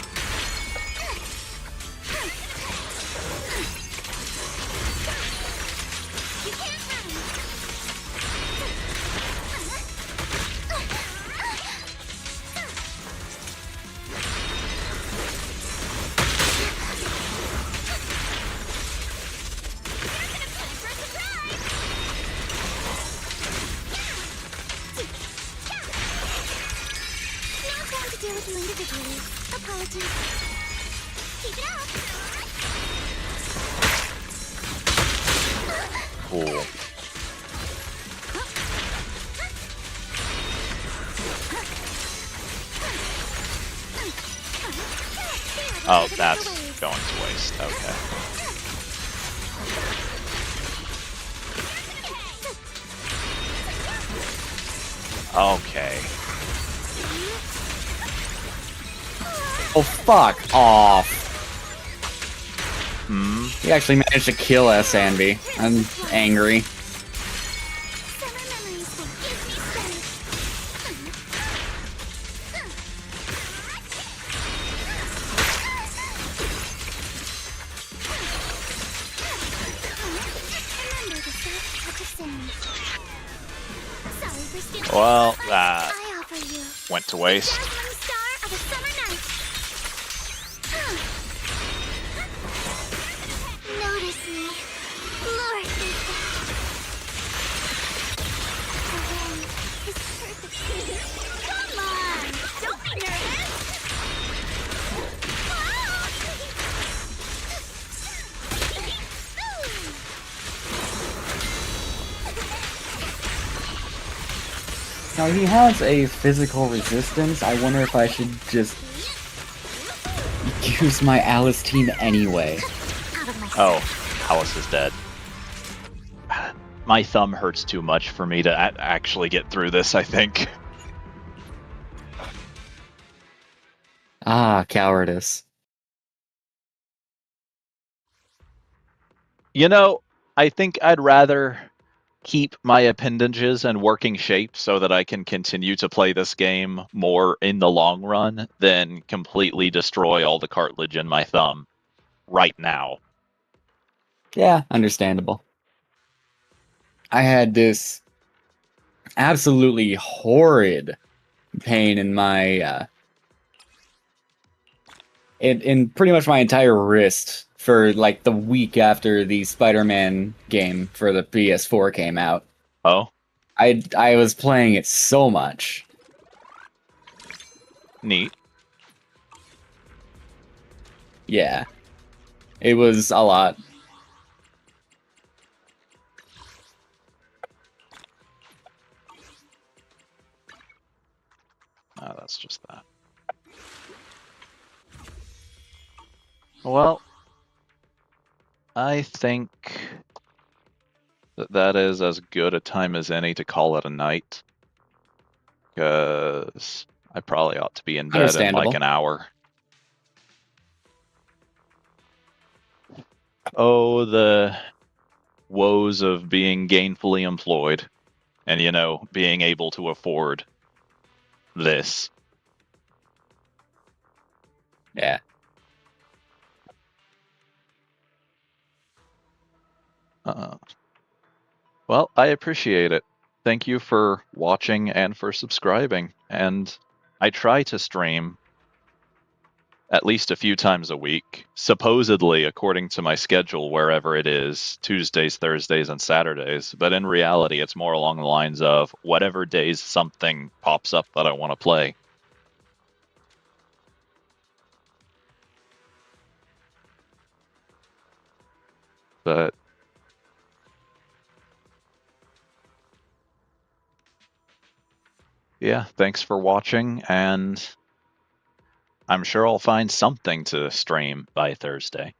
Deal with you individually. Apologies. Keep it up. Cool. Oh, that's going to waste. Okay. Okay. Oh, fuck off. Hmm. He actually managed to kill Sanby. I'm angry. Summer memories will give me strength. Well, that I offer you went to waste. dazzling star of a summer night. Notice me, lure me. The wind is perfect. Come on, don't be nervous. Now he has a physical resistance. I wonder if I should just use my Alice team anyway. Out of my Oh, Alice is dead. My thumb hurts too much for me to actually get through this, I think. Ah, cowardice. You know, I think I'd rather keep my appendages in working shape so that I can continue to play this game more in the long run than completely destroy all the cartilage in my thumb right now. Yeah, understandable. I had this absolutely horrid pain in my in pretty much my entire wrist for like the week after the Spider-Man game for the PS4 came out. Oh, I was playing it so much. neat. Yeah. It was a lot. Oh, that's just that. Well, I think that is as good a time as any to call it a night. Because I probably ought to be in bed in Understandable. like an hour. Oh, the woes of being gainfully employed and, you know, being able to afford this. Yeah. Well, I appreciate it. Thank you for watching and for subscribing. And I try to stream at least a few times a week, supposedly according to my schedule, wherever it is, Tuesdays, Thursdays, and Saturdays. But in reality, it's more along the lines of whatever days something pops up that I want to play. But yeah, thanks for watching, and I'm sure I'll find something to stream by Thursday.